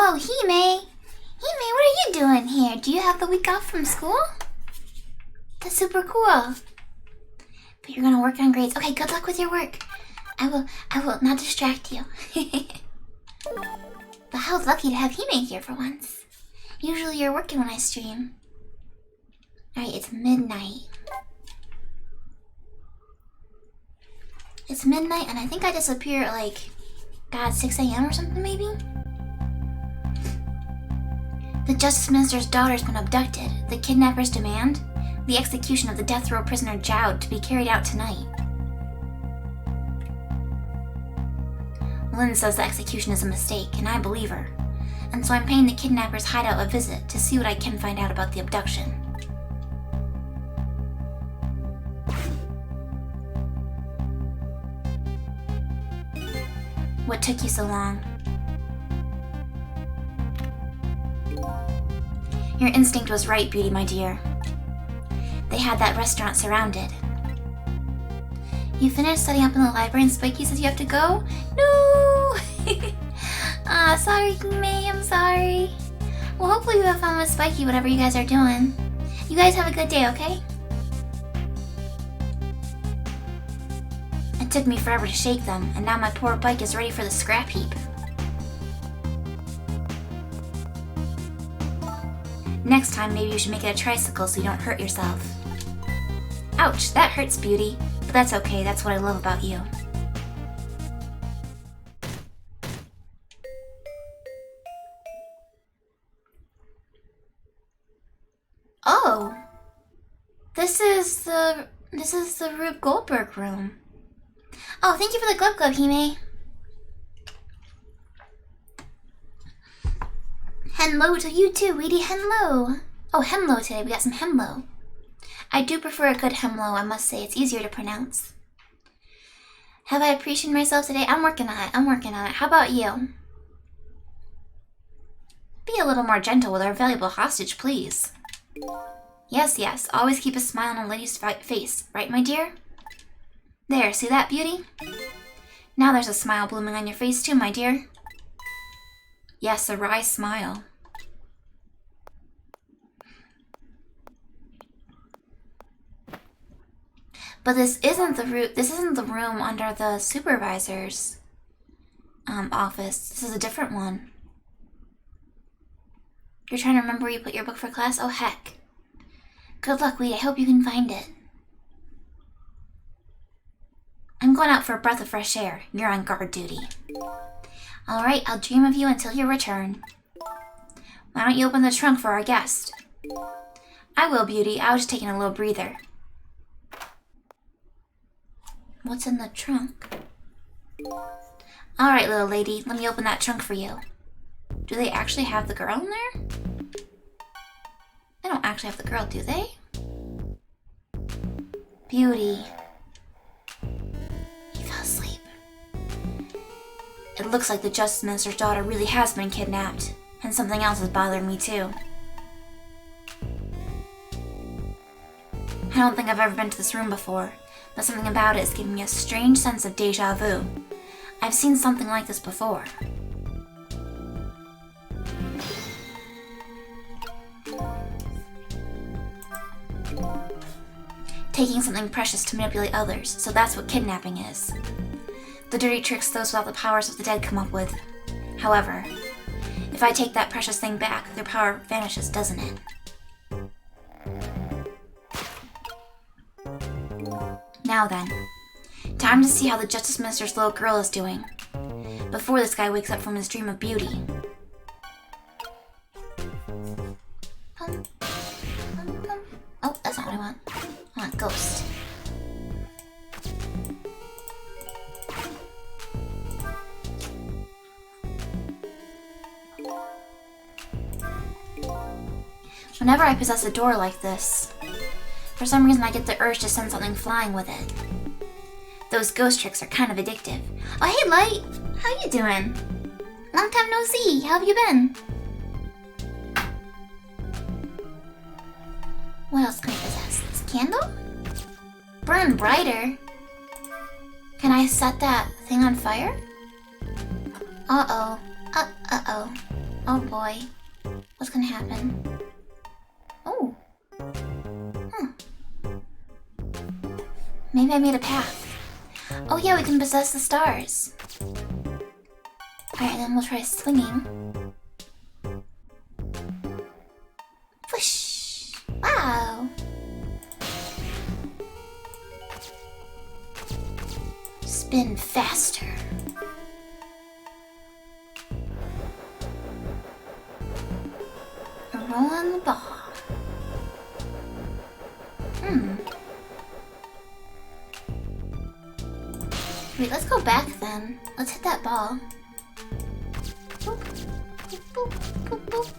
Oh, Hime! Hime, what are you doing here? Do you have the week off from school? That's super cool. But you're gonna work on grades. Okay, good luck with your work. I will not distract you. But how lucky to have Hime here for once. Usually you're working when I stream. Alright, it's midnight. It's midnight and I think I disappear at like, God, 6 a.m. or something maybe? The Justice Minister's daughter's been abducted. The kidnappers demand the execution of the death row prisoner Jowd to be carried out tonight. Lynn says the execution is a mistake, and I believe her. And so I'm paying the kidnappers' hideout a visit to see what I can find out about the abduction. What took you so long? Your instinct was right, Beauty, my dear. They had that restaurant surrounded. You finished setting up in the library and Spiky says you have to go? No! Sorry, May, I'm sorry. Well, hopefully you have fun with Spiky, whatever you guys are doing. You guys have a good day, okay? It took me forever to shake them, and now my poor bike is ready for the scrap heap. Next time, maybe you should make it a tricycle so you don't hurt yourself. Ouch, that hurts, Beauty. But that's okay, that's what I love about you. Oh! This is the Rube Goldberg room. Oh, thank you for the glove glove, Hime. Hello to you too, Weedy. Hello. Oh, Hemlo today. We got some Hemlo. I do prefer a good Hemlo, I must say. It's easier to pronounce. Have I appreciated myself today? I'm working on it. How about you? Be a little more gentle with our valuable hostage, please. Yes, yes. Always keep a smile on a lady's face. Right, my dear? There, see that, Beauty? Now there's a smile blooming on your face too, my dear. Yes, a wry smile. But this isn't the room under the supervisor's office. This is a different one. You're trying to remember where you put your book for class? Oh, heck. Good luck, Weed. I hope you can find it. I'm going out for a breath of fresh air. You're on guard duty. Alright, I'll dream of you until your return. Why don't you open the trunk for our guest? I will, Beauty. I was just taking a little breather. What's in the trunk? Alright, little lady. Let me open that trunk for you. Do they actually have the girl in there? They don't actually have the girl, do they? Beauty. He fell asleep. It looks like the Justice Minister's daughter really has been kidnapped. And something else is bothering me too. I don't think I've ever been to this room before, but something about it is giving me a strange sense of deja vu. I've seen something like this before. Taking something precious to manipulate others, so that's what kidnapping is. The dirty tricks those without the powers of the dead come up with. However, if I take that precious thing back, their power vanishes, doesn't it? Now then, time to see how the Justice Minister's little girl is doing, before this guy wakes up from his dream of beauty. Pum, pum, pum. Oh, that's not what I want. I want Ghost. Whenever I possess a door like this, for some reason I get the urge to send something flying with it. Those ghost tricks are kind of addictive. Oh, hey, Light! How you doing? Long time no see. How have you been? What else can I possess? This candle? Burn brighter? Can I set that thing on fire? Uh-oh. Uh-oh. Oh boy. What's gonna happen? Oh. Maybe I made a path. Oh yeah, we can possess the stars. Alright, then we'll try swinging. Whoosh! Wow! Spin faster. Roll on the ball. Wait, let's go back then. Let's hit that ball. Boop, boop, boop, boop, boop.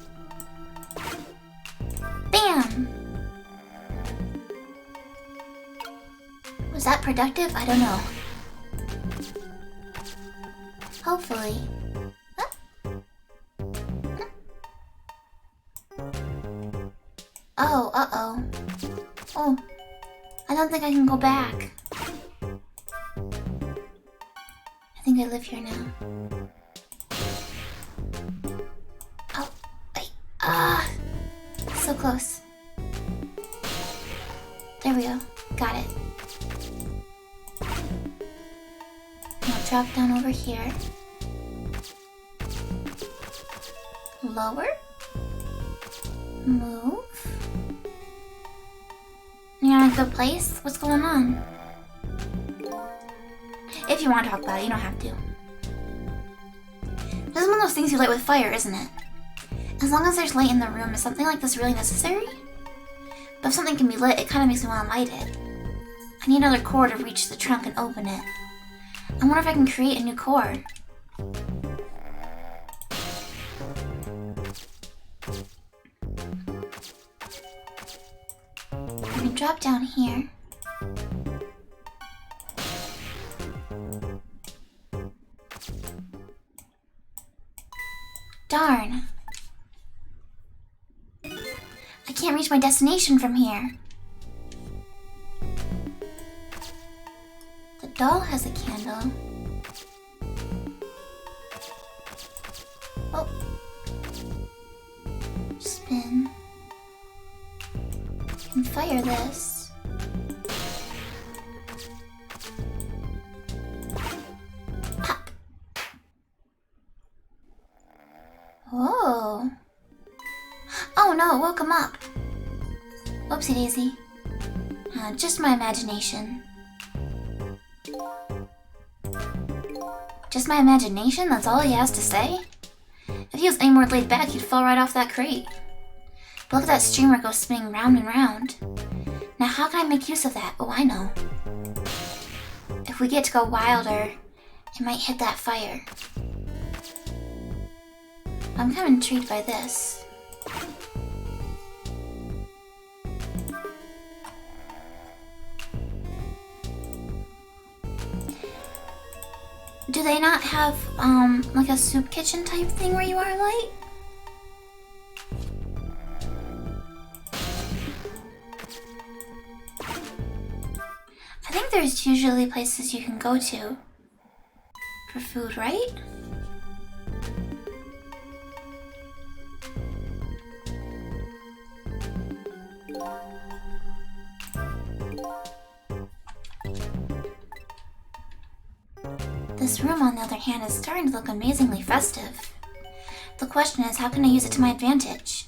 Bam! Was that productive? I don't know. Hopefully. Oh, uh-oh. Oh, I don't think I can go back. I think I live here now. Oh, wait. So close. There we go. Got it. I'll drop down over here. Lower. Move. You're in a good place? What's going on? If you want to talk about it, you don't have to. This is one of those things you light with fire, isn't it? As long as there's light in the room, is something like this really necessary? But if something can be lit, it kind of makes me want to light it. I need another core to reach the trunk and open it. I wonder if I can create a new core. I can drop down here. Darn. I can't reach my destination from here. The doll has a candle. Oh. Spin. I can fire this. Pop. Whoa. Oh no, it woke him up. Whoopsie daisy. Just my imagination. Just my imagination? That's all he has to say? If he was any more laid back, he'd fall right off that crate. But look at that streamer go spinning round and round. Now how can I make use of that? Oh, I know. If we get to go wilder, it might hit that fire. I'm kind of intrigued by this. Do they not have, like a soup kitchen type thing where you are light? I think there's usually places you can go to for food, right? This room, on the other hand, is starting to look amazingly festive. The question is, how can I use it to my advantage?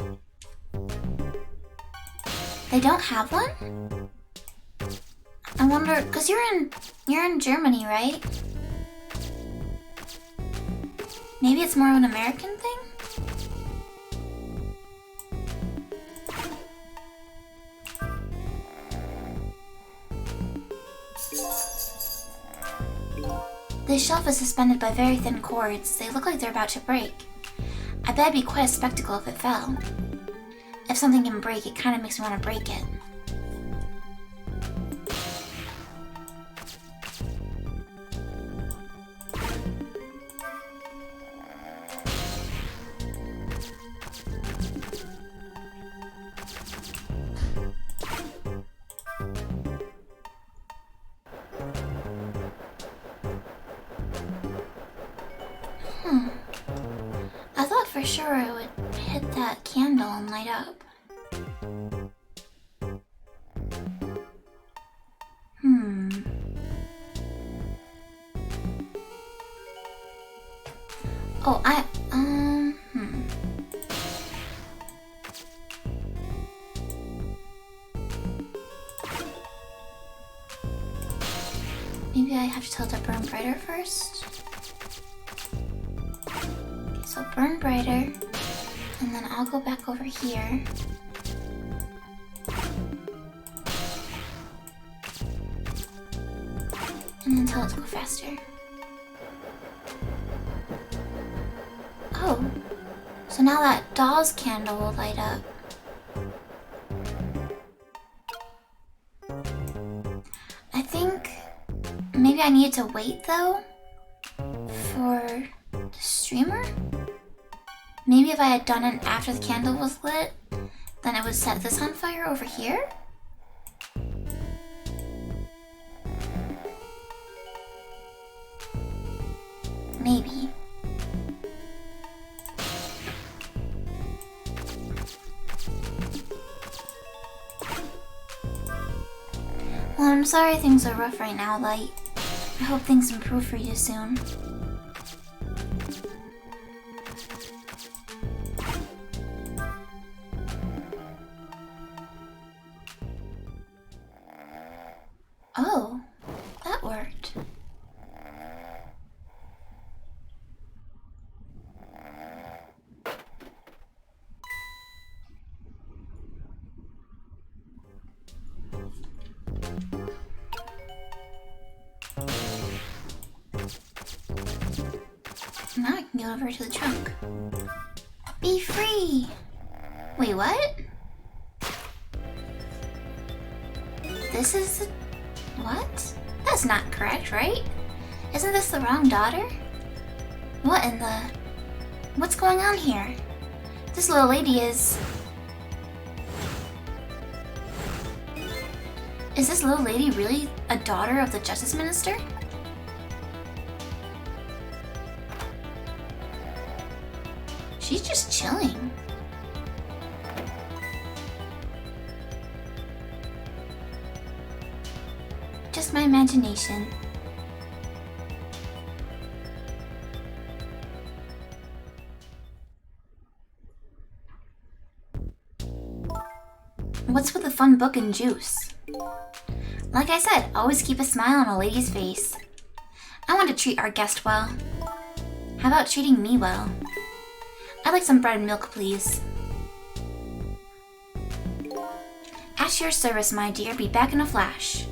They don't have one? I wonder, cause you're in Germany, right? Maybe it's more of an American thing? This shelf is suspended by very thin cords. They look like they're about to break. I bet it'd be quite a spectacle if it fell. If something can break, it kind of makes me want to break it. for sure it would hit that candle and light up. Oh, Maybe I have to tell it to burn brighter first. Okay, so burn brighter, and then I'll go back over here. And then tell it to go faster. Oh, so now that doll's candle will light up. I think maybe I need to wait though for the streamer. Maybe if I had done it after the candle was lit, then it would set this on fire over here. Maybe. Well, I'm sorry things are rough right now, Light. I hope things improve for you soon. Oh, that worked. Now I can get over to the trunk. Be free! Wait, what? This is the... What? That's not correct, right? Isn't this the wrong daughter? What in the... What's going on here? This little lady is... Is this little lady really a daughter of the Justice Minister? She's just chilling. Just my imagination. What's with the fun book and juice? Like I said, always keep a smile on a lady's face. I want to treat our guest well. How about treating me well? I'd like some bread and milk, please. At your service, my dear. Be back in a flash.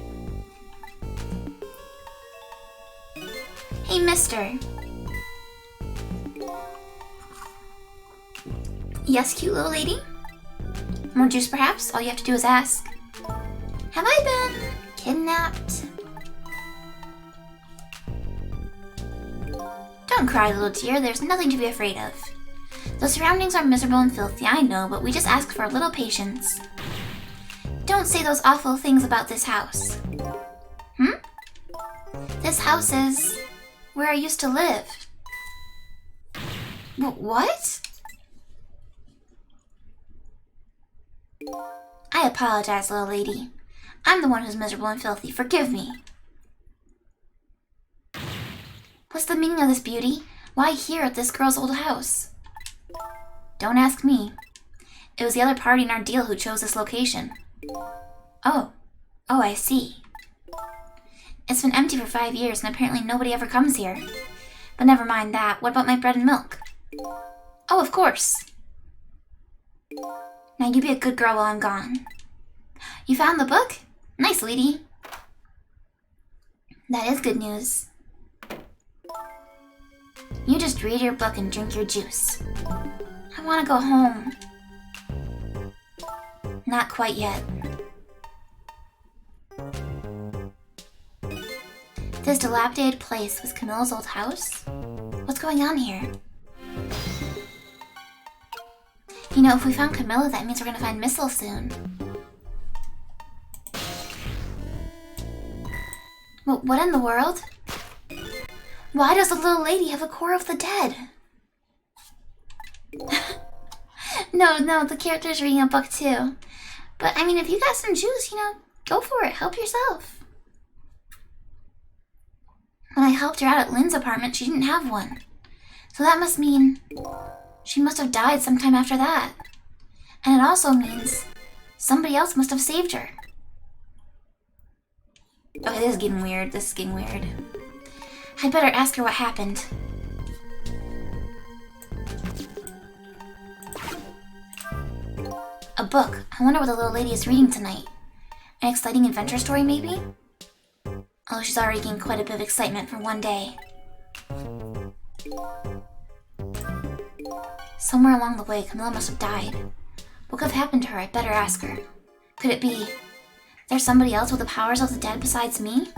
Hey, mister. Yes, cute little lady? More juice, perhaps? All you have to do is ask. Have I been kidnapped? Don't cry, little dear. There's nothing to be afraid of. The surroundings are miserable and filthy, I know, but we just ask for a little patience. Don't say those awful things about this house. This house is where I used to live. What? I apologize, little lady. I'm the one who's miserable and filthy. Forgive me. What's the meaning of this, beauty? Why here at this girl's old house? Don't ask me. It was the other party in our deal who chose this location. Oh, I see. It's been empty for 5 years and apparently nobody ever comes here. But never mind that. What about my bread and milk? Oh, of course. Now you be a good girl while I'm gone. You found the book? Nice, lady. That is good news. You just read your book and drink your juice. I want to go home. Not quite yet. This dilapidated place was Camilla's old house? What's going on here? You know, if we found Camilla, that means we're gonna find Missile soon. What in the world? Why does the little lady have a core of the dead? No, the character's reading a book too. But I mean, if you got some juice, go for it. Help yourself. When I helped her out at Lynn's apartment, she didn't have one. So that must mean she must have died sometime after that. And it also means somebody else must have saved her. Okay, this is getting weird. I'd better ask her what happened. A book. I wonder what the little lady is reading tonight. An exciting adventure story, maybe? Oh, she's already gained quite a bit of excitement for one day. Somewhere along the way, Camilla must have died. What could have happened to her? I'd better ask her. Could it be there's somebody else with the powers of the dead besides me?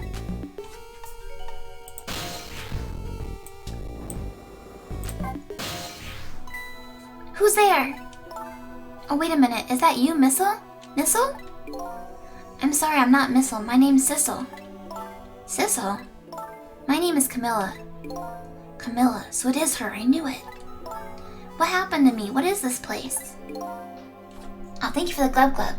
Who's there? Oh, wait a minute. Is that you, Missile? Missile? I'm sorry, I'm not Missile. My name's Sissel. Sissel? My name is Camilla. Camilla, so it is her. I knew it. What happened to me? What is this place? Oh, thank you for the glub glub.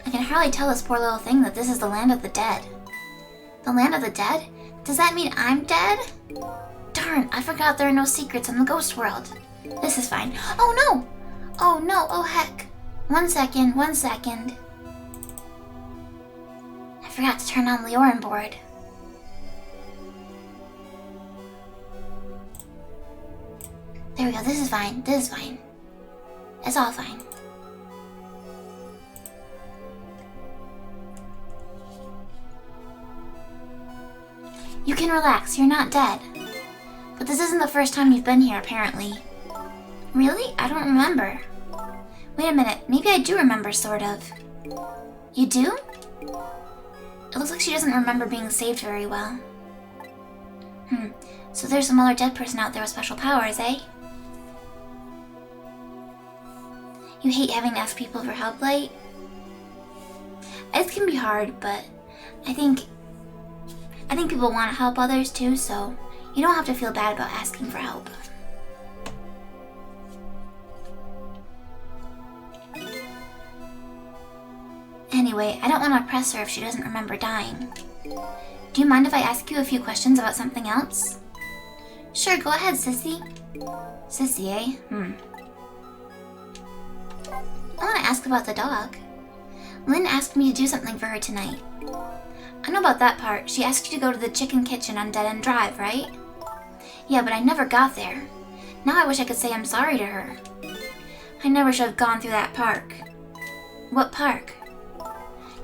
I can hardly tell this poor little thing that this is the land of the dead. The land of the dead? Does that mean I'm dead? Darn, I forgot there are no secrets in the ghost world. This is fine. Oh no! Oh no, oh heck. 1 second. I forgot to turn on the Orin board. There we go, this is fine. It's all fine. You can relax, you're not dead. But this isn't the first time you've been here, apparently. Really? I don't remember. Wait a minute, maybe I do remember, sort of. You do? It looks like she doesn't remember being saved very well. So there's some other dead person out there with special powers, eh? You hate having to ask people for help, Light? It can be hard, but I think people want to help others too, so you don't have to feel bad about asking for help. Anyway, I don't want to press her if she doesn't remember dying. Do you mind if I ask you a few questions about something else? Sure, go ahead, Sissy. Sissy, eh? I want to ask about the dog. Lynn asked me to do something for her tonight. I know about that part. She asked you to go to the chicken kitchen on Dead End Drive, right? Yeah, but I never got there. Now I wish I could say I'm sorry to her. I never should have gone through that park. What park?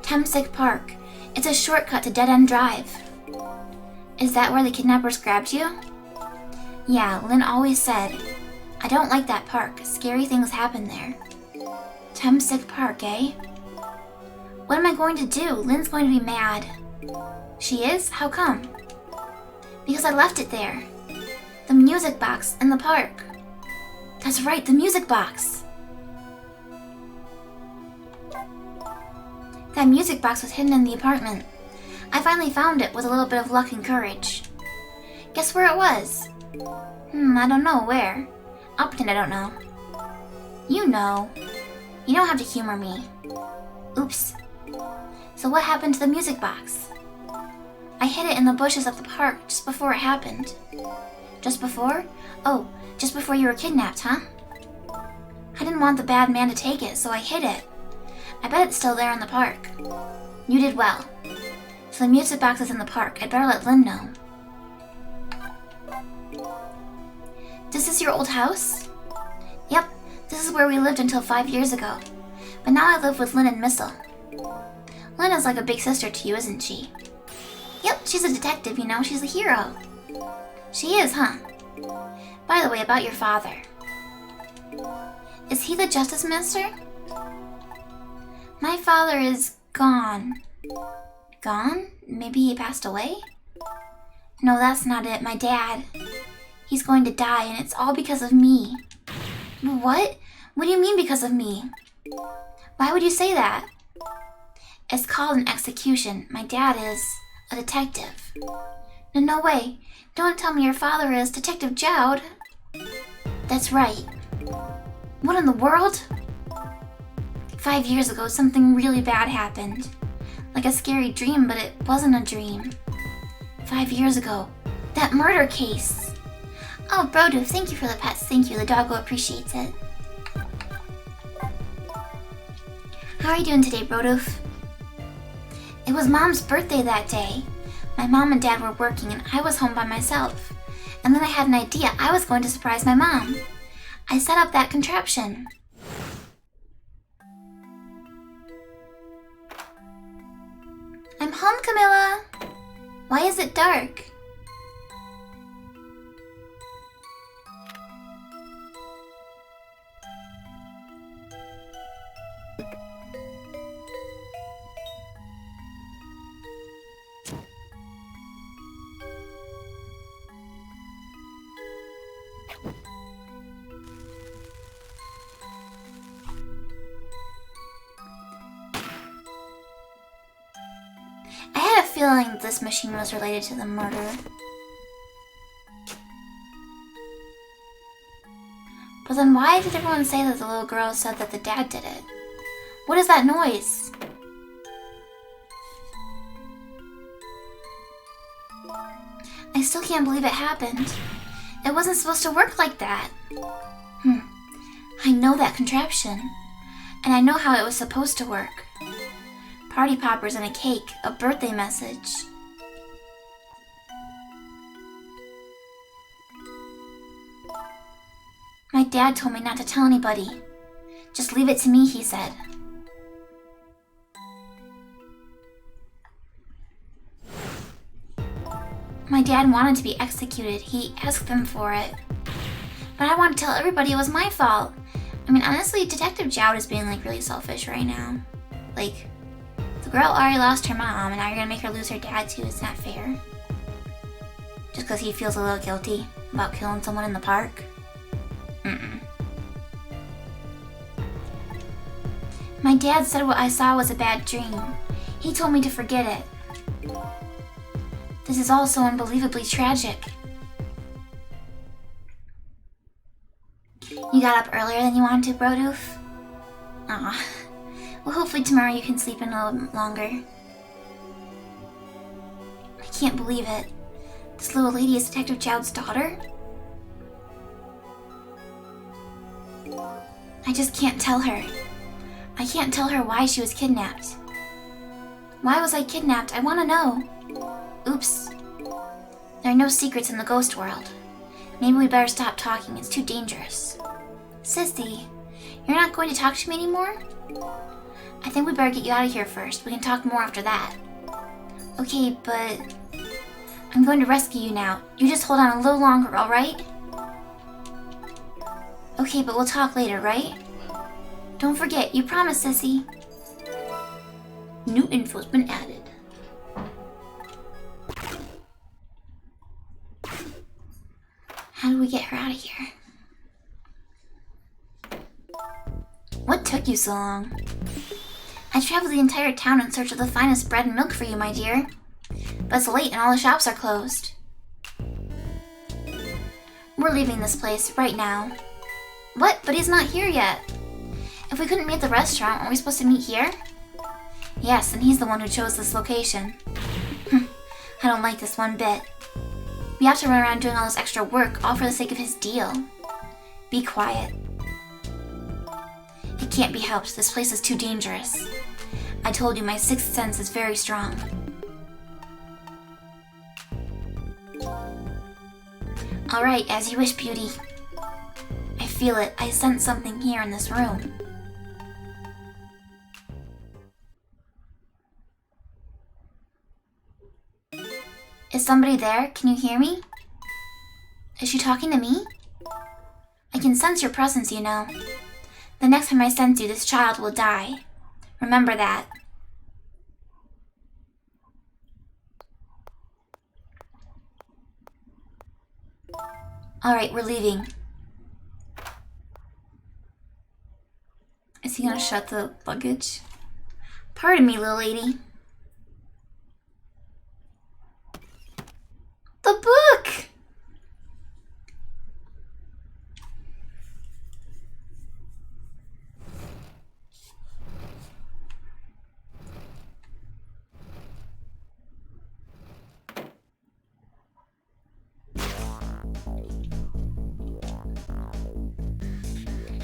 Temsick Park. It's a shortcut to Dead End Drive. Is that where the kidnappers grabbed you? Yeah, Lynn always said, I don't like that park. Scary things happen there. Temsick Park, eh? What am I going to do? Lynn's going to be mad. She is? How come? Because I left it there. The music box in the park. That's right, the music box. That music box was hidden in the apartment. I finally found it with a little bit of luck and courage. Guess where it was? I don't know where. I'll pretend I don't know. You know. You don't have to humor me. Oops. So what happened to the music box? I hid it in the bushes of the park just before it happened. Just before? Oh, just before you were kidnapped, huh? I didn't want the bad man to take it, so I hid it. I bet it's still there in the park. You did well. So the music box is in the park. I'd better let Lynn know. This is your old house? Yep, this is where we lived until 5 years ago. But now I live with Lynn and Missile. Lynn is like a big sister to you, isn't she? Yep, she's a detective, you know, she's a hero. She is, huh? By the way, about your father. Is he the Justice Minister? My father is gone. Gone? Maybe he passed away? No, that's not it. My dad. He's going to die, and it's all because of me. What? What do you mean because of me? Why would you say that? It's called an execution. My dad is a detective. No way. Don't tell me your father is Detective Jowd. That's right. What in the world? 5 years ago, something really bad happened. Like a scary dream, but it wasn't a dream. 5 years ago. That murder case. Oh, Brodo, thank you for the pets. Thank you. The doggo appreciates it. How are you doing today, Brodoof? It was Mom's birthday that day. My mom and dad were working and I was home by myself. And then I had an idea. I was going to surprise my mom. I set up that contraption. I'm home, Camilla. Why is it dark? I had a feeling this machine was related to the murder. But then why did everyone say that the little girl said that the dad did it? What is that noise? I still can't believe it happened. It wasn't supposed to work like that. I know that contraption. And I know how it was supposed to work. Party poppers and a cake, a birthday message. My dad told me not to tell anybody. Just leave it to me, he said. My dad wanted to be executed. He asked them for it. But I want to tell everybody it was my fault. I mean, honestly, Detective Jowd is being like really selfish right now. Like, the girl already lost her mom and now you're gonna make her lose her dad too. It's not fair. Just because he feels a little guilty about killing someone in the park. My dad said what I saw was a bad dream. He told me to forget it. This is all so unbelievably tragic. You got up earlier than you wanted to, Brodoof? Aw. Well, hopefully tomorrow you can sleep in a little longer. I can't believe it. This little lady is Detective Jowd's daughter? I just can't tell her. I can't tell her why she was kidnapped. Why was I kidnapped? I want to know. Oops. There are no secrets in the ghost world. Maybe we better stop talking. It's too dangerous. Sissy, you're not going to talk to me anymore? I think we better get you out of here first. We can talk more after that. Okay, but I'm going to rescue you now. You just hold on a little longer, alright? Okay, but we'll talk later, right? Don't forget, you promised, Sissy. New info's been added. How do we get her out of here? What took you so long? I traveled the entire town in search of the finest bread and milk for you, my dear. But it's late and all the shops are closed. We're leaving this place right now. What? But he's not here yet. If we couldn't meet at the restaurant, aren't we supposed to meet here? Yes, and he's the one who chose this location. I don't like this one bit. We have to run around doing all this extra work, all for the sake of his deal. Be quiet. It can't be helped. This place is too dangerous. I told you, my sixth sense is very strong. Alright, as you wish, Beauty. I feel it. I sense something here in this room. Is somebody there? Can you hear me? Is she talking to me? I can sense your presence, you know. The next time I sense you, this child will die. Remember that. Alright, we're leaving. Is he gonna shut the luggage? Pardon me, little lady.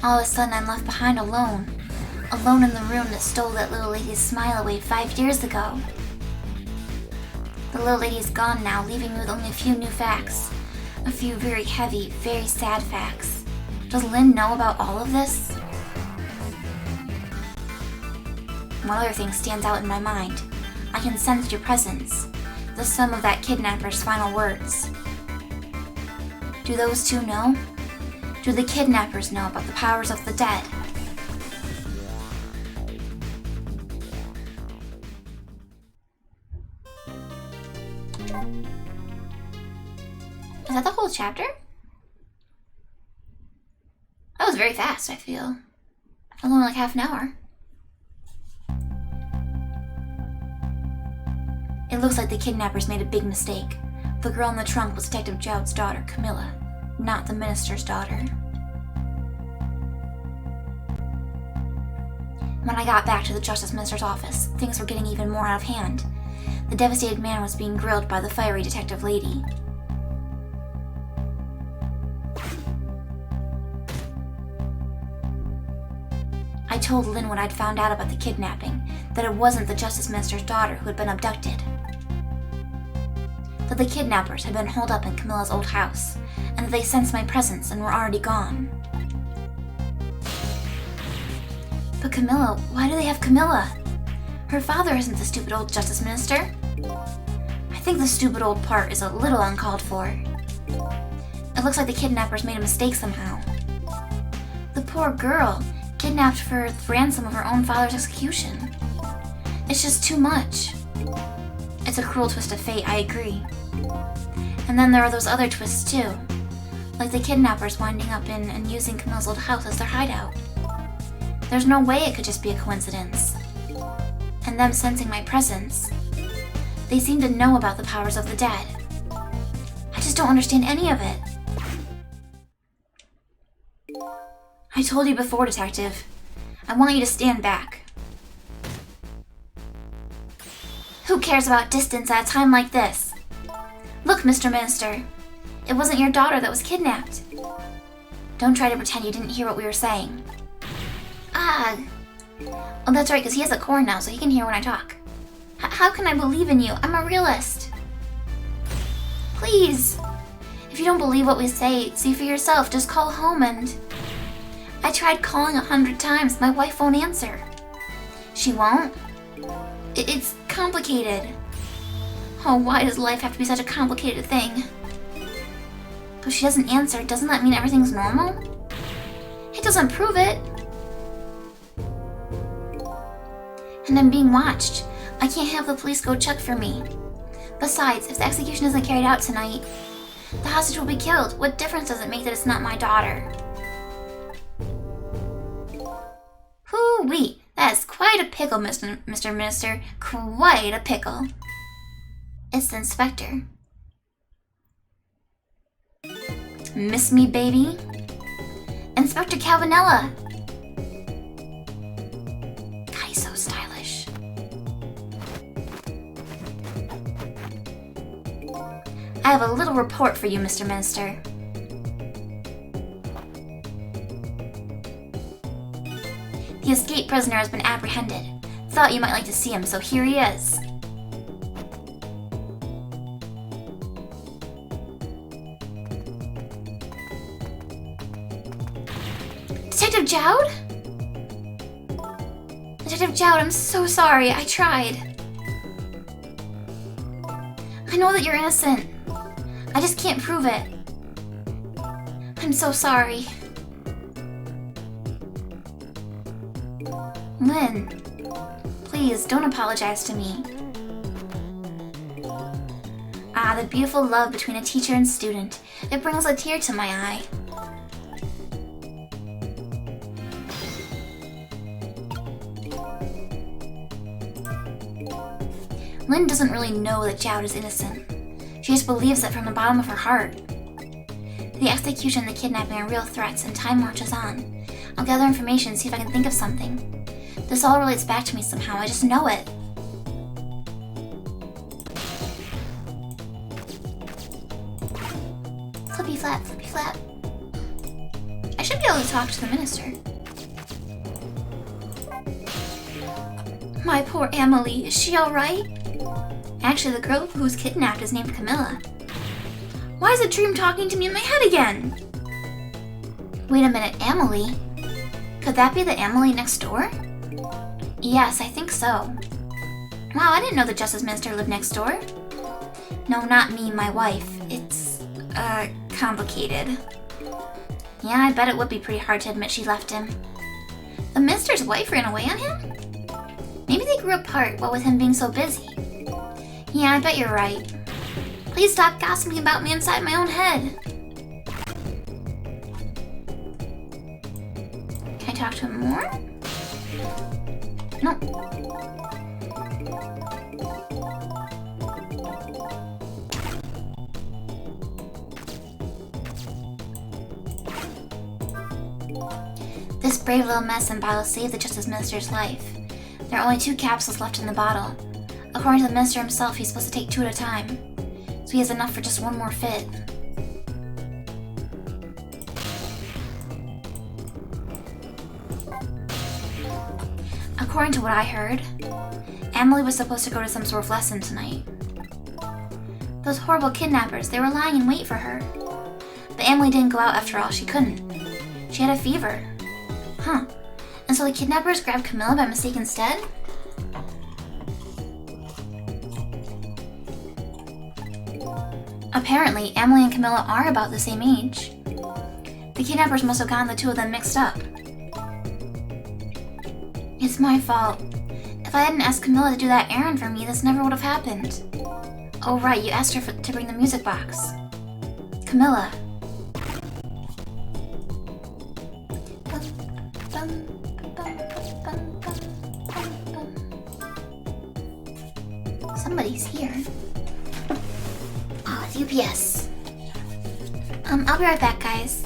All of a sudden, I'm left behind alone. Alone in the room that stole that little lady's smile away 5 years ago. The little lady's gone now, leaving me with only a few new facts. A few very heavy, very sad facts. Does Lynn know about all of this? One other thing stands out in my mind. I can sense your presence. The sum of that kidnapper's final words. Do those two know? Do the kidnappers know about the powers of the dead? Is that the whole chapter? That was very fast, I feel. Only like half an hour. It looks like the kidnappers made a big mistake. The girl in the trunk was Detective Joud's daughter, Camilla, not the minister's daughter. When I got back to the Justice Minister's office, things were getting even more out of hand. The devastated man was being grilled by the fiery detective lady. I told Lynn what I'd found out about the kidnapping, that it wasn't the Justice Minister's daughter who had been abducted. That the kidnappers had been holed up in Camilla's old house, and that they sensed my presence and were already gone. But Camilla, why do they have Camilla? Her father isn't the stupid old Justice Minister. I think the stupid old part is a little uncalled for. It looks like the kidnappers made a mistake somehow. The poor girl, kidnapped for the ransom of her own father's execution. It's just too much. It's a cruel twist of fate, I agree. And then there are those other twists too. Like the kidnappers winding up in and using Camilla's old house as their hideout. There's no way it could just be a coincidence. And them sensing my presence. They seem to know about the powers of the dead. I just don't understand any of it. I told you before, Detective. I want you to stand back. Who cares about distance at a time like this? Look, Mr. Minister. It wasn't your daughter that was kidnapped. Don't try to pretend you didn't hear what we were saying. Ah. Oh, that's right, because he has a cord now, so he can hear when I talk. How can I believe in you? I'm a realist. Please. If you don't believe what we say, see for yourself. Just call home and... I tried calling 100 times. My wife won't answer. She won't? It's complicated. Oh, why does life have to be such a complicated thing? But if she doesn't answer, doesn't that mean everything's normal? It doesn't prove it. And I'm being watched. I can't have the police go check for me. Besides, if the execution isn't carried out tonight, the hostage will be killed. What difference does it make that it's not my daughter? Hoo-wee, that is quite a pickle, Mr. Minister. Quite a pickle. It's the inspector. Miss me, baby? Inspector Calvinella! God, he's so stylish. I have a little report for you, Mr. Minister. The escaped prisoner has been apprehended. Thought you might like to see him, so here he is. Detective Joud? Detective Joud, I'm so sorry. I tried. I know that you're innocent. I just can't prove it. I'm so sorry. Lynn, please don't apologize to me. Ah, the beautiful love between a teacher and student. It brings a tear to my eye. Lynn doesn't really know that Joud is innocent. She just believes it from the bottom of her heart. The execution and the kidnapping are real threats, and time marches on. I'll gather information and see if I can think of something. This all relates back to me somehow, I just know it. Flippy flap, flippy flap. I should be able to talk to the minister. My poor Emily, is she alright? Actually, the girl who was kidnapped is named Camilla. Why is a dream talking to me in my head again? Wait a minute, Emily? Could that be the Emily next door? Yes, I think so. Wow, I didn't know the Justice Minister lived next door. No, not me, my wife. It's, complicated. Yeah, I bet it would be pretty hard to admit she left him. The minister's wife ran away on him? Maybe they grew apart, what with him being so busy. Yeah, I bet you're right. Please stop gossiping about me inside my own head. Can I talk to him more? No. This brave little medicine bottle saved the Justice Minister's life. There are only 2 capsules left in the bottle. According to the minister himself, he's supposed to take 2 at a time. So he has enough for just 1 more fit. According to what I heard, Emily was supposed to go to some sort of lesson tonight. Those horrible kidnappers, they were lying in wait for her. But Emily didn't go out after all, she couldn't. She had a fever. Huh. And so the kidnappers grabbed Camilla by mistake instead? Apparently, Emily and Camilla are about the same age. The kidnappers must have gotten the 2 of them mixed up. It's my fault. If I hadn't asked Camilla to do that errand for me, this never would have happened. Oh right, you asked her to bring the music box. Camilla. Somebody's here. Oh, it's UPS. I'll be right back, guys.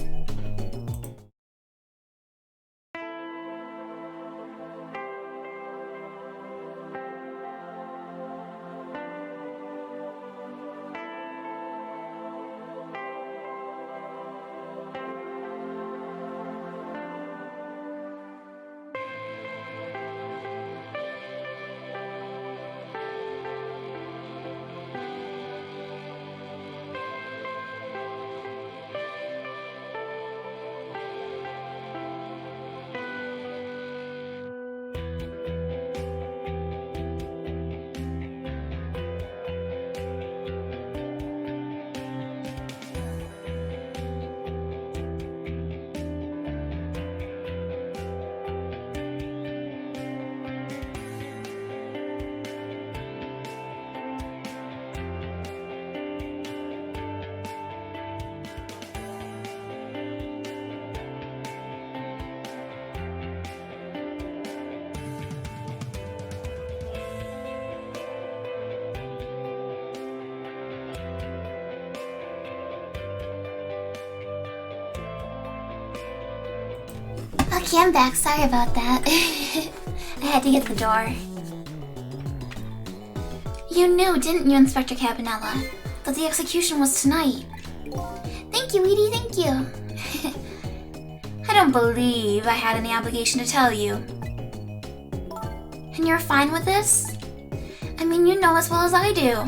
Okay, I'm back. Sorry about that. I had to get the door. You knew, didn't you, Inspector Cabanella, that the execution was tonight? Thank you, Edie, thank you. I don't believe I had any obligation to tell you. And you're fine with this? I mean, you know as well as I do.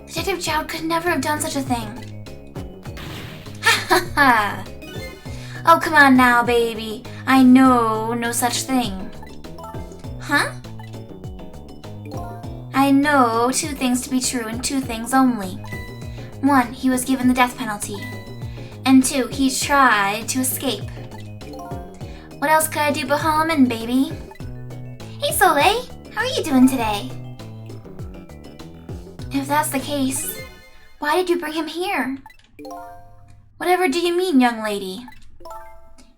Detective Jowd could never have done such a thing. Ha ha ha! Oh, come on now, baby. I know no such thing. Huh? I know 2 things to be true and 2 things only. 1, he was given the death penalty. And 2, he tried to escape. What else could I do but haul him in, baby? Hey, Soleil. How are you doing today? If that's the case, why did you bring him here? Whatever do you mean, young lady?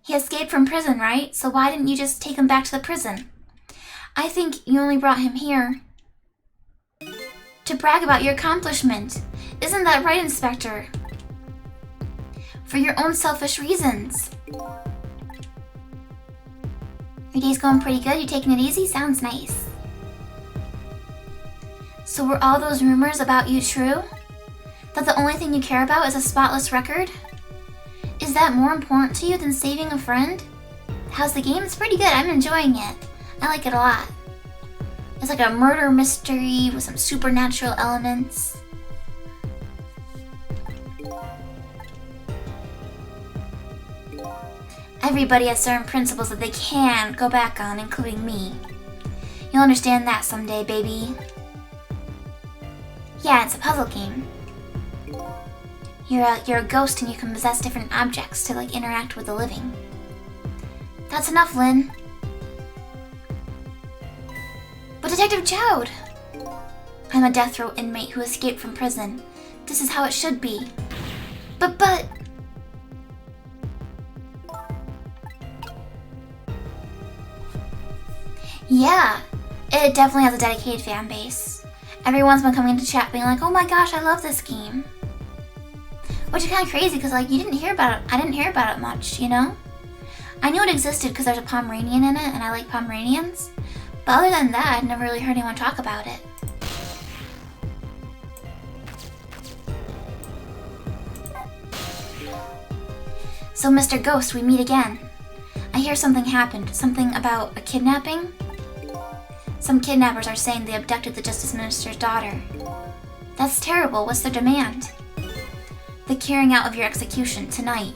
He escaped from prison, right? So why didn't you just take him back to the prison? I think you only brought him here to brag about your accomplishment. Isn't that right, Inspector? For your own selfish reasons. Your day's going pretty good? You taking it easy? Sounds nice. So were all those rumors about you true? That the only thing you care about is a spotless record? Is that more important to you than saving a friend? How's the game? It's pretty good. I'm enjoying it. I like it a lot. It's like a murder mystery with some supernatural elements. Everybody has certain principles that they can go back on, including me. You'll understand that someday, baby. Yeah, it's a puzzle game. You're a ghost and you can possess different objects to like interact with the living. That's enough, Lynn. But Detective Jowd! I'm a death row inmate who escaped from prison. This is how it should be. But... Yeah, it definitely has a dedicated fan base. Everyone's been coming into chat being like, oh my gosh, I love this game. Which is kind of crazy because like you didn't hear about it. I didn't hear about it much, you know? I knew it existed because there's a Pomeranian in it and I like Pomeranians. But other than that, I'd never really heard anyone talk about it. So Mr. Ghost, we meet again. I hear something happened. Something about a kidnapping? Some kidnappers are saying they abducted the Justice Minister's daughter. That's terrible. What's their demand? The carrying out of your execution tonight.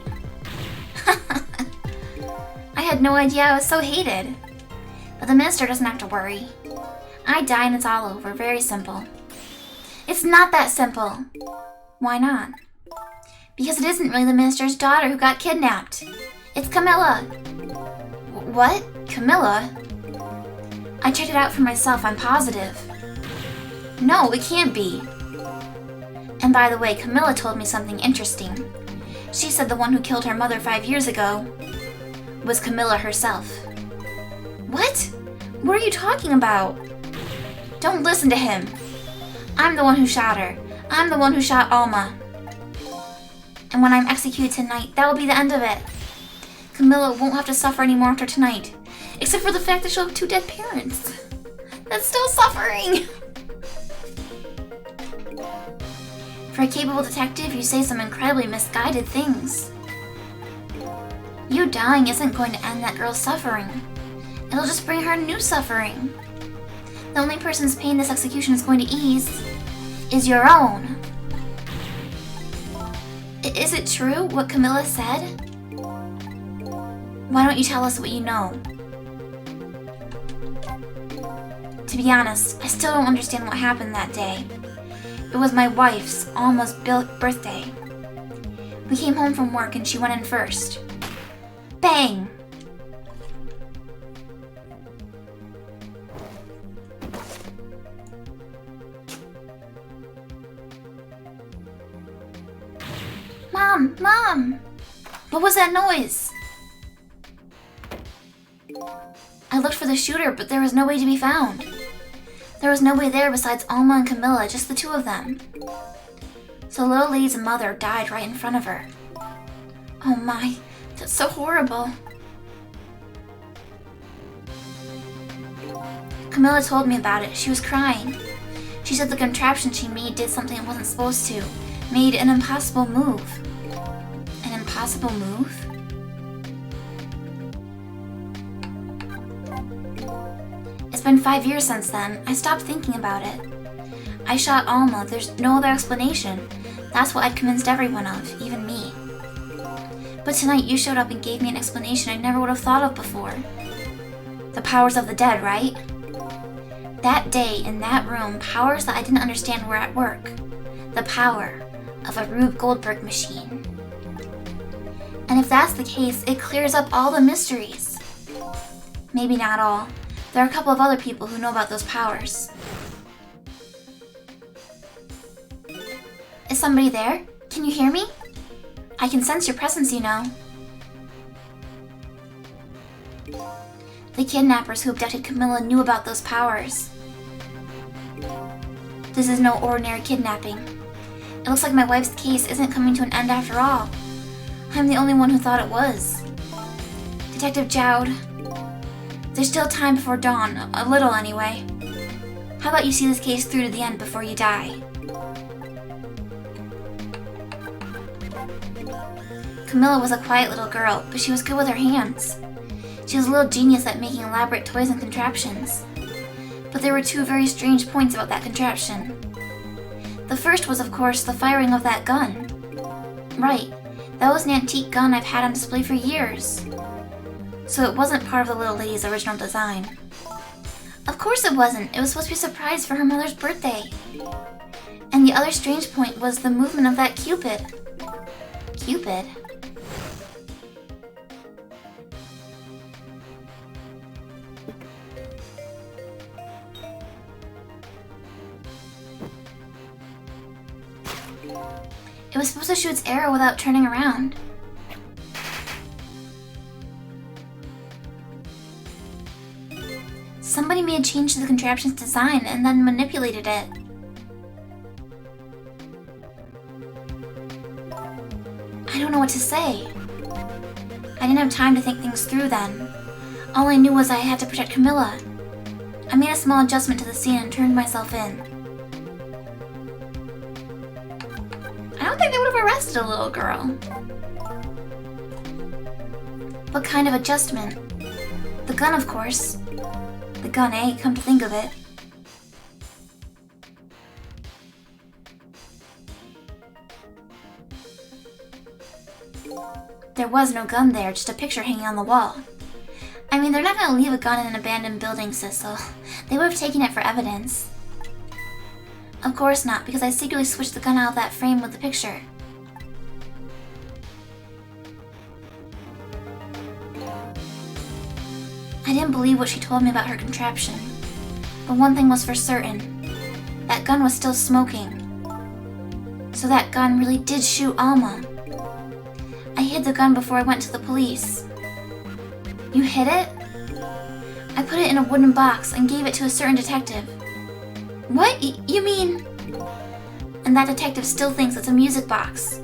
I had no idea I was so hated. But the minister doesn't have to worry. I die and it's all over. Very simple. It's not that simple. Why not? Because it isn't really the minister's daughter who got kidnapped. It's Camilla. What? Camilla? I checked it out for myself, I'm positive. No, it can't be. And by the way, Camilla told me something interesting. She said the one who killed her mother 5 years ago was Camilla herself. What? What are you talking about? Don't listen to him. I'm the one who shot her. I'm the one who shot Alma. And when I'm executed tonight, that will be the end of it. Camilla won't have to suffer anymore after tonight. Except for the fact that she'll have 2 dead parents. That's still suffering! For a capable detective, you say some incredibly misguided things. You dying isn't going to end that girl's suffering. It'll just bring her new suffering. The only person's pain this execution is going to ease is your own. Is it true what Camilla said? Why don't you tell us what you know? To be honest, I still don't understand what happened that day. It was my wife's, Alma's, birthday. We came home from work and she went in first. Bang! Mom! What was that noise? I looked for the shooter, but there was no way to be found. There was nobody there besides Alma and Camilla, just the 2 of them. So little lady's mother died right in front of her. Oh my, that's so horrible. Camilla told me about it. She was crying. She said the contraption she made did something it wasn't supposed to. Made an impossible move. An impossible move? It's been 5 years since then. I stopped thinking about it. I shot Alma. There's no other explanation. That's what I'd convinced everyone of, even me. But tonight you showed up and gave me an explanation I never would have thought of before. The powers of the dead, right? That day, in that room, powers that I didn't understand were at work. The power of a Rube Goldberg machine. And if that's the case, it clears up all the mysteries. Maybe not all. There are a couple of other people who know about those powers. Is somebody there? Can you hear me? I can sense your presence, you know. The kidnappers who abducted Camilla knew about those powers. This is no ordinary kidnapping. It looks like my wife's case isn't coming to an end after all. I'm the only one who thought it was. Detective Jowd, there's still time before dawn, a little anyway. How about you see this case through to the end before you die? Camilla was a quiet little girl, but she was good with her hands. She was a little genius at making elaborate toys and contraptions. But there were two very strange points about that contraption. The first was, of course, the firing of that gun. Right, that was an antique gun I've had on display for years. So it wasn't part of the little lady's original design. Of course it wasn't. It was supposed to be a surprise for her mother's birthday. And the other strange point was the movement of that Cupid. Cupid? It was supposed to shoot its arrow without turning around. Somebody made a change to the contraption's design and then manipulated it. I don't know what to say. I didn't have time to think things through then. All I knew was I had to protect Camilla. I made a small adjustment to the scene and turned myself in. I don't think they would have arrested a little girl. What kind of adjustment? The gun, of course. The gun, eh? Come to think of it. There was no gun there, just a picture hanging on the wall. I mean, they're not gonna leave a gun in an abandoned building, Sissel. They would have taken it for evidence. Of course not, because I secretly switched the gun out of that frame with the picture. I didn't believe what she told me about her contraption. But one thing was for certain. That gun was still smoking. So that gun really did shoot Alma. I hid the gun before I went to the police. You hid it? I put it in a wooden box and gave it to a certain detective. What? You mean? And that detective still thinks it's a music box.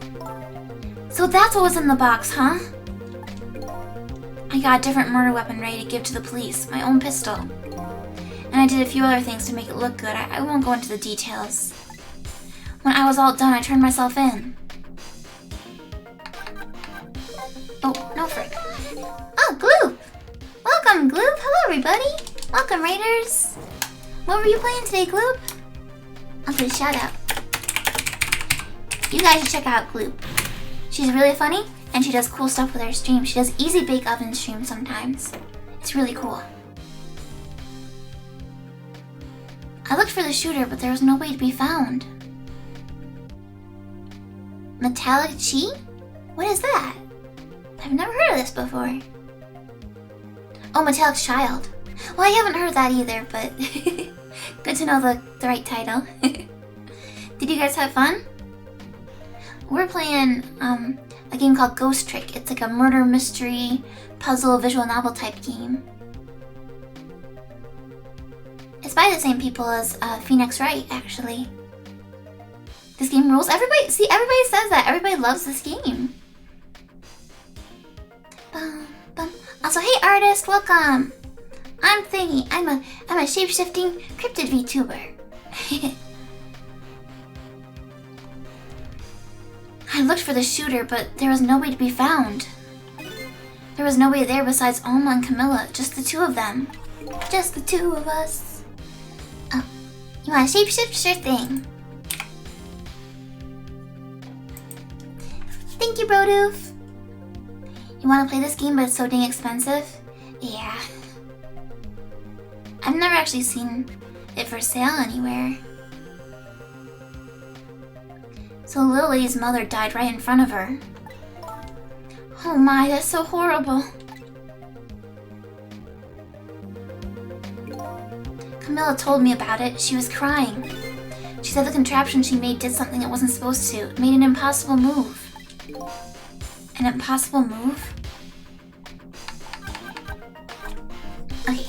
So that's what was in the box, huh? I got a different murder weapon ready to give to the police, my own pistol. And I did a few other things to make it look good. I won't go into the details. When I was all done, I turned myself in. Oh, no frick. Oh, Gloop! Welcome, Gloop! Hello, everybody! Welcome, Raiders! What were you playing today, Gloop? I'll do a shout out. You guys should check out Gloop. She's really funny, and she does cool stuff with her stream. She does easy bake oven streams sometimes. It's really cool. I looked for the shooter, but there was no way to be found. Metallic Chi? What is that? I've never heard of this before. Oh, Metallic Child. Well, I haven't heard that either, but good to know the right title. Did you guys have fun? We're playing a game called Ghost Trick. It's like a murder mystery puzzle visual novel type game. It's by the same people as Phoenix Wright, actually. This game rules. Everybody says that. Everybody loves this game. Bum, bum. Also, hey artist, welcome. I'm Fangy. I'm a shape-shifting cryptid VTuber. I looked for the shooter, but there was no way to be found. There was nobody there besides Alma and Camilla, just the two of them. Just the two of us. Oh, you want a shapeshift? Sure thing. Thank you, Brodoof. You want to play this game, but it's so dang expensive? Yeah. I've never actually seen it for sale anywhere. So little lady's mother died right in front of her. Oh my, that's so horrible. Camilla told me about it. She was crying. She said the contraption she made did something it wasn't supposed to. It made an impossible move. An impossible move? Okay.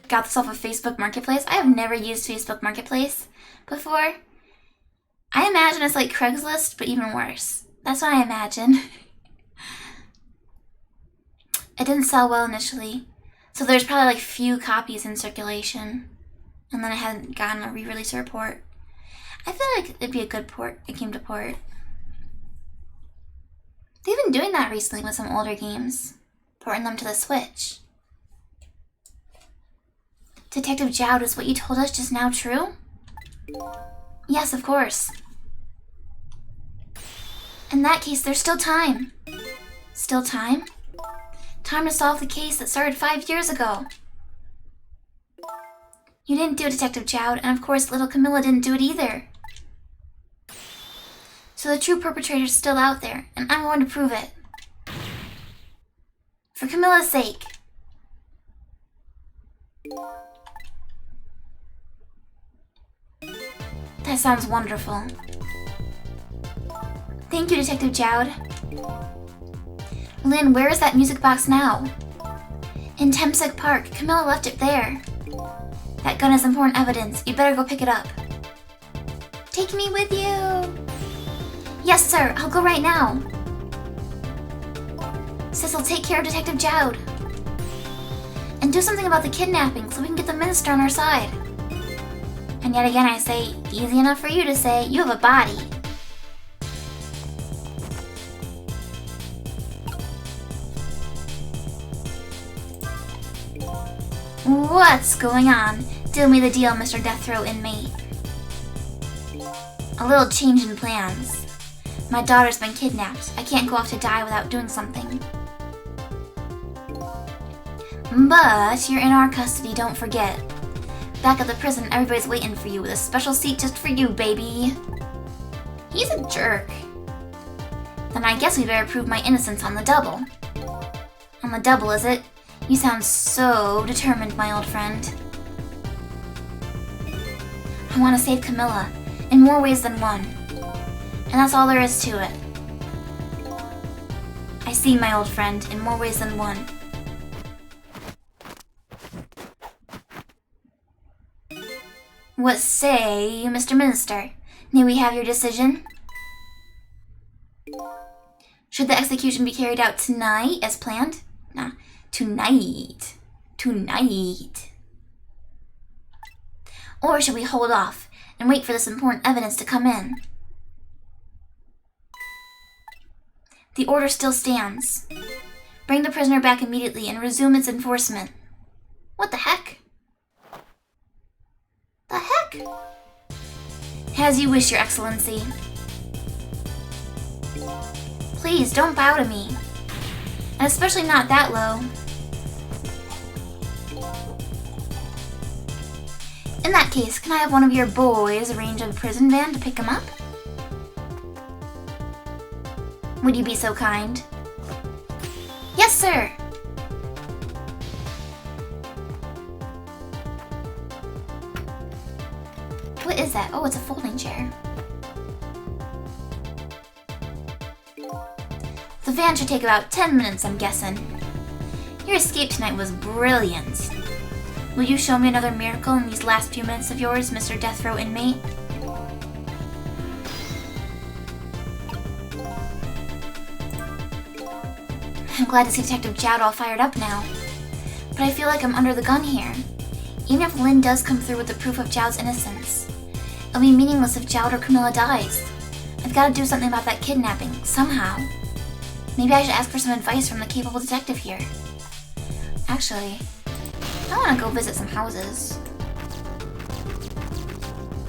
Got this off of Facebook Marketplace. I have never used Facebook Marketplace before. I imagine it's like Craigslist, but even worse. That's what I imagine. It didn't sell well initially, so there's probably like few copies in circulation, and then I hadn't gotten a re-release report. I feel like it'd be a good port. It came to port. They've been doing that recently with some older games, porting them to the Switch. Detective Jowd, is what you told us just now true? Yes, of course. In that case, there's still time. Still time? Time to solve the case that started 5 years ago. You didn't do it, Detective Jowd, and of course little Camilla didn't do it either. So the true perpetrator's still out there, and I'm going to prove it. For Camilla's sake. That sounds wonderful. Thank you, Detective Jowd. Lynn, where is that music box now? In Temsek Park. Camilla left it there. That gun is important evidence. You better go pick it up. Take me with you. Yes, sir. I'll go right now. Cecil, take care of Detective Jowd. And do something about the kidnapping so we can get the minister on our side. And yet again I say, easy enough for you to say, you have a body. What's going on? Deal me the deal, Mr. Death Row inmate. A little change in plans. My daughter's been kidnapped. I can't go off to die without doing something. But you're in our custody, don't forget. Back at the prison, everybody's waiting for you with a special seat just for you, baby. He's a jerk. Then I guess we better prove my innocence on the double. On the double, is it? You sound so determined, my old friend. I want to save Camilla, in more ways than one. And that's all there is to it. I see, my old friend, in more ways than one. What say you, Mr. Minister? May we have your decision? Should the execution be carried out tonight, as planned? Nah, tonight. Tonight. Or should we hold off and wait for this important evidence to come in? The order still stands. Bring the prisoner back immediately and resume its enforcement. What the heck? The heck? As you wish, Your Excellency. Please, don't bow to me. And especially not that low. In that case, can I have one of your boys arrange a prison van to pick him up? Would you be so kind? Yes, sir! What is that? Oh, it's a folding chair. The van should take about 10 minutes, I'm guessing. Your escape tonight was brilliant. Will you show me another miracle in these last few minutes of yours, Mr. Death Row inmate? I'm glad to see Detective Jowd all fired up now. But I feel like I'm under the gun here. Even if Lynn does come through with the proof of Jowd's innocence, it'll be meaningless if Jowd or Camilla dies. I've got to do something about that kidnapping, somehow. Maybe I should ask for some advice from the capable detective here. Actually, I want to go visit some houses.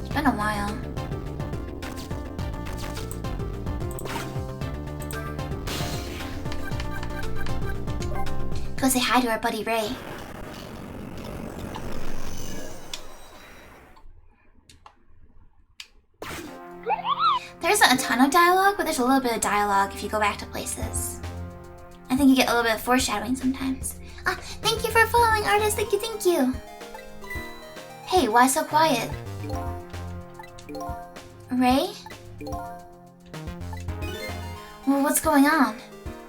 It's been a while. Go say hi to our buddy Ray. There isn't a ton of dialogue, but there's a little bit of dialogue if you go back to places. I think you get a little bit of foreshadowing sometimes. Ah, thank you for following, artist. Thank you, thank you. Hey, why so quiet? Ray? Well, what's going on?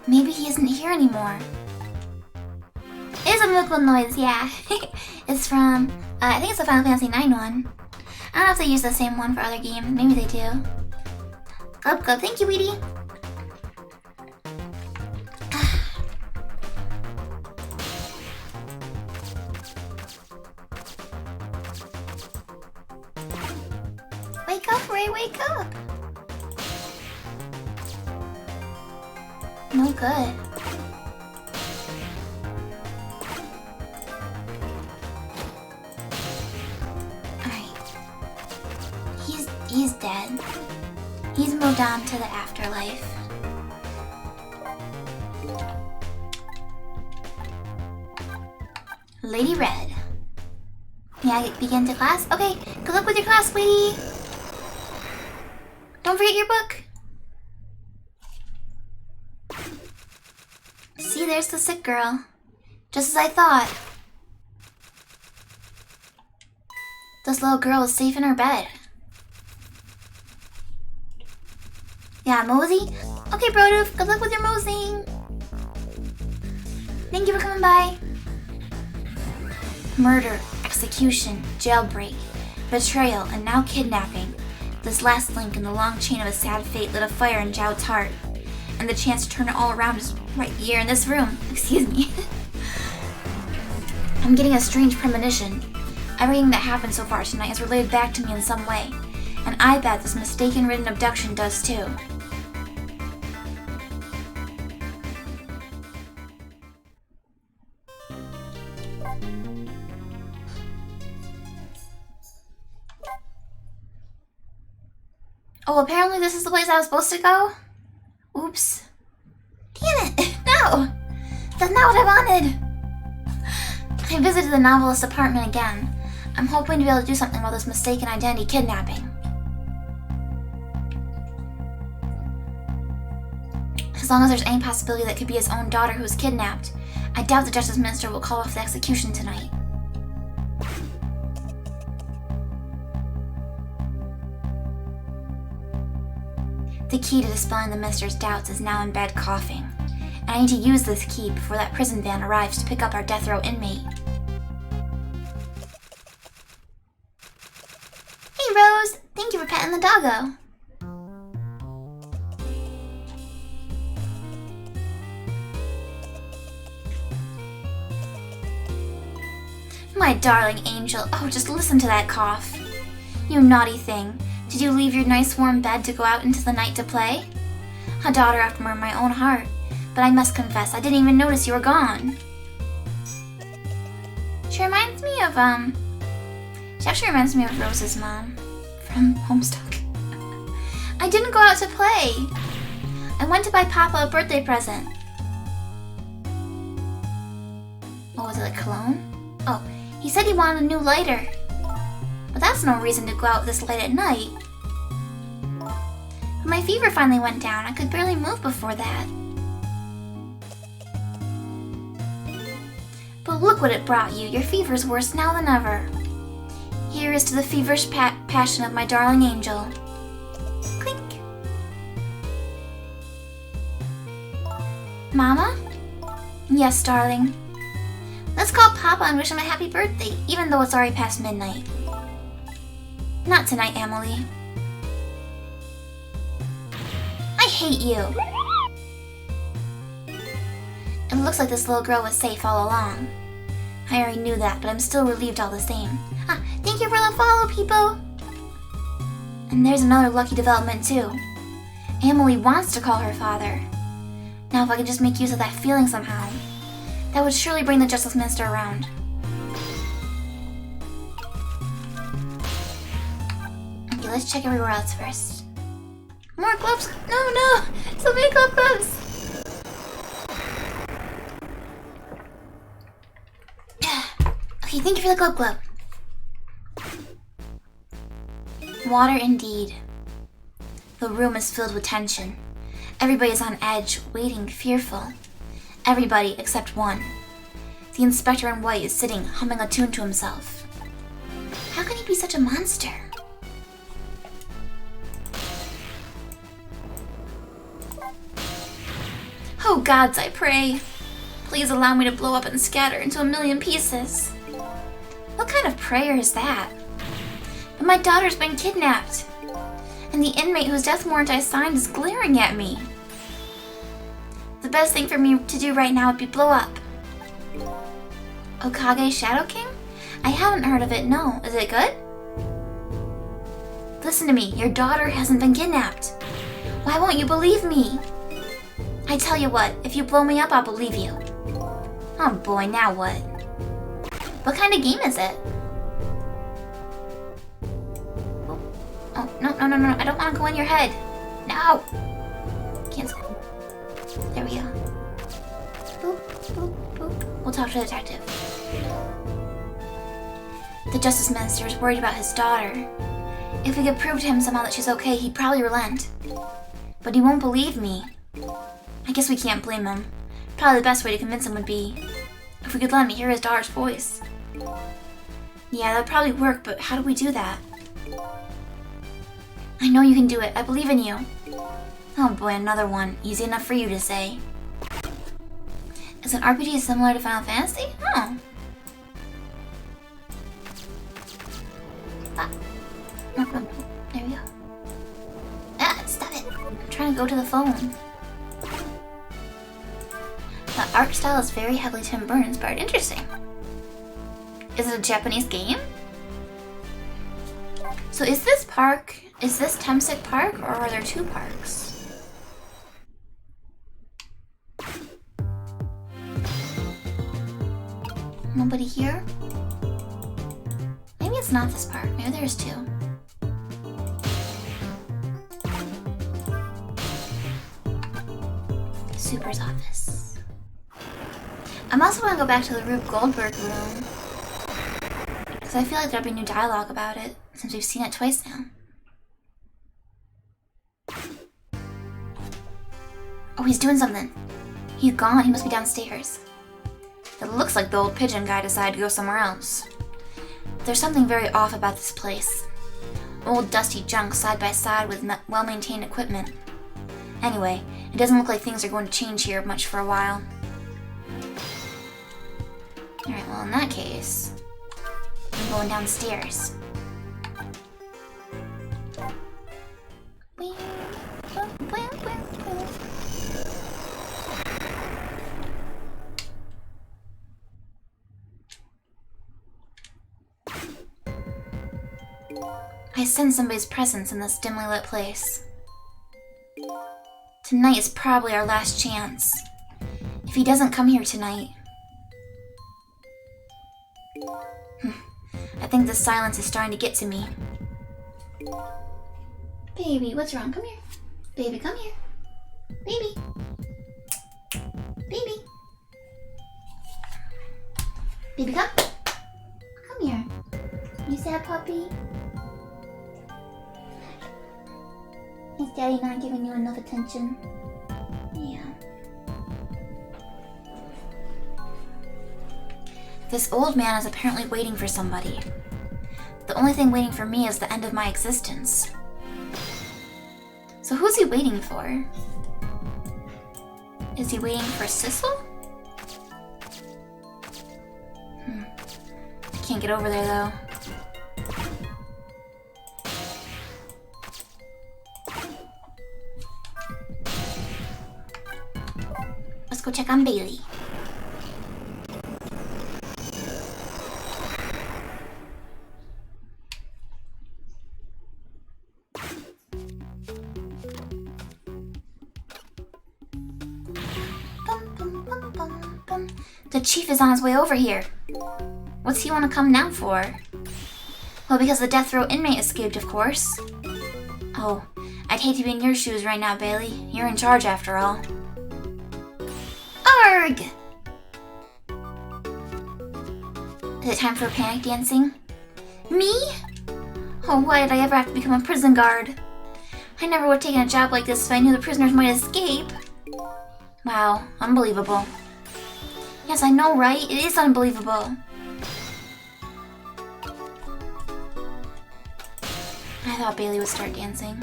Maybe he isn't here anymore. It is a Moogle noise, yeah. It's from, I think it's the Final Fantasy IX one. I don't know if they use the same one for other games. Maybe they do. Glub glub, thank you, Weedy. Wake up, Ray. wake up. No good. Alright. He's dead. He's moved on to the afterlife. Lady Red. May I begin to class? Okay, good luck with your class, sweetie. Don't forget your book. See, there's the sick girl. Just as I thought. This little girl is safe in her bed. Yeah, mosey? Okay, Brodoof, good luck with your moseying. Thank you for coming by. Murder, execution, jailbreak, betrayal, and now kidnapping. This last link in the long chain of a sad fate lit a fire in Zhao's heart. And the chance to turn it all around is right here in this room. Excuse me. I'm getting a strange premonition. Everything that happened so far tonight is related back to me in some way. And I bet this mistaken-ridden abduction does too. Oh, apparently this is the place I was supposed to go? Oops. Damn it! No! That's not what I wanted! I visited the novelist's apartment again. I'm hoping to be able to do something about this mistaken identity kidnapping. As long as there's any possibility that it could be his own daughter who was kidnapped, I doubt the Justice Minister will call off the execution tonight. The key to dispelling the Minister's doubts is now in bed coughing, and I need to use this key before that prison van arrives to pick up our death row inmate. Hey Rose, thank you for petting the doggo. My darling angel, oh just listen to that cough. You naughty thing. Did you leave your nice warm bed to go out into the night to play? A daughter after my own heart, but I must confess, I didn't even notice you were gone. She reminds me of, she actually reminds me of Rose's mom from Homestuck. I didn't go out to play. I went to buy Papa a birthday present. What was it, a cologne? Oh, he said he wanted a new lighter. But that's no reason to go out this late at night. When my fever finally went down, I could barely move before that. But look what it brought you. Your fever's worse now than ever. Here is to the feverish passion of my darling angel. Clink. Mama? Yes, darling. Let's call Papa and wish him a happy birthday, even though it's already past midnight. Not tonight, Emily. I hate you. It looks like this little girl was safe all along. I already knew that, but I'm still relieved all the same. Ah, thank you for the follow, people! And there's another lucky development, too. Emily wants to call her father. Now if I could just make use of that feeling somehow, that would surely bring the Justice Minister around. Okay, let's check everywhere else first. More gloves! No! So many gloves! Okay, thank you for the glove. Water indeed. The room is filled with tension. Everybody is on edge, waiting, fearful. Everybody except one. The inspector in white is sitting, humming a tune to himself. How can he be such a monster? Oh gods, I pray. Please allow me to blow up and scatter into a million pieces. What kind of prayer is that? But my daughter's been kidnapped. And the inmate whose death warrant I signed is glaring at me. The best thing for me to do right now would be blow up. Okage Shadow King? I haven't heard of it, no. Is it good? Listen to me. Your daughter hasn't been kidnapped. Why won't you believe me? I tell you what, if you blow me up, I'll believe you. Oh boy, now what? What kind of game is it? Oh, no, I don't want to go in your head. No! Cancel. There we go. Boop, boop, boop. We'll talk to the detective. The Justice Minister is worried about his daughter. If we could prove to him somehow that she's okay, he'd probably relent. But he won't believe me. I guess we can't blame him. Probably the best way to convince him would be if we could let him hear his daughter's voice. Yeah, that would probably work, but how do we do that? I know you can do it. I believe in you. Oh boy, another one. Easy enough for you to say. Is an RPG similar to Final Fantasy? Oh. Ah. No. There we go. Ah, stop it. I'm trying to go to the phone. The art style is very heavily Tim Burton inspired. Interesting. Is it a Japanese game? So is this Temsik Park, or are there two parks? Nobody here? Maybe it's not this park. Maybe there's two. Super's office. I'm also going to go back to the Rube Goldberg room, because I feel like there'll be new dialogue about it, since we've seen it twice now. Oh, he's doing something. He's gone. He must be downstairs. It looks like the old pigeon guy decided to go somewhere else. There's something very off about this place. Old dusty junk side by side with well-maintained equipment. Anyway, it doesn't look like things are going to change here much for a while. Alright, well in that case, I'm going downstairs. I sense somebody's presence in this dimly lit place. Tonight is probably our last chance. If he doesn't come here tonight... I think the silence is starting to get to me. Baby, what's wrong? Come here. Baby, come here. Baby. Baby. Baby, come. Come here. You sad puppy? Is Daddy not giving you enough attention? Yeah. This old man is apparently waiting for somebody. The only thing waiting for me is the end of my existence. So who's he waiting for? Is he waiting for Sissel? I can't get over there though. Let's go check on Bailey. The chief is on his way over here. What's he want to come now for? Well, because the death row inmate escaped, of course. Oh, I'd hate to be in your shoes right now, Bailey. You're in charge after all. Arg! Is it time for panic dancing? Me? Oh, why did I ever have to become a prison guard? I never would have taken a job like this if I knew the prisoners might escape. Wow, unbelievable. Yes, I know, right? It is unbelievable. I thought Bailey would start dancing.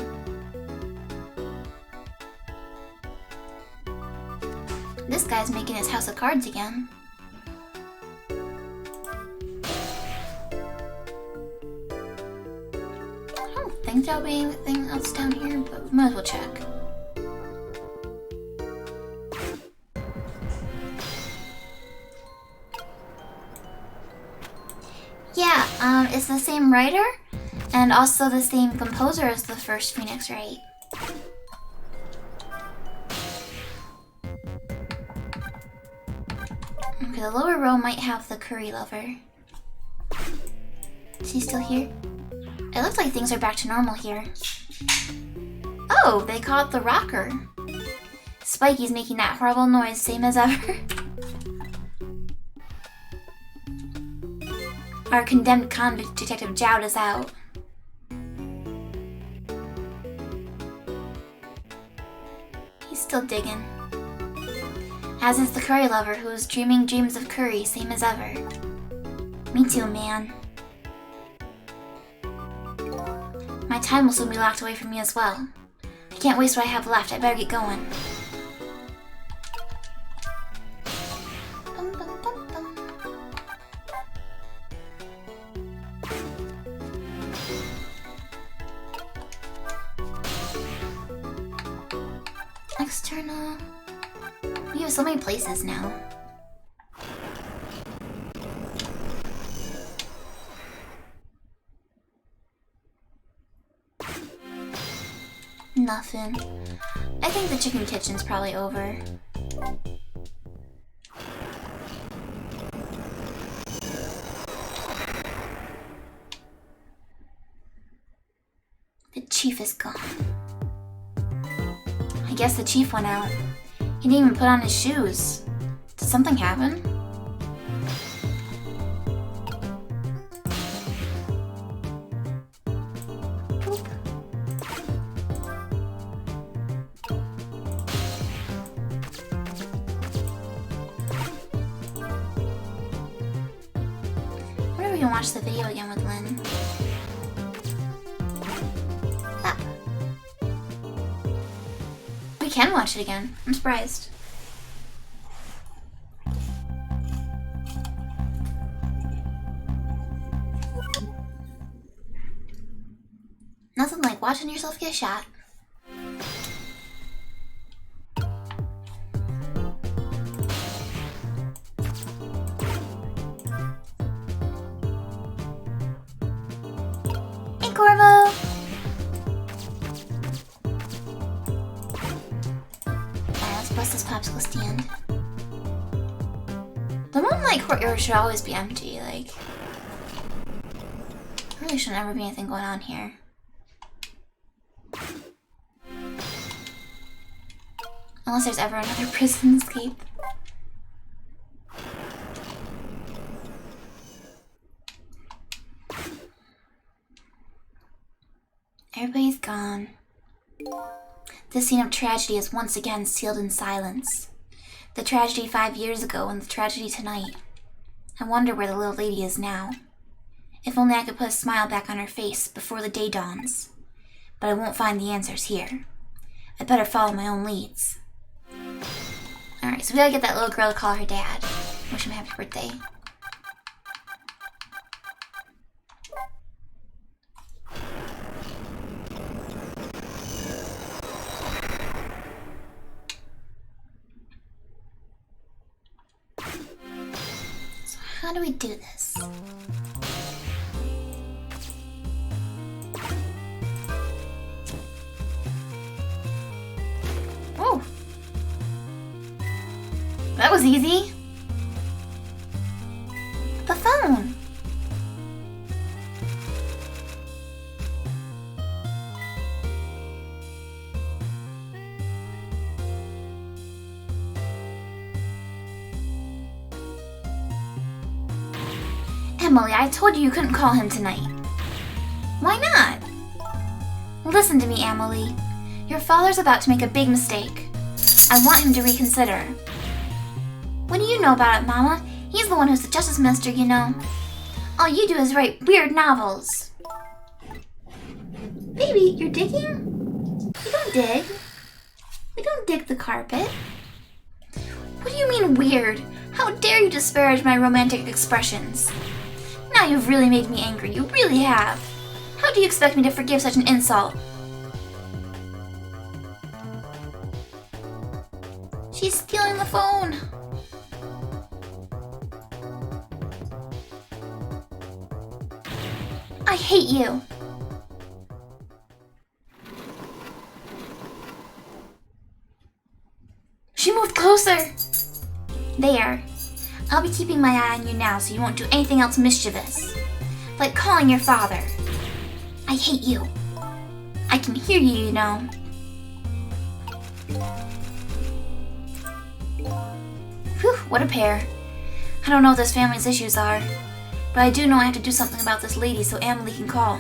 This guy's making his house of cards again. I don't think there'll be anything else down here, but we might as well check. Yeah, it's the same writer, And also the same composer as the first Phoenix, right? Okay, the lower row might have the curry lover. Is he still here? It looks like things are back to normal here. Oh, they caught the rocker. Spiky's making that horrible noise, same as ever. Our condemned convict Detective Jowd is out. He's still digging. As is the curry lover, who is dreaming dreams of curry, same as ever. Me too, man. My time will soon be locked away from me as well. I can't waste what I have left, I better get going. Bum, bum, bum, bum. External. We have so many places now. Nothing. I think the chicken kitchen's probably over. The chief is gone. I guess the chief went out. He didn't even put on his shoes. Did something happen? Boop. I wonder if we can watch the video again with Lynn. Ah. We can watch it again. I'm surprised. Nothing like watching yourself get shot. Hey, Corvo! Let's bust this popsicle stand. The Moonlight Courtyard should always be empty, like... There really shouldn't ever be anything going on here. Unless there's ever another prison escape. Everybody's gone. This scene of tragedy is once again sealed in silence. The tragedy 5 years ago and the tragedy tonight. I wonder where the little lady is now. If only I could put a smile back on her face before the day dawns. But I won't find the answers here. I better follow my own leads. Alright, so we gotta get that little girl to call her dad. Wish him a happy birthday. So how do we do this? Oh! That was easy. The phone. Emily, I told you couldn't call him tonight. Why not? Listen to me, Emily. Your father's about to make a big mistake. I want him to reconsider. What do you know about it, Mama? He's the one who's the Justice Minister, you know. All you do is write weird novels. Baby, you're digging? We don't dig. We don't dig the carpet. What do you mean weird? How dare you disparage my romantic expressions? Now you've really made me angry. You really have. How do you expect me to forgive such an insult? She's stealing the phone. I hate you. She moved closer! There. I'll be keeping my eye on you now so you won't do anything else mischievous. Like calling your father. I hate you. I can hear you, you know. Whew, what a pair. I don't know what this family's issues are, but I do know I have to do something about this lady so Emily can call.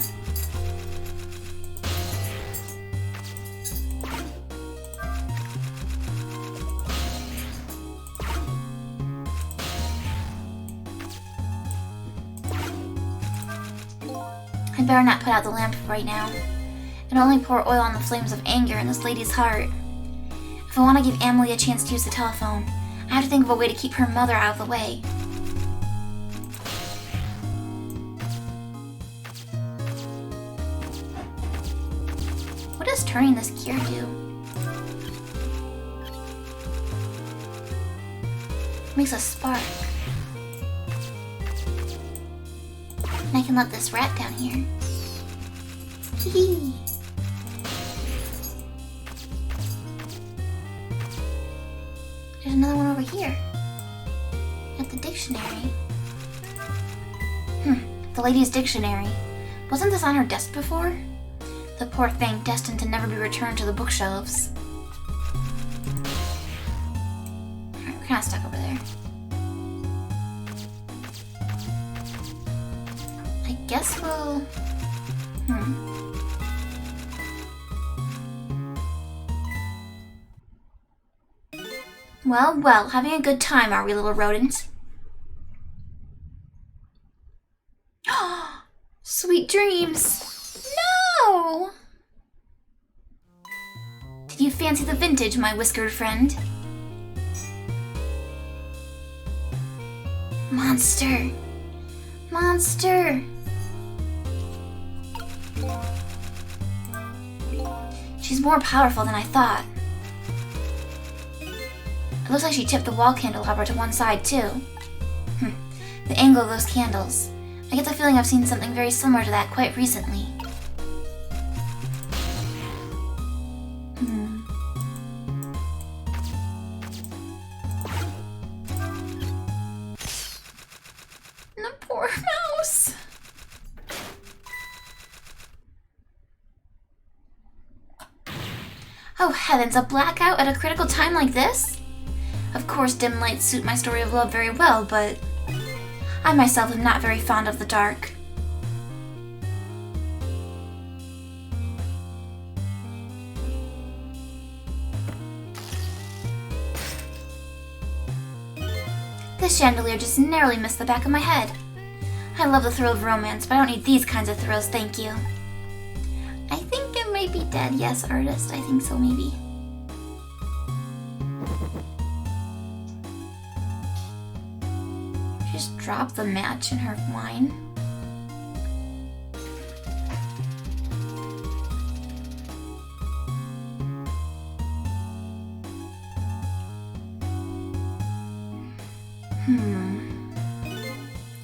I better not put out the lamp right now. It'll only pour oil on the flames of anger in this lady's heart. If I want to give Emily a chance to use the telephone, I have to think of a way to keep her mother out of the way. What does turning this gear do? Makes a spark. And I can let this rat down here. Hee. There's another one over here. At the dictionary. The lady's dictionary. Wasn't this on her desk before? The poor thing destined to never be returned to the bookshelves. Alright, we're kinda stuck over there. I guess we'll... Well, well, having a good time, are we, little rodent? Sweet dreams! No! Did you fancy the vintage, my whiskered friend? Monster! Monster! She's more powerful than I thought. It looks like she tipped the wall candelabra to one side, too. The angle of those candles. I get the feeling I've seen something very similar to that quite recently. The poor mouse! Oh heavens, a blackout at a critical time like this? Of course, dim lights suit my story of love very well, but I myself am not very fond of the dark. This chandelier just narrowly missed the back of my head. I love the thrill of romance, but I don't need these kinds of thrills, thank you. I think it might be dead, yes, artist. I think so, maybe. Just drop the match in her wine.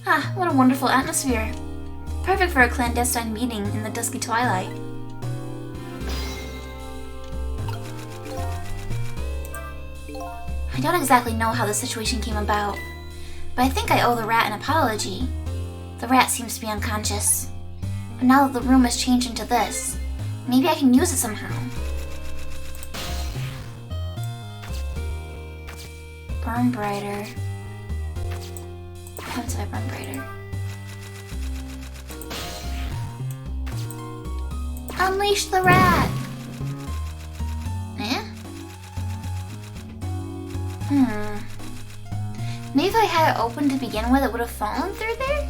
Ah, what a wonderful atmosphere. Perfect for a clandestine meeting in the dusky twilight. I don't exactly know how the situation came about, but I think I owe the rat an apology. The rat seems to be unconscious. But now that the room has changed into this, maybe I can use it somehow. Burn brighter. What happens if I burn brighter? Unleash the rat! Eh? Maybe if I had it open to begin with, it would have fallen through there?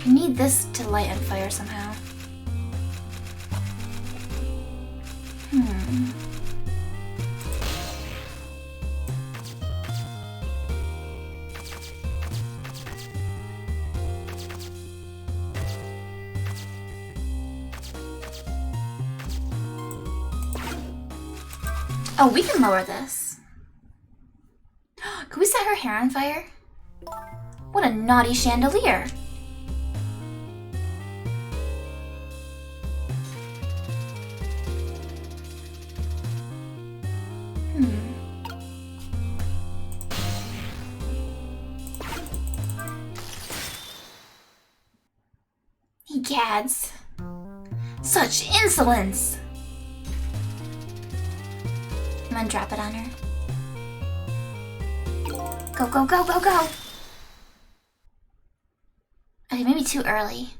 I need this to light on fire somehow. Oh, we can lower this. Can we set her hair on fire? What a naughty chandelier. Egads. Such insolence! I'm gonna drop it on her. Go, go, go, go, go! Okay, maybe too early.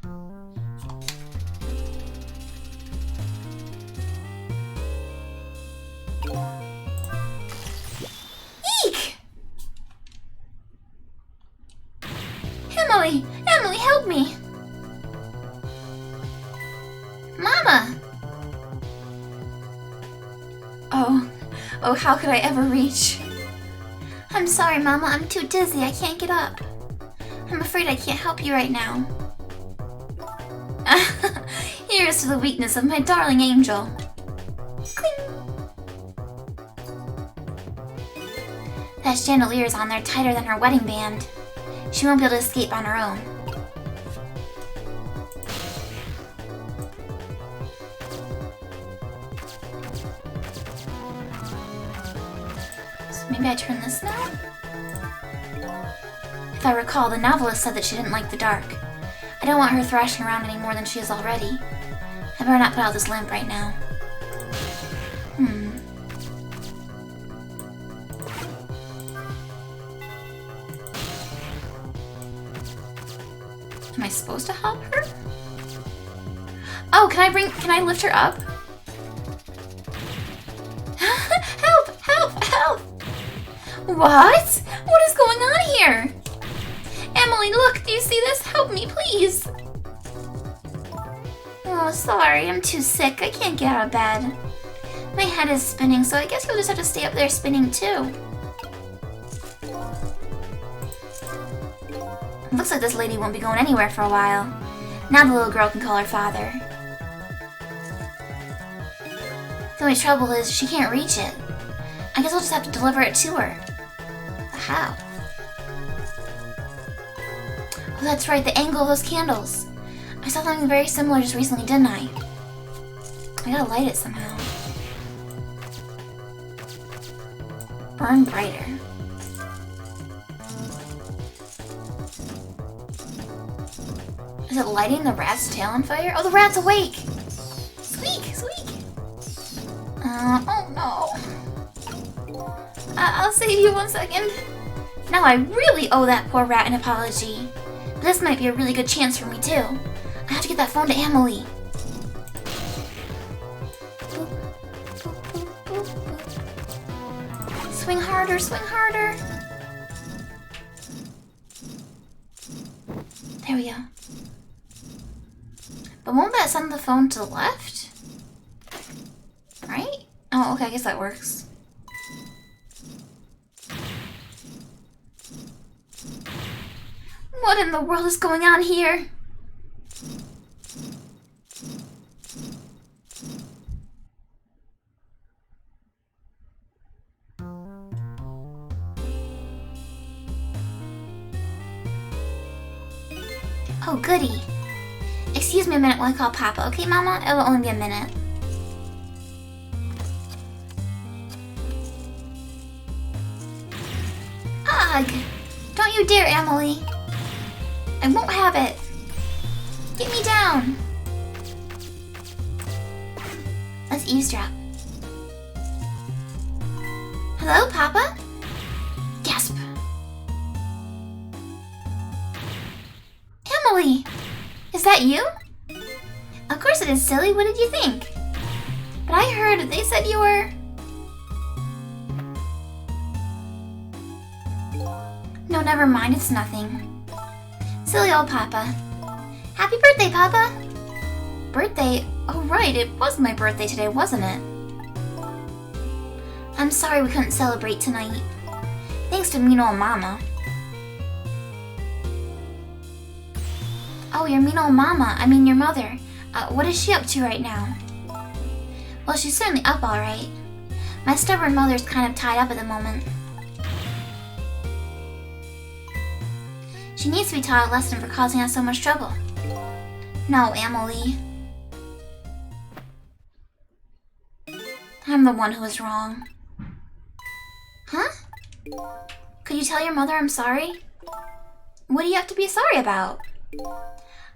Eek! Emily! Emily, help me! Mama! Oh, how could I ever reach? I'm sorry, Mama, I'm too dizzy, I can't get up. I'm afraid I can't help you right now. Here's to the weakness of my darling angel. Cling! That chandelier is on there tighter than her wedding band. She won't be able to escape on her own. Maybe I turn this now? If I recall, the novelist said that she didn't like the dark. I don't want her thrashing around any more than she is already. I better not put out this lamp right now. Am I supposed to help her? Oh, can I lift her up? Help! Help! Help! What? What is going on here? Emily, look, do you see this? Help me, please. Oh, sorry, I'm too sick. I can't get out of bed. My head is spinning, so I guess you'll just have to stay up there spinning too. It looks like this lady won't be going anywhere for a while. Now the little girl can call her father. The only trouble is she can't reach it. I guess I'll just have to deliver it to her. But how? Oh, that's right, the angle of those candles. I saw something very similar just recently, didn't I? I gotta light it somehow. Burn brighter. Is it lighting the rat's tail on fire? Oh, the rat's awake! Squeak! Squeak! Oh no. I'll save you 1 second. Now I really owe that poor rat an apology. But this might be a really good chance for me too. I have to get that phone to Emily. Swing harder, swing harder. There we go. But won't that send the phone to the left? Right? Oh, okay, I guess that works. What in the world is going on here? Oh, goody. Excuse me a minute while I call Papa, okay, Mama? It'll only be a minute. Ugh! Don't you dare, Emily. I won't have it. Get me down. Let's eavesdrop. Hello, Papa? Gasp. Emily! Is that you? Of course it is, silly. What did you think? But I heard they said you were... No, never mind. It's nothing. Silly old Papa. Happy birthday, Papa! Birthday? Oh, right. It was my birthday today, wasn't it? I'm sorry we couldn't celebrate tonight. Thanks to mean old Mama. Oh, your mean old Mama. I mean your mother. What is she up to right now? Well, she's certainly up all right. My stubborn mother's kind of tied up at the moment. She needs to be taught a lesson for causing us so much trouble. No, Emily. I'm the one who was wrong. Huh? Could you tell your mother I'm sorry? What do you have to be sorry about?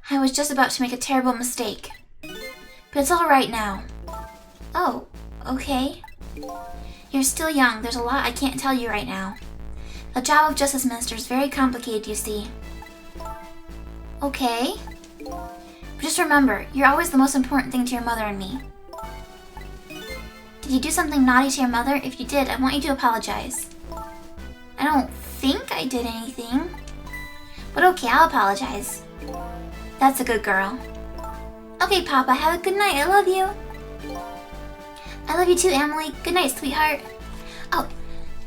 I was just about to make a terrible mistake. But it's all right now. Oh, okay. You're still young. There's a lot I can't tell you right now. The job of Justice Minister is very complicated, you see. Okay. But just remember, you're always the most important thing to your mother and me. Did you do something naughty to your mother? If you did, I want you to apologize. I don't think I did anything. But okay, I'll apologize. That's a good girl. Okay, Papa, have a good night. I love you. I love you too, Emily. Good night, sweetheart. Oh,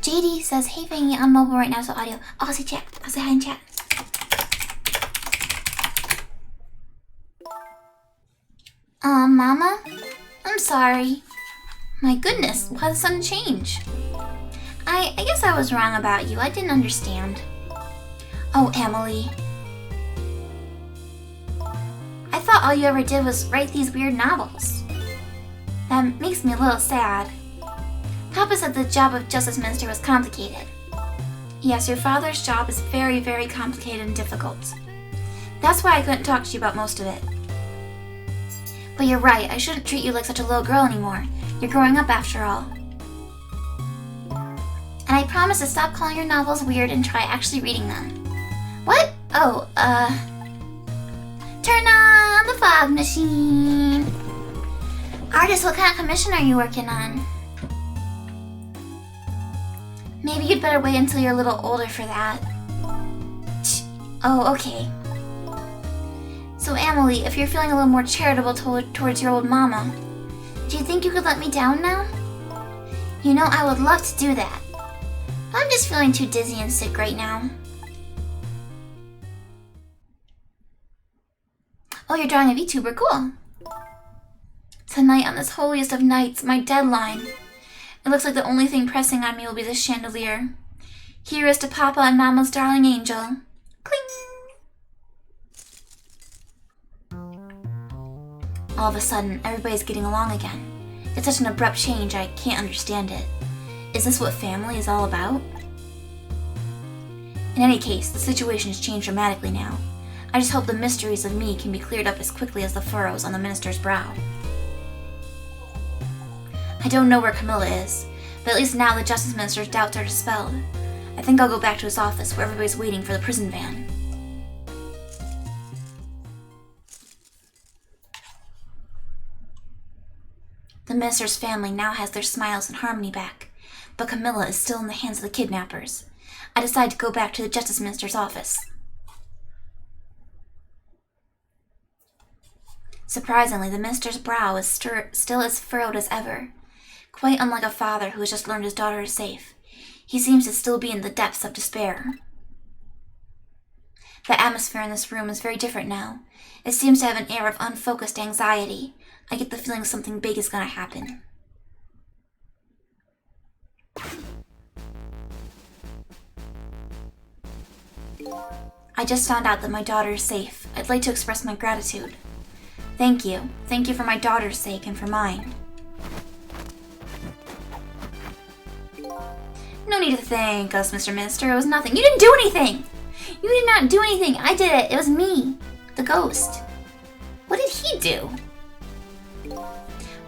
JD says, hey, Fangy, on mobile right now, so audio. Oh, I'll say chat. I'll say hi in chat. Mama? I'm sorry. My goodness, why the sudden change? I guess I was wrong about you. I didn't understand. Oh, Emily. I thought all you ever did was write these weird novels. That makes me a little sad. Papa said the job of Justice Minister was complicated. Yes, your father's job is very, very complicated and difficult. That's why I couldn't talk to you about most of it. But you're right, I shouldn't treat you like such a little girl anymore. You're growing up after all. And I promise to stop calling your novels weird and try actually reading them. What? Oh, turn on the fog machine. Artist, what kind of commission are you working on? Maybe you'd better wait until you're a little older for that. Oh, okay. So Emily, if you're feeling a little more charitable towards your old mama, do you think you could let me down now? You know, I would love to do that. But I'm just feeling too dizzy and sick right now. Oh, you're drawing a VTuber, cool. Tonight, on this holiest of nights, my deadline. It looks like the only thing pressing on me will be this chandelier. Here is to Papa and Mama's darling angel. Cling! All of a sudden, everybody's getting along again. It's such an abrupt change, I can't understand it. Is this what family is all about? In any case, the situation has changed dramatically now. I just hope the mysteries of me can be cleared up as quickly as the furrows on the minister's brow. I don't know where Camilla is, but at least now the Justice Minister's doubts are dispelled. I think I'll go back to his office where everybody's waiting for the prison van. The minister's family now has their smiles and harmony back, but Camilla is still in the hands of the kidnappers. I decide to go back to the Justice Minister's office. Surprisingly, the minister's brow is still as furrowed as ever. Quite unlike a father who has just learned his daughter is safe, he seems to still be in the depths of despair. The atmosphere in this room is very different now. It seems to have an air of unfocused anxiety. I get the feeling something big is gonna happen. I just found out that my daughter is safe. I'd like to express my gratitude. Thank you. Thank you for my daughter's sake and for mine. No need to thank us, Mr. Minister. It was nothing. You didn't do anything! You did not do anything. I did it. It was me. The ghost. What did he do?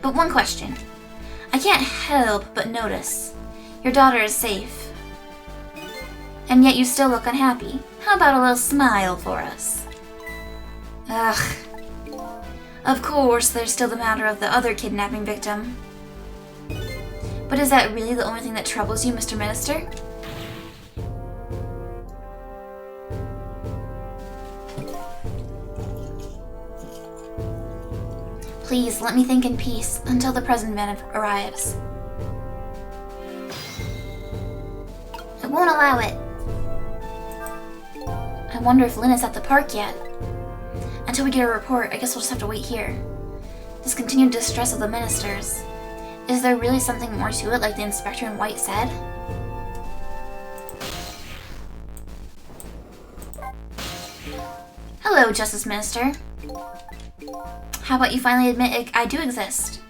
But one question. I can't help but notice. Your daughter is safe. And yet you still look unhappy. How about a little smile for us? Ugh. Of course, there's still the matter of the other kidnapping victim. But is that really the only thing that troubles you, Mr. Minister? Please, let me think in peace until the prison van arrives. I won't allow it. I wonder if Lynn is at the park yet. Until we get a report, I guess we'll just have to wait here. This continued distress of the ministers. Is there really something more to it, like the inspector in white said? Hello, Justice Minister. How about you finally admit I do exist?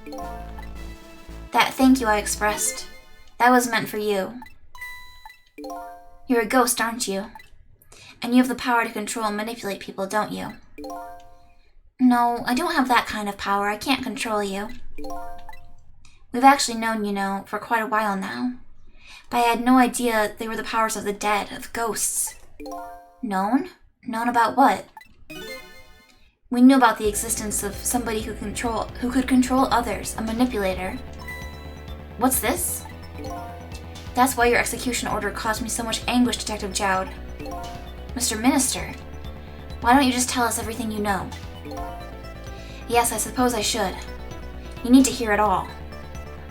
That thank you I expressed, that was meant for you. You're a ghost, aren't you? And you have the power to control and manipulate people, don't you? No, I don't have that kind of power. I can't control you. We've actually known, you know, for quite a while now. But I had no idea they were the powers of the dead, of ghosts. Known? Known about what? We knew about the existence of somebody who could control others, a manipulator. What's this? That's why your execution order caused me so much anguish, Detective Jowd. Mr. Minister, why don't you just tell us everything you know? Yes, I suppose I should. You need to hear it all.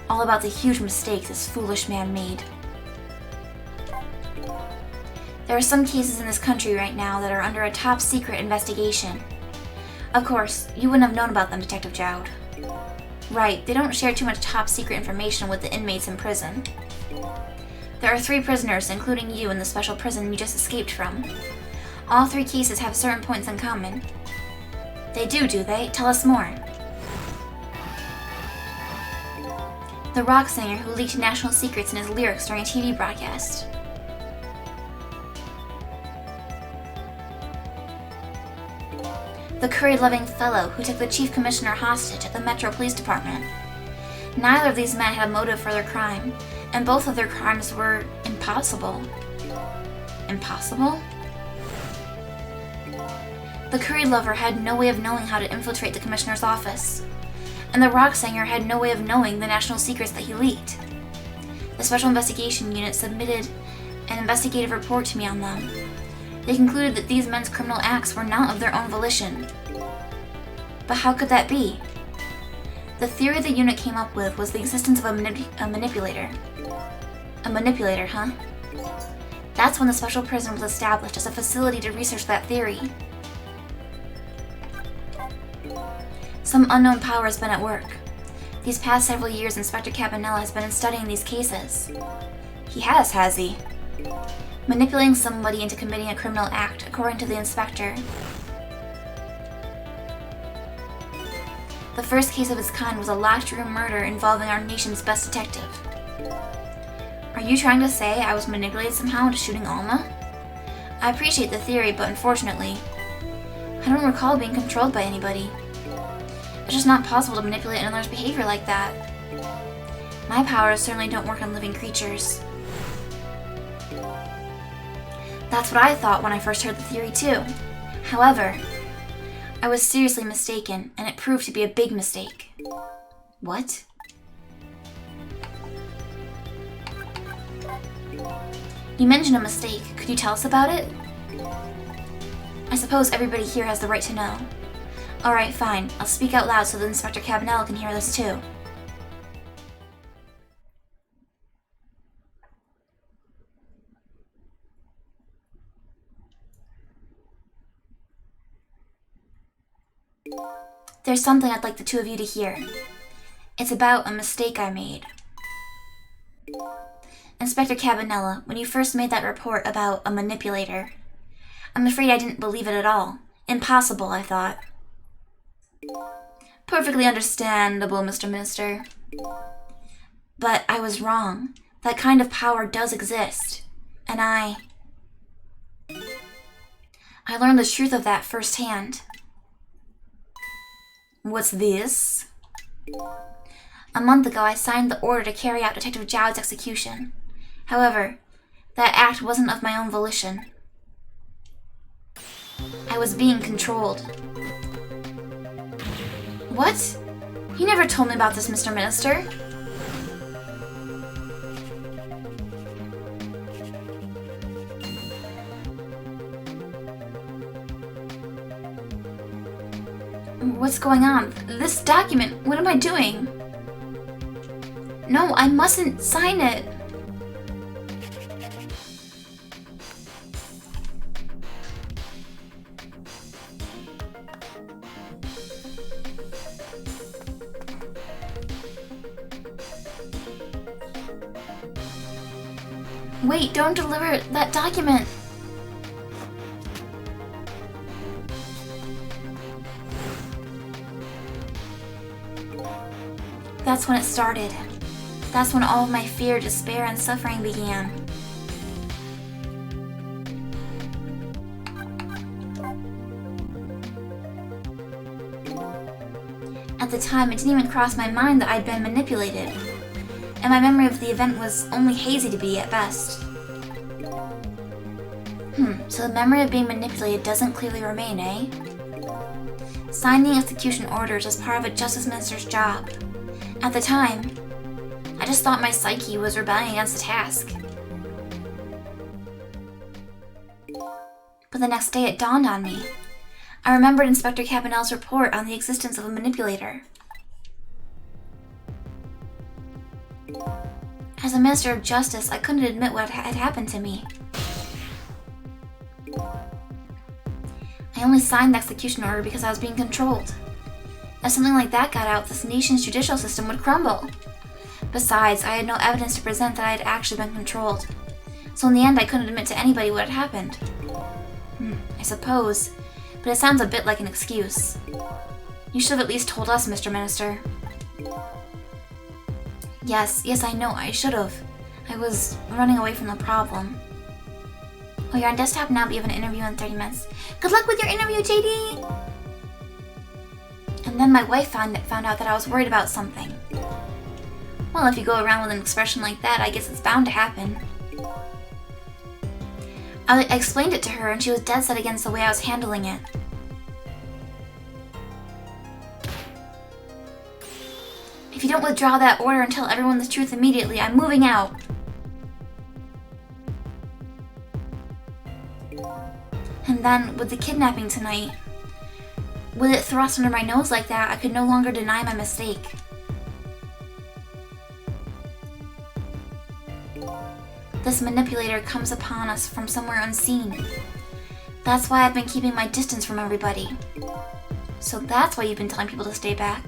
All about the huge mistake this foolish man made. There are some cases in this country right now that are under a top-secret investigation. Of course, you wouldn't have known about them, Detective Jowd. Right, they don't share too much top-secret information with the inmates in prison. There are 3 prisoners, including you, in the special prison you just escaped from. All 3 cases have certain points in common. They do they? Tell us more. The rock singer who leaked national secrets in his lyrics during a TV broadcast. The curry-loving fellow who took the chief commissioner hostage at the Metro Police Department. Neither of these men had a motive for their crime, and both of their crimes were impossible. Impossible? The curry lover had no way of knowing how to infiltrate the commissioner's office, and the rock singer had no way of knowing the national secrets that he leaked. The Special Investigation Unit submitted an investigative report to me on them. They concluded that these men's criminal acts were not of their own volition. But how could that be? The theory the unit came up with was the existence of a manipulator. A manipulator, huh? That's when the special prison was established as a facility to research that theory. Some unknown power has been at work. These past several years, Inspector Cabanela has been studying these cases. He has he? Manipulating somebody into committing a criminal act, according to the inspector. The first case of its kind was a locked-room murder involving our nation's best detective. Are you trying to say I was manipulated somehow into shooting Alma? I appreciate the theory, but unfortunately, I don't recall being controlled by anybody. It's just not possible to manipulate another's behavior like that. My powers certainly don't work on living creatures. That's what I thought when I first heard the theory too. However, I was seriously mistaken, and it proved to be a big mistake. What? You mentioned a mistake. Could you tell us about it? I suppose everybody here has the right to know. Alright, fine. I'll speak out loud so that Inspector Cabanela can hear this too. There's something I'd like the 2 of you to hear. It's about a mistake I made. Inspector Cabanela, when you first made that report about a manipulator, I'm afraid I didn't believe it at all. Impossible, I thought. Perfectly understandable, Mr. Minister. But I was wrong. That kind of power does exist. And I learned the truth of that firsthand. What's this? A month ago, I signed the order to carry out Detective Jowd's execution. However, that act wasn't of my own volition. I was being controlled. What? You never told me about this, Mr. Minister. What's going on? This document, what am I doing? No, I mustn't sign it. Wait, don't deliver that document! That's when it started. That's when all of my fear, despair, and suffering began. At the time, it didn't even cross my mind that I'd been manipulated, and my memory of the event was only hazy to be at best. So the memory of being manipulated doesn't clearly remain, eh? Signing execution orders was part of a justice minister's job. At the time, I just thought my psyche was rebelling against the task. But the next day it dawned on me. I remembered Inspector Cabanel's report on the existence of a manipulator. As a minister of justice, I couldn't admit what had happened to me. I only signed the execution order because I was being controlled. If something like that got out, this nation's judicial system would crumble. Besides, I had no evidence to present that I had actually been controlled. So in the end, I couldn't admit to anybody what had happened. I suppose, but it sounds a bit like an excuse. You should have at least told us, Mr. Minister. Yes, I know, I should have. I was running away from the problem. Oh, you're on desktop now, but you have an interview in 30 minutes. Good luck with your interview, JD! And then my wife found out that I was worried about something. Well, if you go around with an expression like that, I guess it's bound to happen. I explained it to her, and she was dead set against the way I was handling it. If you don't withdraw that order and tell everyone the truth immediately, I'm moving out. And then, with the kidnapping tonight, with it thrust under my nose like that, I could no longer deny my mistake. This manipulator comes upon us from somewhere unseen. That's why I've been keeping my distance from everybody. So that's why you've been telling people to stay back.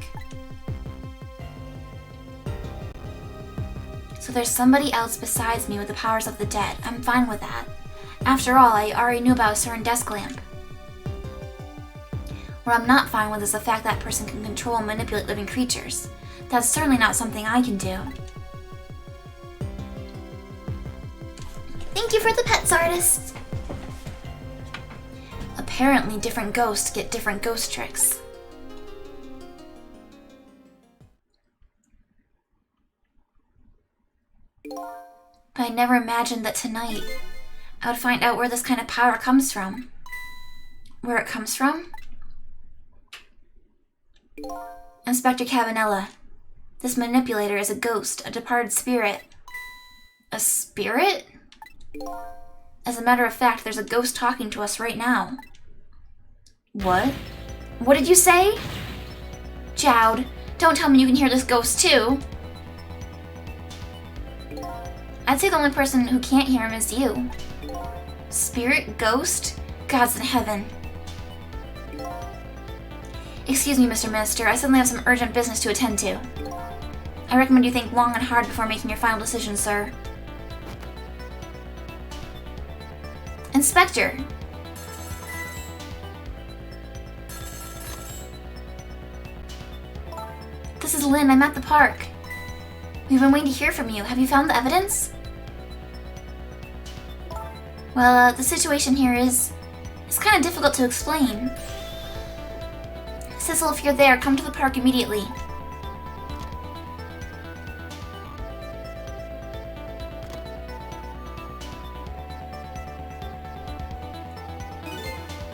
So there's somebody else besides me with the powers of the dead. I'm fine with that. After all, I already knew about a certain desk lamp. What I'm not fine with is the fact that person can control and manipulate living creatures. That's certainly not something I can do. Thank you for the pets, artist! Apparently, different ghosts get different ghost tricks. But I never imagined that tonight I would find out where this kind of power comes from. Where it comes from? Inspector Cabanella, this manipulator is a ghost, a departed spirit. A spirit? As a matter of fact, there's a ghost talking to us right now. What? What did you say? Jowd, don't tell me you can hear this ghost too. I'd say the only person who can't hear him is you. Spirit? Ghost? Gods in heaven. Excuse me, Mr. Minister, I suddenly have some urgent business to attend to. I recommend you think long and hard before making your final decision, sir. Inspector! This is Lynn, I'm at the park. We've been waiting to hear from you. Have you found the evidence? Well, the situation here is kind of difficult to explain. Sissel, if you're there, come to the park immediately.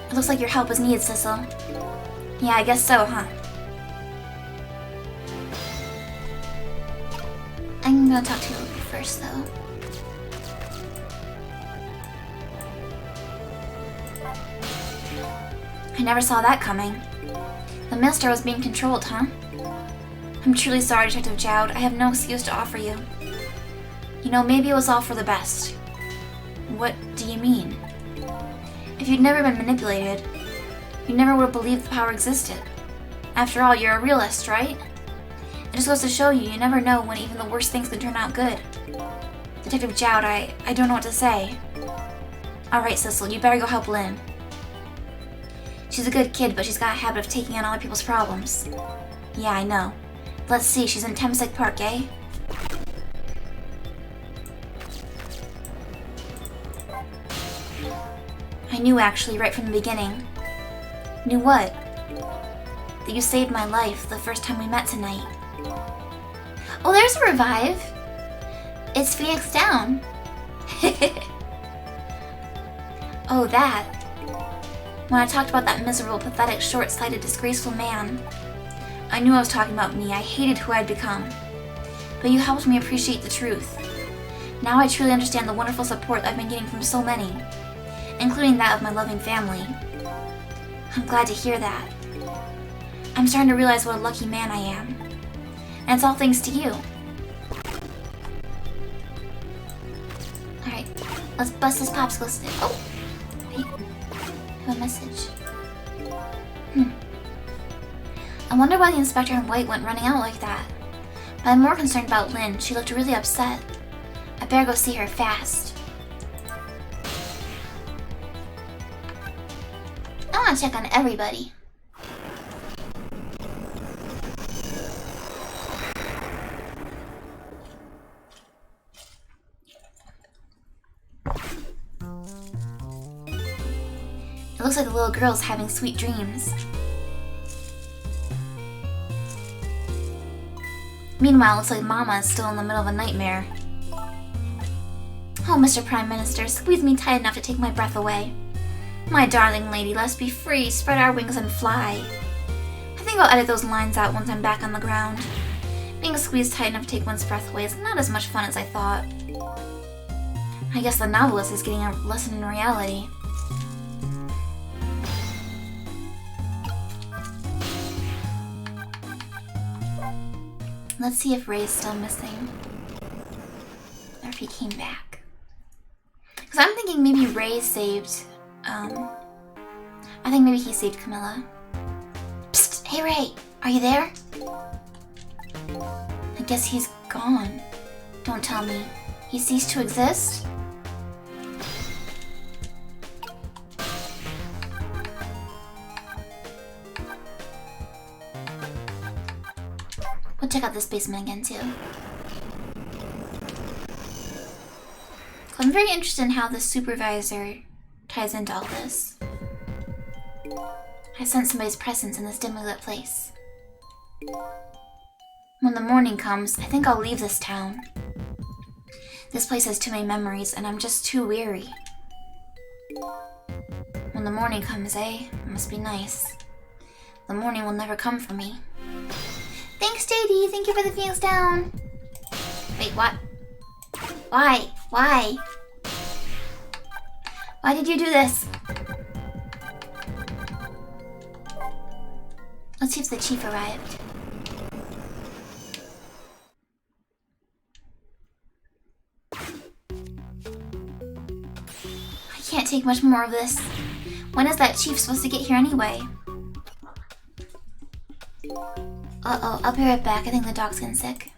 It looks like your help is needed, Sissel. Yeah, I guess so, huh? I'm gonna talk to you first, though. I never saw that coming. The minister was being controlled, huh? I'm truly sorry, Detective Jowd. I have no excuse to offer you. You know, maybe it was all for the best. What do you mean? If you'd never been manipulated, you never would have believed the power existed. After all, you're a realist, right? It just goes to show you, you never know when even the worst things can turn out good. Detective Jowd, I don't know what to say. Alright, Cecil, you better go help Lynn. She's a good kid, but she's got a habit of taking on other people's problems. Yeah, I know. Let's see, she's in Thameslake Park, eh? I knew, actually, right from the beginning. Knew what? That you saved my life the first time we met tonight. Oh, there's a revive! It's Phoenix Down! Oh, that. When I talked about that miserable, pathetic, short-sighted, disgraceful man, I knew I was talking about me. I hated who I'd become. But you helped me appreciate the truth. Now I truly understand the wonderful support I've been getting from so many, including that of my loving family. I'm glad to hear that. I'm starting to realize what a lucky man I am. And it's all thanks to you. Alright, let's bust this popsicle stick. Oh! Wait, I have a message. I wonder why the inspector in white went running out like that. But I'm more concerned about Lynn. She looked really upset. I better go see her fast. I want to check on everybody. It looks like the little girl's having sweet dreams. Meanwhile, it looks like Mama is still in the middle of a nightmare. Oh, Mr. Prime Minister, squeeze me tight enough to take my breath away. My darling lady, let's be free, spread our wings and fly. I think I'll edit those lines out once I'm back on the ground. Being squeezed tight enough to take one's breath away is not as much fun as I thought. I guess the novelist is getting a lesson in reality. Let's see if Ray's still missing. Or if he came back. Because I'm thinking maybe Ray saved, I think maybe he saved Camilla. Psst! Hey Ray! Are you there? I guess he's gone. Don't tell me. He ceased to exist? We'll check out this basement again too. I'm very interested in how the supervisor ties into all this. I sense somebody's presence in this dimly lit place. When the morning comes, I think I'll leave this town. This place has too many memories and I'm just too weary. When the morning comes, eh? It must be nice. The morning will never come for me. Thanks, JD. Thank you for the Phoenix Down. Wait, what? Why? Why? Why did you do this? Let's see if the chief arrived. I can't take much more of this. When is that chief supposed to get here anyway? Uh-oh, I'll be right back. I think the dog's getting sick.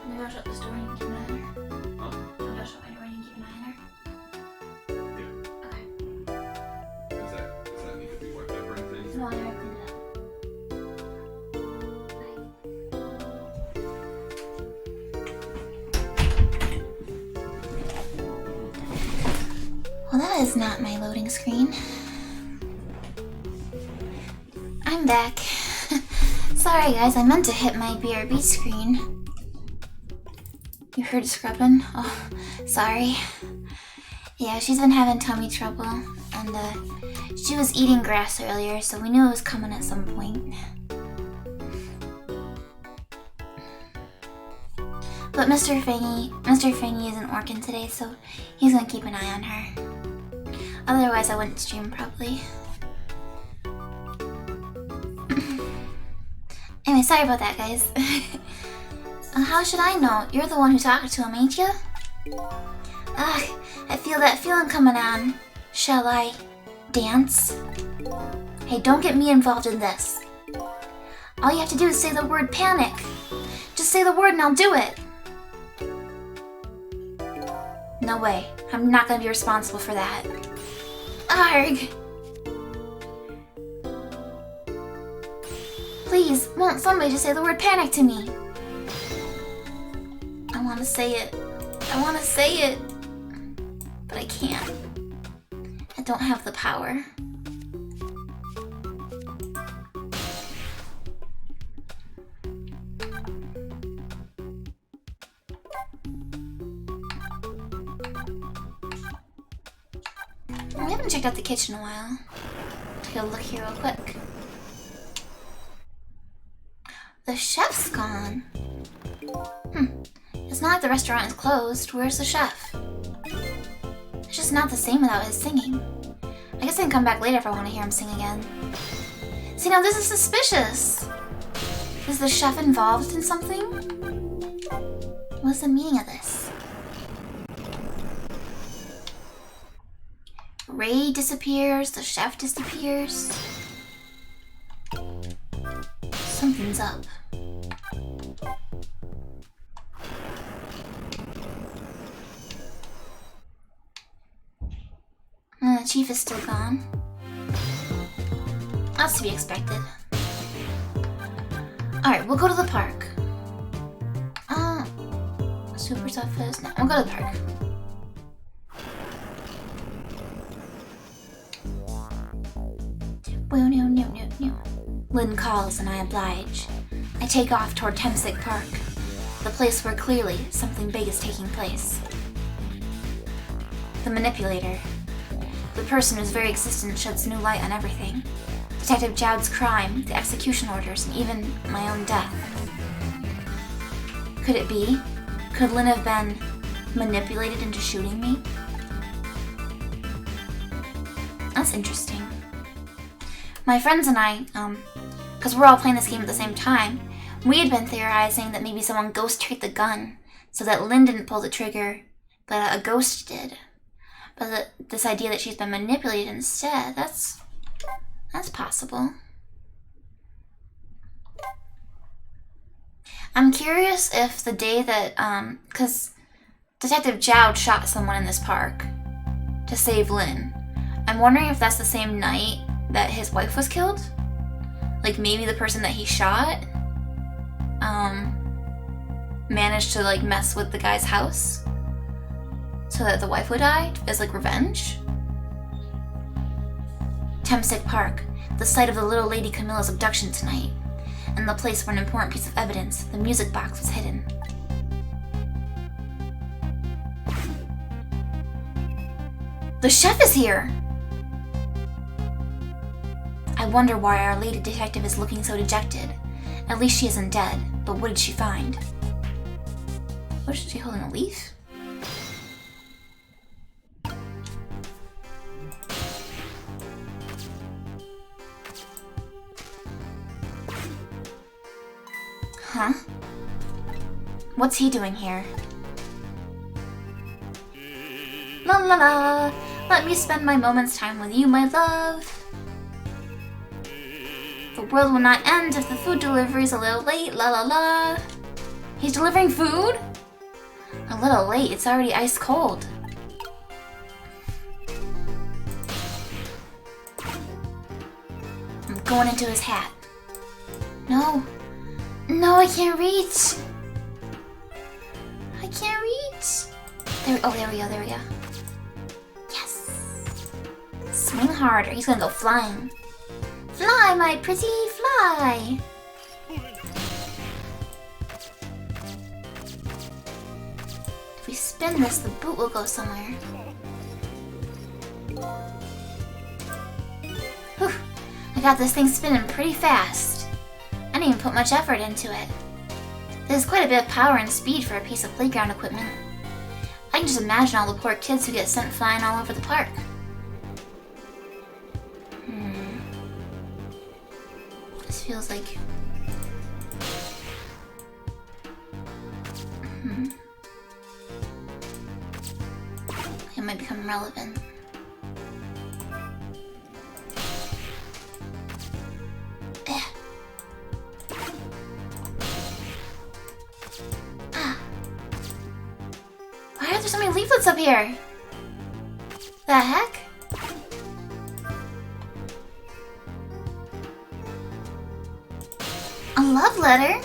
Maybe I'll shut this door and you can keep an eye on her. Huh? Maybe I'll shut my door and you can keep an eye on her. Yeah. Okay. Does that need to be wiped up or anything? No, I already cleaned it up. Well, that is not my loading screen. I'm back. Sorry guys, I meant to hit my BRB screen. You heard scrubbing? Oh, sorry. Yeah, she's been having tummy trouble, and she was eating grass earlier, so we knew it was coming at some point. But Mr. Fangy isn't working today, so he's gonna keep an eye on her. Otherwise, I wouldn't stream probably. Anyway, sorry about that, guys. How should I know? You're the one who talked to him, ain't you? Ugh, I feel that feeling coming on. Shall I dance? Hey, don't get me involved in this. All you have to do is say the word panic. Just say the word and I'll do it. No way. I'm not gonna be responsible for that. Arg! Please, won't somebody just say the word panic to me? I want to say it. I want to say it. But I can't. I don't have the power. We haven't checked out the kitchen in a while. take a look here real quick. The chef's gone. It's not like the restaurant is closed. Where's the chef? It's just not the same without his singing. I guess I can come back later if I want to hear him sing again. See, now this is suspicious. Is the chef involved in something? What's the meaning of this? Ray disappears, the chef disappears. Something's up. And the chief is still gone. That's to be expected. Alright, we'll go to the park. Super Office. No, we'll go to the park. Lynn calls and I oblige. I take off toward Temsick Park, the place where clearly something big is taking place. The manipulator. The person whose very existence sheds new light on everything. Detective Jowd's crime, the execution orders, and even my own death. Could it be? Could Lynn have been manipulated into shooting me? That's interesting. My friends and I, because we're all playing this game at the same time, we had been theorizing that maybe someone ghost-tricked the gun so that Lynn didn't pull the trigger, but a ghost did. But this idea that she's been manipulated instead, that's possible. I'm curious if the day that, because Detective Jowd shot someone in this park to save Lynn. I'm wondering if that's the same night that his wife was killed? Like maybe the person that he shot, managed to like mess with the guy's house so that the wife would die as like revenge? Temsick Park, the site of the little lady Camilla's abduction tonight, and the place where an important piece of evidence, the music box, was hidden. The chef is here! I wonder why our lady detective is looking so dejected. At least she isn't dead, but what did she find? What is she holding, a leaf? Huh? What's he doing here? La la la! Let me spend my moment's time with you, my love. The world will not end if the food delivery's a little late, la la la. He's delivering food? A little late, it's already ice cold. I'm going into his hat. No. No, I can't reach. I can't reach. There we go. Yes. Swing harder. He's gonna go flying. Fly, my pretty, fly. If we spin this, the boot will go somewhere. Whew. I got this thing spinning pretty fast. I didn't even put much effort into it. There's quite a bit of power and speed for a piece of playground equipment. I can just imagine all the poor kids who get sent flying all over the park. This feels like... It might become relevant. Why are there so many leaflets up here? The heck? A love letter?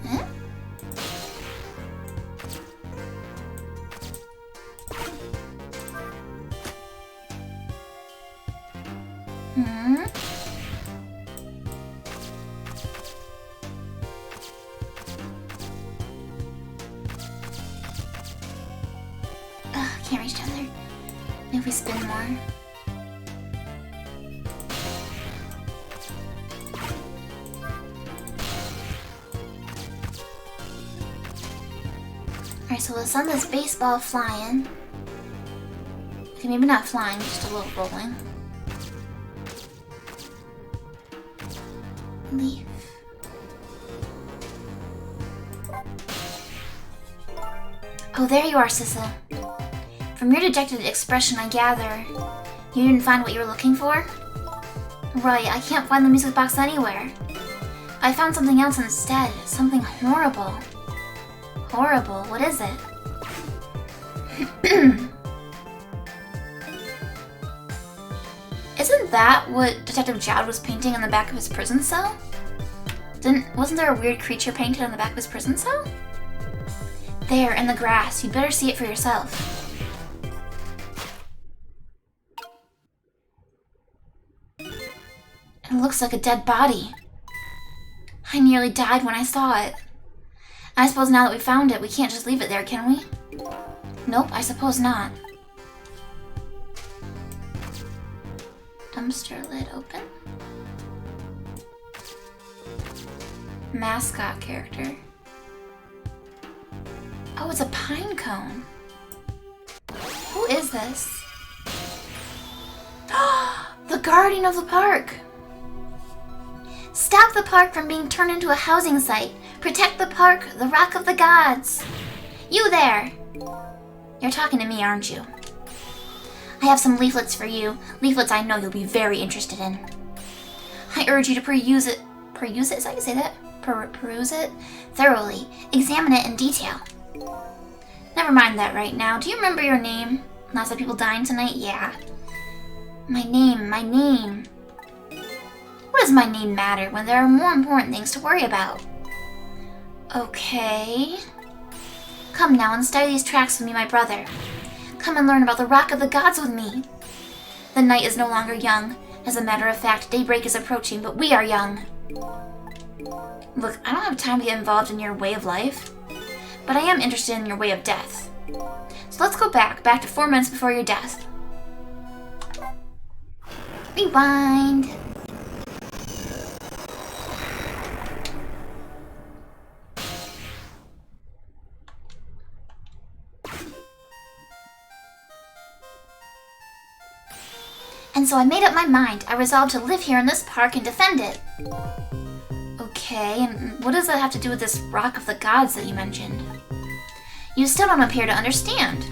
Huh? Can't reach down there. Maybe if we spin more. Alright, so we'll send this baseball flying. Okay, maybe not flying, just a little rolling. Leaf. Oh, there you are, Sissa. From your dejected expression, I gather you didn't find what you were looking for? Right, I can't find the music box anywhere. I found something else instead. Something horrible. Horrible? What is it? Isn't that what Detective Jowd was painting on the back of his prison cell? Wasn't there a weird creature painted on the back of his prison cell? There, in the grass. You'd better see it for yourself. It looks like a dead body. I nearly died when I saw it. I suppose now that we found it, we can't just leave it there, can we? Nope, I suppose not. Dumpster lid open. Mascot character. Oh, it's a pine cone. Who is this? The guardian of the park! Stop the park from being turned into a housing site. Protect the park, the rock of the gods. You there! You're talking to me, aren't you? I have some leaflets for you. Leaflets I know you'll be very interested in. I urge you to peruse it. Peruse it? Is that how you say that? Peruse it? Thoroughly. Examine it in detail. Never mind that right now. Do you remember your name? Lots of people dying tonight? Yeah. My name. What does my name matter when there are more important things to worry about? Okay. Come now and study these tracks with me, my brother. Come and learn about the Rock of the Gods with me. The night is no longer young. As a matter of fact, daybreak is approaching, but we are young. Look, I don't have time to get involved in your way of life, but I am interested in your way of death. So let's go back to 4 minutes before your death. Rewind. And so I made up my mind. I resolved to live here in this park and defend it. Okay, and what does that have to do with this Rock of the Gods that you mentioned? You still don't appear to understand.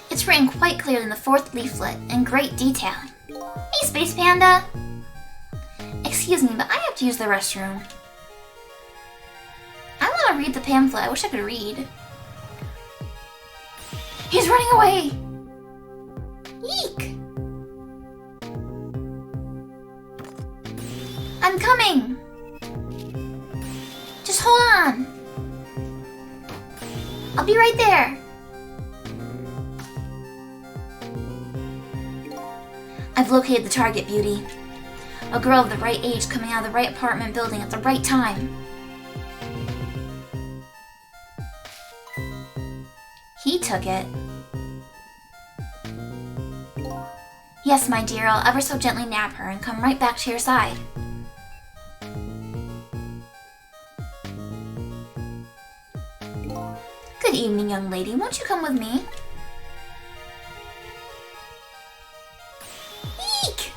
It's written quite clearly in the 4th leaflet, in great detail. Hey, Space Panda! Excuse me, but I have to use the restroom. I want to read the pamphlet. I wish I could read. He's running away! Eek! I'm coming! Just hold on! I'll be right there! I've located the target, Beauty. A girl of the right age coming out of the right apartment building at the right time. He took it. Yes, my dear, I'll ever so gently nab her and come right back to your side. Good evening, young lady. Won't you come with me? Eek!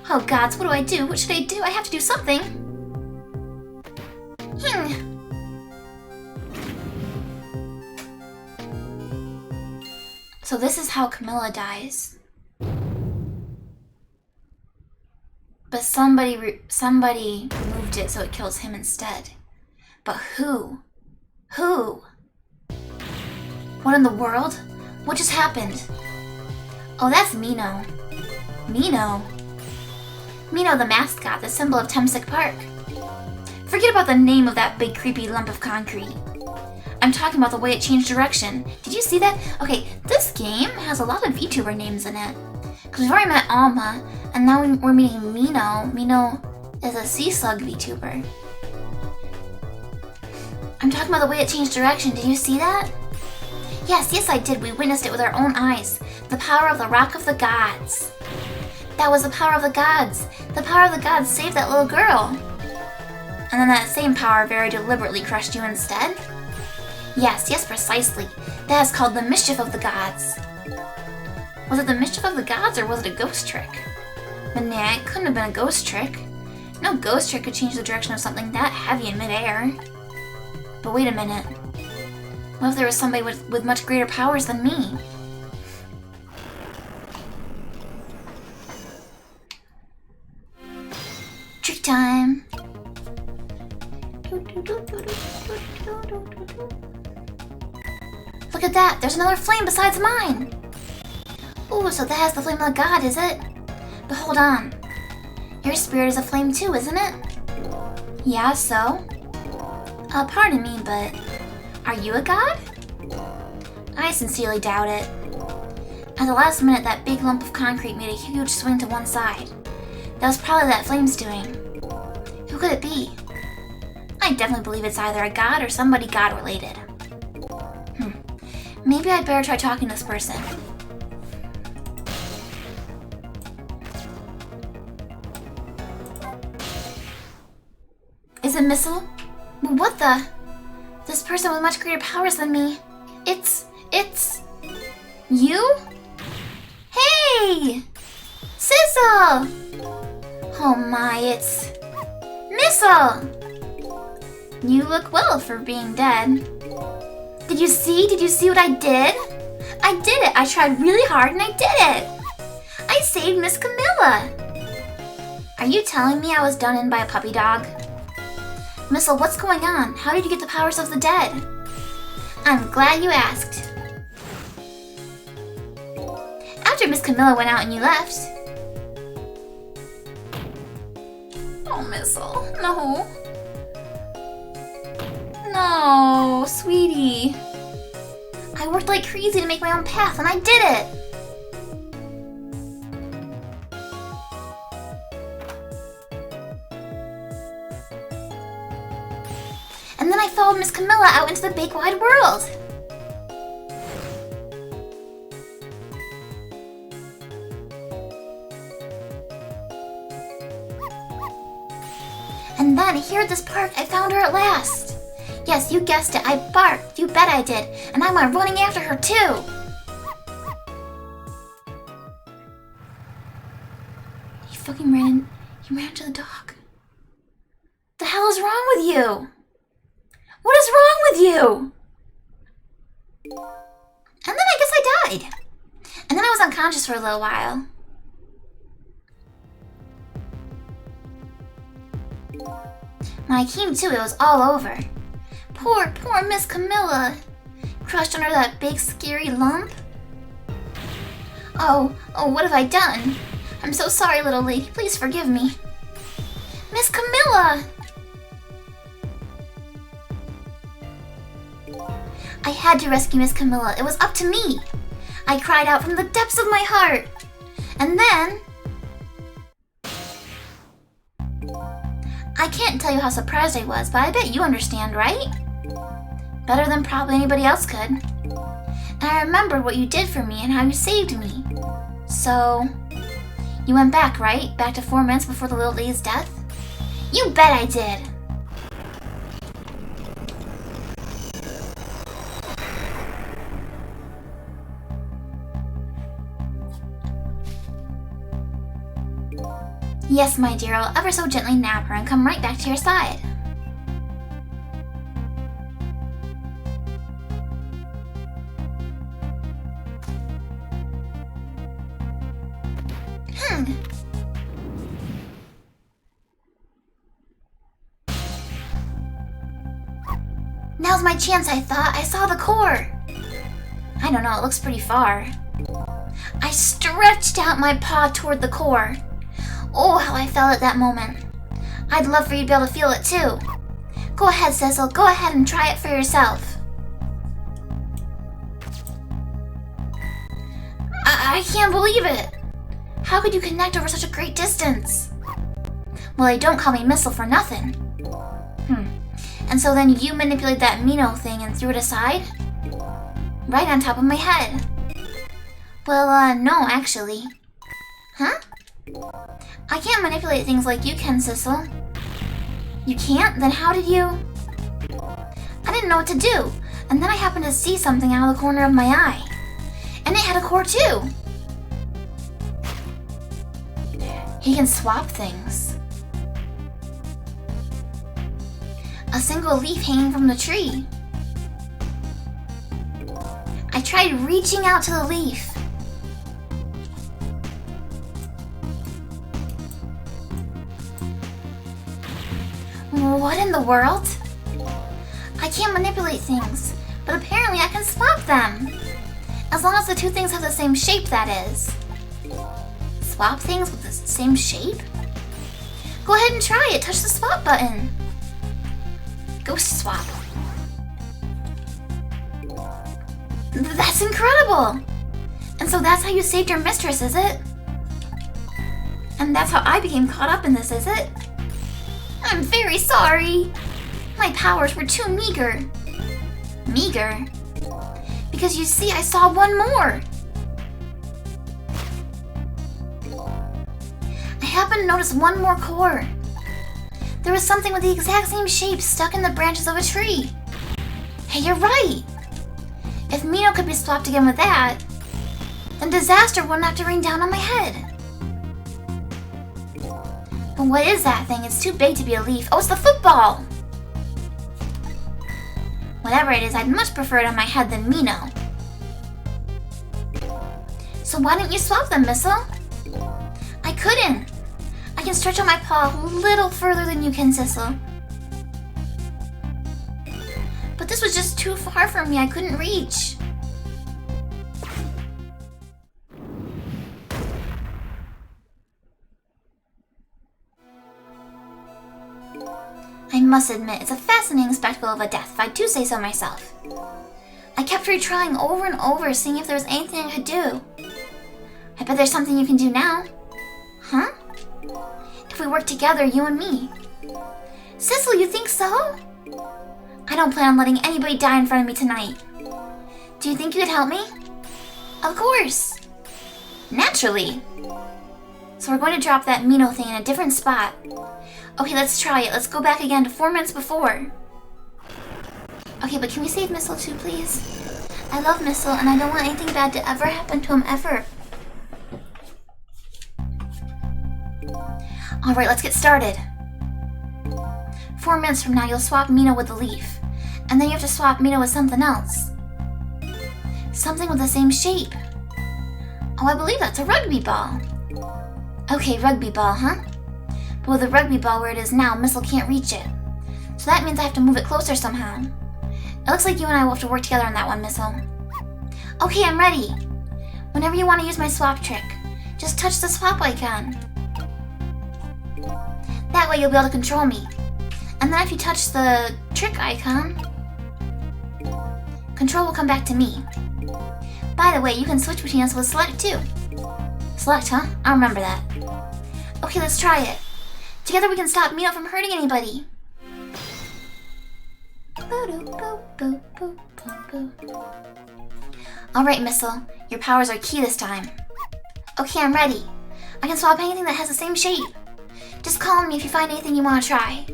Oh gods, what do I do? What should I do? I have to do something. So this is how Camilla dies. But somebody moved it so it kills him instead. But who? Who? What in the world? What just happened? Oh, that's Mino. Mino? Mino the mascot, the symbol of Temsic Park. Forget about the name of that big creepy lump of concrete. I'm talking about the way it changed direction. Did you see that? Okay, this game has a lot of VTuber names in it. Because we've already met Alma, and now we're meeting Mino. Mino is a sea slug VTuber. I'm talking about the way it changed direction. Did you see that? Yes, I did. We witnessed it with our own eyes. The power of the Rock of the Gods. That was the power of the gods. The power of the gods saved that little girl. And then that same power very deliberately crushed you instead? Yes, precisely. That is called the mischief of the gods. Was it the mischief of the gods or was it a ghost trick? But nah, it couldn't have been a ghost trick. No ghost trick could change the direction of something that heavy in midair. But wait a minute. What if there was somebody with much greater powers than me? Trick time! Look at that! There's another flame besides mine! Ooh, so that is the flame of the god, is it? But hold on. Your spirit is a flame too, isn't it? Yeah, so? Pardon me, but are you a god? I sincerely doubt it. At the last minute, that big lump of concrete made a huge swing to one side. That was probably that flame's doing. Who could it be? I definitely believe it's either a god or somebody god-related. Maybe I'd better try talking to this person. Is it Missile? What the? This person with much greater powers than me. It's... you? Hey! Sizzle! Oh my, it's... Missile! You look well for being dead. Did you see what I did? I did it! I tried really hard and I did it! I saved Miss Camilla! Are you telling me I was done in by a puppy dog? Missile, what's going on? How did you get the powers of the dead? I'm glad you asked. After Miss Camilla went out and you left. Oh, Missile, no. No, sweetie. I worked like crazy to make my own path and I did it. And then I followed Miss Camilla out into the big wide world. And then here at this park, I found her at last. Yes, you guessed it, I barked. You bet I did. And I went running after her too. He ran to the dog. The hell is wrong with you? What is wrong with you? And then I guess I died. And then I was unconscious for a little while. When I came to, it was all over. Poor Miss Camilla. Crushed under that big scary lump. Oh, what have I done? I'm so sorry, little lady. Please forgive me. Miss Camilla! I had to rescue Miss Camilla. It was up to me. I cried out from the depths of my heart. And then... I can't tell you how surprised I was, but I bet you understand, right? Better than probably anybody else could. And I remembered what you did for me and how you saved me. So... you went back, right? Back to 4 months before the little lady's death? You bet I did! Yes, my dear, I'll ever so gently nab her and come right back to your side. Now's my chance, I thought. I saw the core. I don't know, it looks pretty far. I stretched out my paw toward the core. Oh, how I felt at that moment. I'd love for you to be able to feel it too. Go ahead, Cecil. Go ahead and try it for yourself. I can't believe it. How could you connect over such a great distance? Well, they don't call me Missile for nothing. And so then you manipulate that Mino thing and threw it aside? Right on top of my head. Well, no, actually. Huh? I can't manipulate things like you can, Sissel. You can't? Then how did you... I didn't know what to do, and then I happened to see something out of the corner of my eye. And it had a core too. He can swap things. A single leaf hanging from the tree. I tried reaching out to the leaf. What in the world? I can't manipulate things, but apparently I can swap them. As long as the two things have the same shape, that is. Swap things with the same shape? Go ahead and try it. Touch the swap button. Ghost swap. That's incredible! And so that's how you saved your mistress, is it? And that's how I became caught up in this, is it? I'm very sorry. My powers were too meager. Meager? Because you see, I saw one more. I happened to notice one more core. There was something with the exact same shape stuck in the branches of a tree. Hey, you're right. If Mino could be swapped again with that, then disaster wouldn't have to rain down on my head. But what is that thing? It's too big to be a leaf. Oh, it's the football! Whatever it is, I'd much prefer it on my head than Mino. So why didn't you swap them, Missile? I couldn't. I can stretch out my paw a little further than you can, Sissel. But this was just too far for me. I couldn't reach. I must admit, it's a fascinating spectacle of a death, if I do say so myself. I kept retrying over and over, seeing if there was anything I could do. I bet there's something you can do now. Huh? If we work together, you and me. Sissel, you think so? I don't plan on letting anybody die in front of me tonight. Do you think you could help me? Of course. Naturally. So we're going to drop that Mino thing in a different spot. Okay, let's try it. Let's go back again to 4 minutes before. Okay, but can we save Missile too, please? I love Missile, and I don't want anything bad to ever happen to him, ever. Alright, let's get started. 4 minutes from now, you'll swap Mino with the leaf. And then you have to swap Mino with something else. Something with the same shape. Oh, I believe that's a rugby ball. Okay, rugby ball, huh? But with the rugby ball where it is now, Missile can't reach it. So that means I have to move it closer somehow. It looks like you and I will have to work together on that one, Missile. Okay, I'm ready. Whenever you want to use my swap trick, just touch the swap icon. That way you'll be able to control me. And then if you touch the trick icon, control will come back to me. By the way, you can switch between us with select too. Select, huh? I'll remember that. Okay, let's try it. Together we can stop Mino from hurting anybody. Alright, Missile. Your powers are key this time. Okay, I'm ready. I can swap anything that has the same shape. Just call on me if you find anything you want to try.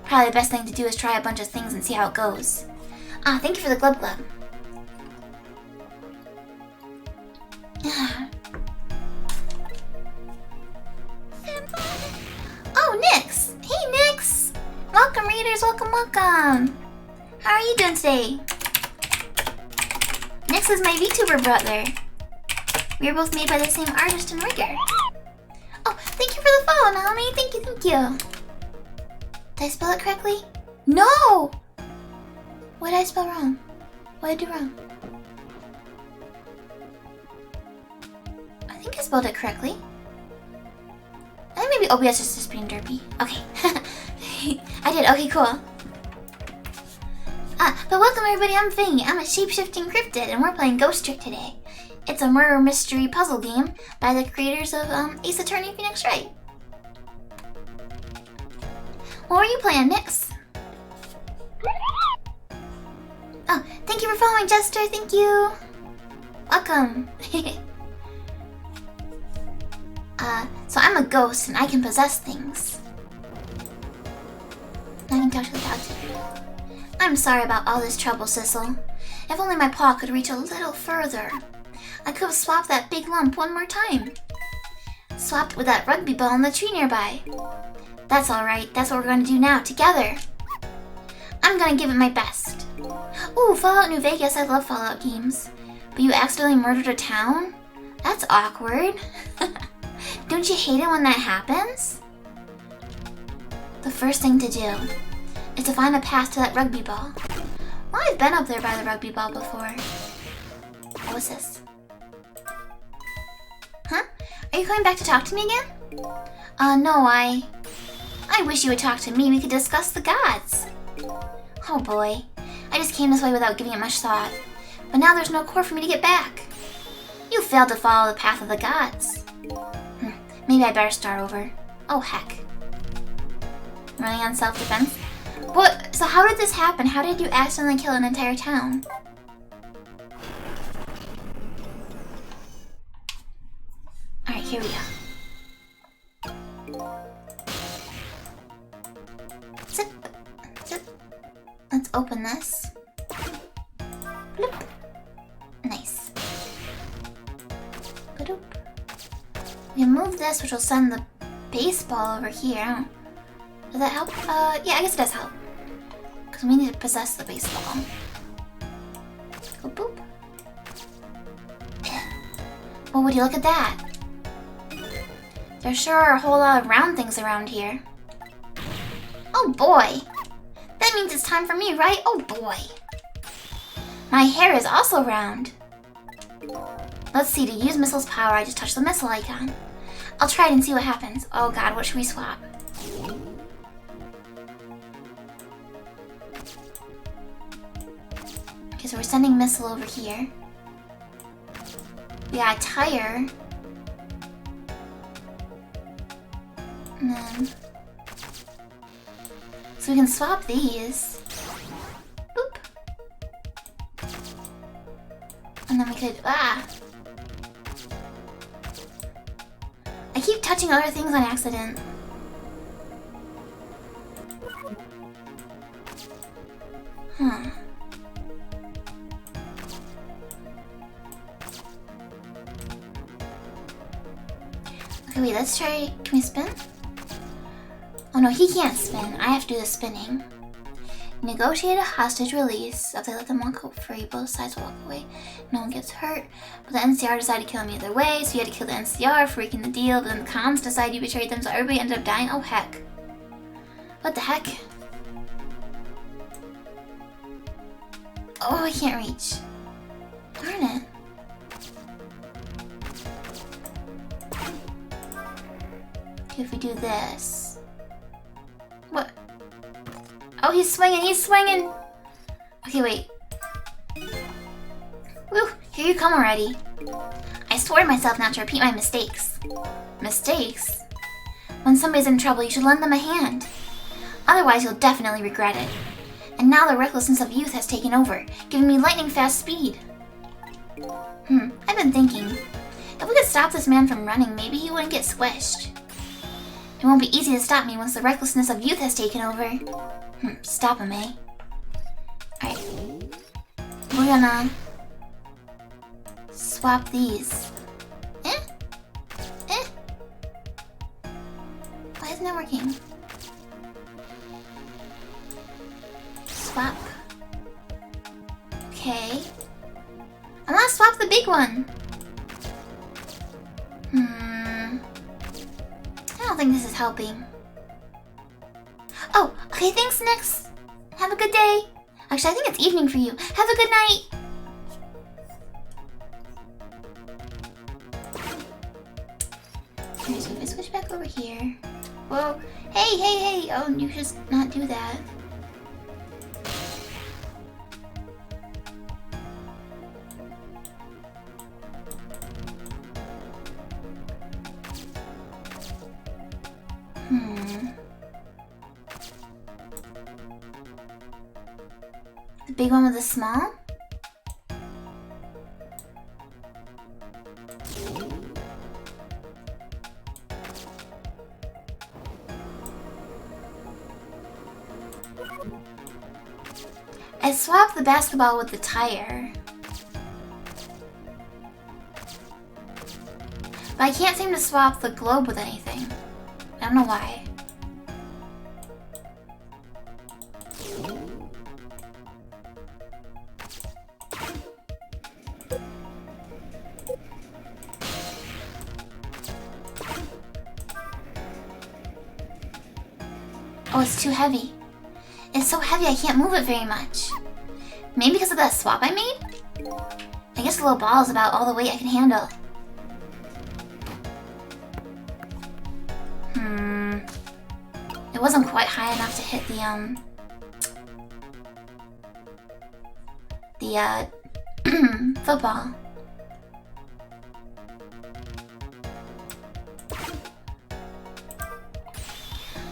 Probably the best thing to do is try a bunch of things and see how it goes. Ah, thank you for the glub glub. Oh, Nix! Hey, Nix! Welcome, readers. Welcome, welcome. How are you doing today? Nix is my VTuber brother. We are both made by the same artist and rigger. Oh, thank you for the follow, Naomi. Thank you, thank you. Did I spell it correctly? No! What did I spell wrong? What did I do wrong? I think I spelled it correctly. I think maybe OBS is just being derpy. Okay. I did. Okay, cool. But welcome everybody, I'm Fangy. I'm a shape-shifting cryptid, and we're playing Ghost Trick today. It's a murder mystery puzzle game by the creators of Ace Attorney Phoenix Wright. What were you playing, Nix? Thank you for following, Jester. Thank you. Welcome. So I'm a ghost and I can possess things. I can talk to the dog too. I'm sorry about all this trouble, Sissel. If only my paw could reach a little further. I could have swapped that big lump one more time. Swapped with that rugby ball in the tree nearby. That's alright, that's what we're gonna do now, together. I'm gonna give it my best. Ooh, Fallout New Vegas, I love Fallout games. But you accidentally murdered a town? That's awkward. Don't you hate it when that happens? The first thing to do is to find a path to that rugby ball. Well, I've been up there by the rugby ball before. What's this? Huh? Are you coming back to talk to me again? No, I wish you would talk to me. We could discuss the gods. Oh boy. I just came this way without giving it much thought. But now there's no core for me to get back. You failed to follow the path of the gods. Maybe I better start over. Oh, heck. Running on self-defense? What? So how did this happen? How did you accidentally kill an entire town? Alright, here we go. Zip. Zip. Let's open this. Bloop. Nice. Bloop. We can move this, which will send the baseball over here. Does that help? Yeah, I guess it does help. Because we need to possess the baseball. Go boop. Well, would you look at that? There sure are a whole lot of round things around here. Oh boy! That means it's time for me, right? Oh boy! My hair is also round. Let's see, to use Missile's power, I just touch the missile icon. I'll try it and see what happens. Oh god, what should we swap? Okay, so we're sending Missile over here. We got a tire. And then... So we can swap these. Boop. And then we could... Ah! I keep touching other things on accident. Huh. Okay, wait, let's try... Can we spin? Oh no, he can't spin. I have to do the spinning. Negotiate a hostage release. If they let them walk free, both sides walk away. No one gets hurt. But the NCR decided to kill him either way, so you had to kill the NCR for breaking the deal. But then the cons decided you betrayed them, so everybody ended up dying. Oh heck. What the heck? Oh, I can't reach. Darn it. Okay, if we do this. What? Oh, he's swinging, he's swinging! Okay, wait. Woo, here you come already. I swore to myself not to repeat my mistakes. Mistakes? When somebody's in trouble, you should lend them a hand. Otherwise, you'll definitely regret it. And now the recklessness of youth has taken over, giving me lightning fast speed. I've been thinking. If we could stop this man from running, maybe he wouldn't get squished. It won't be easy to stop me once the recklessness of youth has taken over. Stop him, eh? Alright. We're gonna... swap these. Why isn't it working? Swap. Okay. I wanna swap the big one. I don't think this is helping. Oh, okay, thanks, Nyx. Have a good day. Actually, I think it's evening for you. Have a good night. Alright, so if I switch back over here. Whoa. Hey, hey, hey. Oh, you should not do that. The big one with the small? I swapped the basketball with the tire. But I can't seem to swap the globe with anything. I don't know why. Oh, it's too heavy. It's so heavy I can't move it very much. Maybe because of that swap I made? I guess the little ball is about all the weight I can handle. It wasn't quite high enough to hit the football.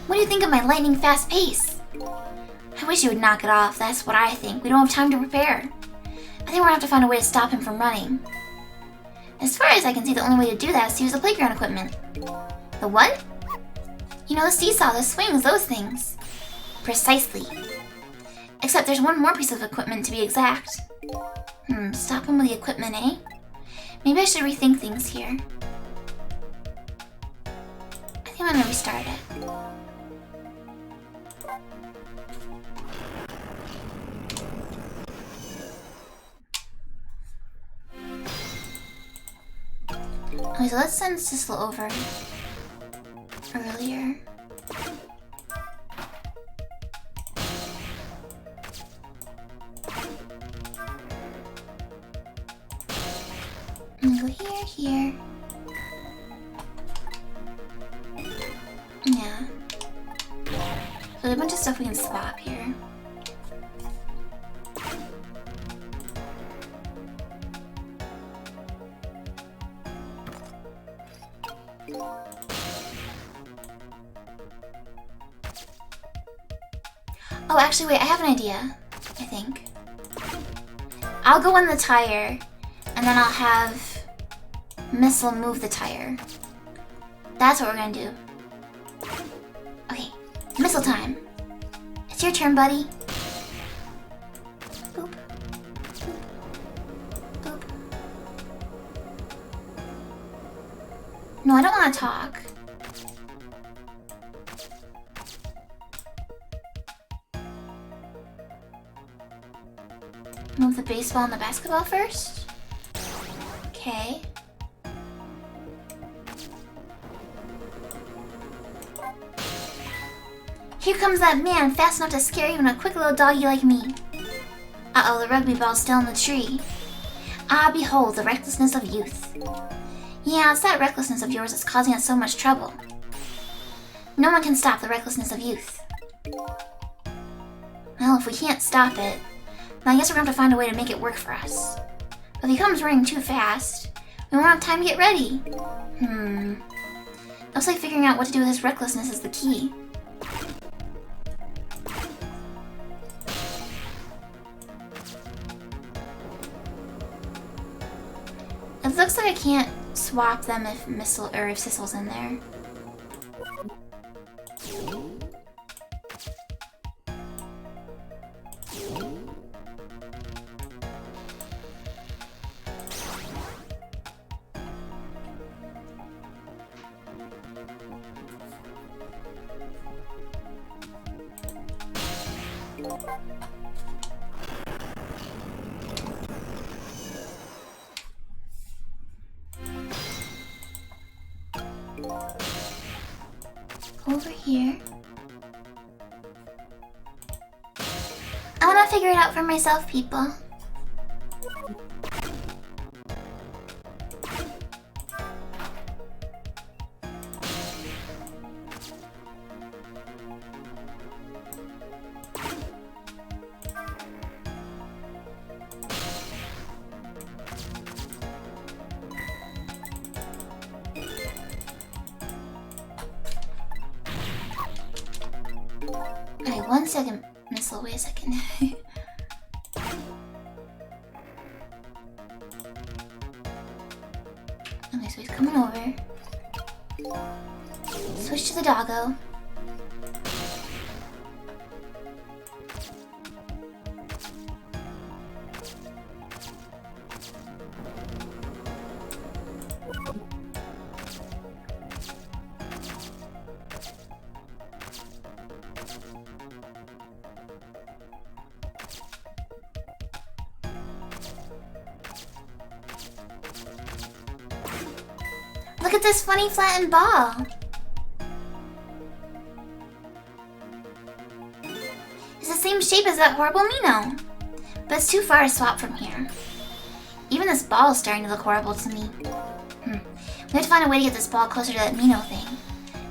What do you think of my lightning fast pace? I wish you would knock it off, that's what I think. We don't have time to prepare. I think we're gonna have to find a way to stop him from running. As far as I can see, the only way to do that is to use the playground equipment. The what? You know, the seesaw, the swings, those things. Precisely. Except there's one more piece of equipment to be exact. Stop him with the equipment, eh? Maybe I should rethink things here. I think I'm gonna restart it. Okay, so let's send Sissel over earlier. Go here. Yeah. So there's a bunch of stuff we can swap here. Oh, actually, wait, I have an idea, I think. I'll go in the tire, and then I'll have Missile move the tire. That's what we're gonna do. Okay, Missile time. It's your turn, buddy. Boop. Boop. Boop. No, I don't want to talk. Move the baseball and the basketball first. Okay. Here comes that man, fast enough to scare even a quick little doggy like me. Uh-oh, the rugby ball's still in the tree. Ah, behold, the recklessness of youth. Yeah, it's that recklessness of yours that's causing us so much trouble. No one can stop the recklessness of youth. Well, if we can't stop it, then I guess we're going to have to find a way to make it work for us. But if he comes running too fast, we won't have time to get ready. Looks like figuring out what to do with his recklessness is the key. It looks like I can't swap them if Missile or if Sissel's in there. Over here. I want to figure it out for myself, people. Okay, 1 second, Missile, wait a second. Okay, so he's coming over. Switch to the doggo. Look at this funny flattened ball. It's the same shape as that horrible Mino. But it's too far to swap from here. Even this ball is starting to look horrible to me. We have to find a way to get this ball closer to that Mino thing.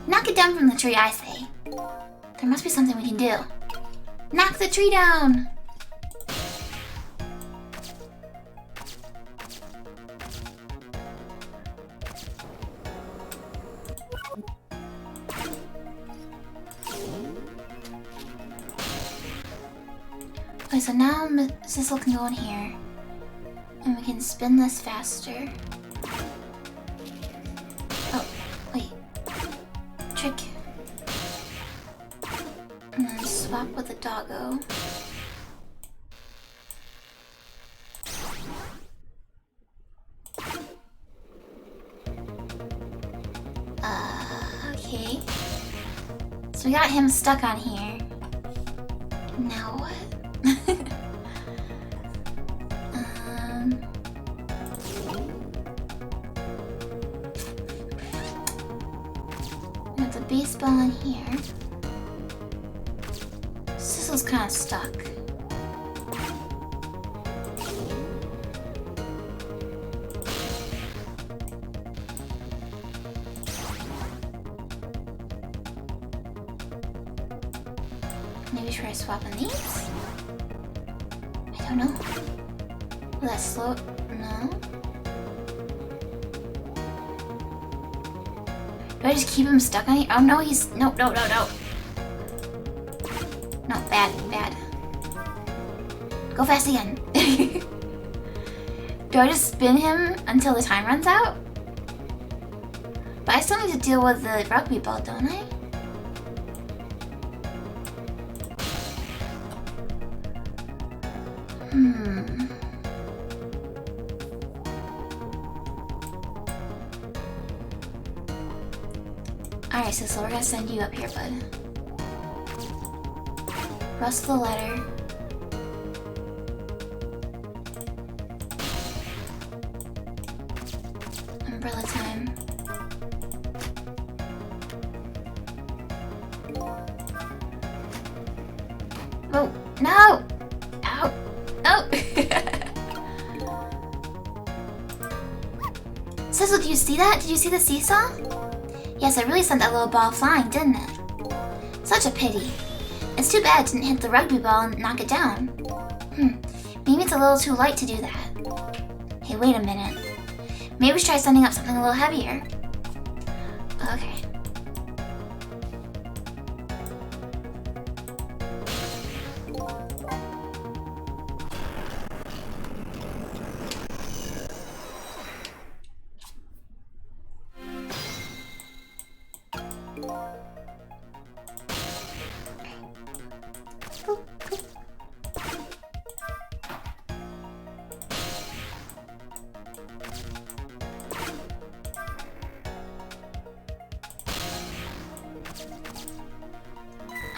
Knock it down from the tree, I say. There must be something we can do. Knock the tree down! Okay, so now Sissel can go in here. And we can spin this faster. Oh, wait. Trick. And then swap with the doggo. Okay. So we got him stuck on here. Now what? With the baseball in here. Sissel's kind of stuck. Maybe try swapping these? I don't know. Will that slow? No? Do I just keep him stuck on here? Oh no, he's... No. No, bad. Go fast again. Do I just spin him until the time runs out? But I still need to deal with the rugby ball, don't I? Alright, Sissel, we're gonna send you up here, bud. Rustle the letter. Umbrella time. Oh, no! Ow! Oh! Sissel, do you see that? Did you see the seesaw? Yes, I really sent that little ball flying, didn't it? Such a pity. It's too bad it didn't hit the rugby ball and knock it down. Maybe it's a little too light to do that. Hey, wait a minute. Maybe we should try sending up something a little heavier. Okay.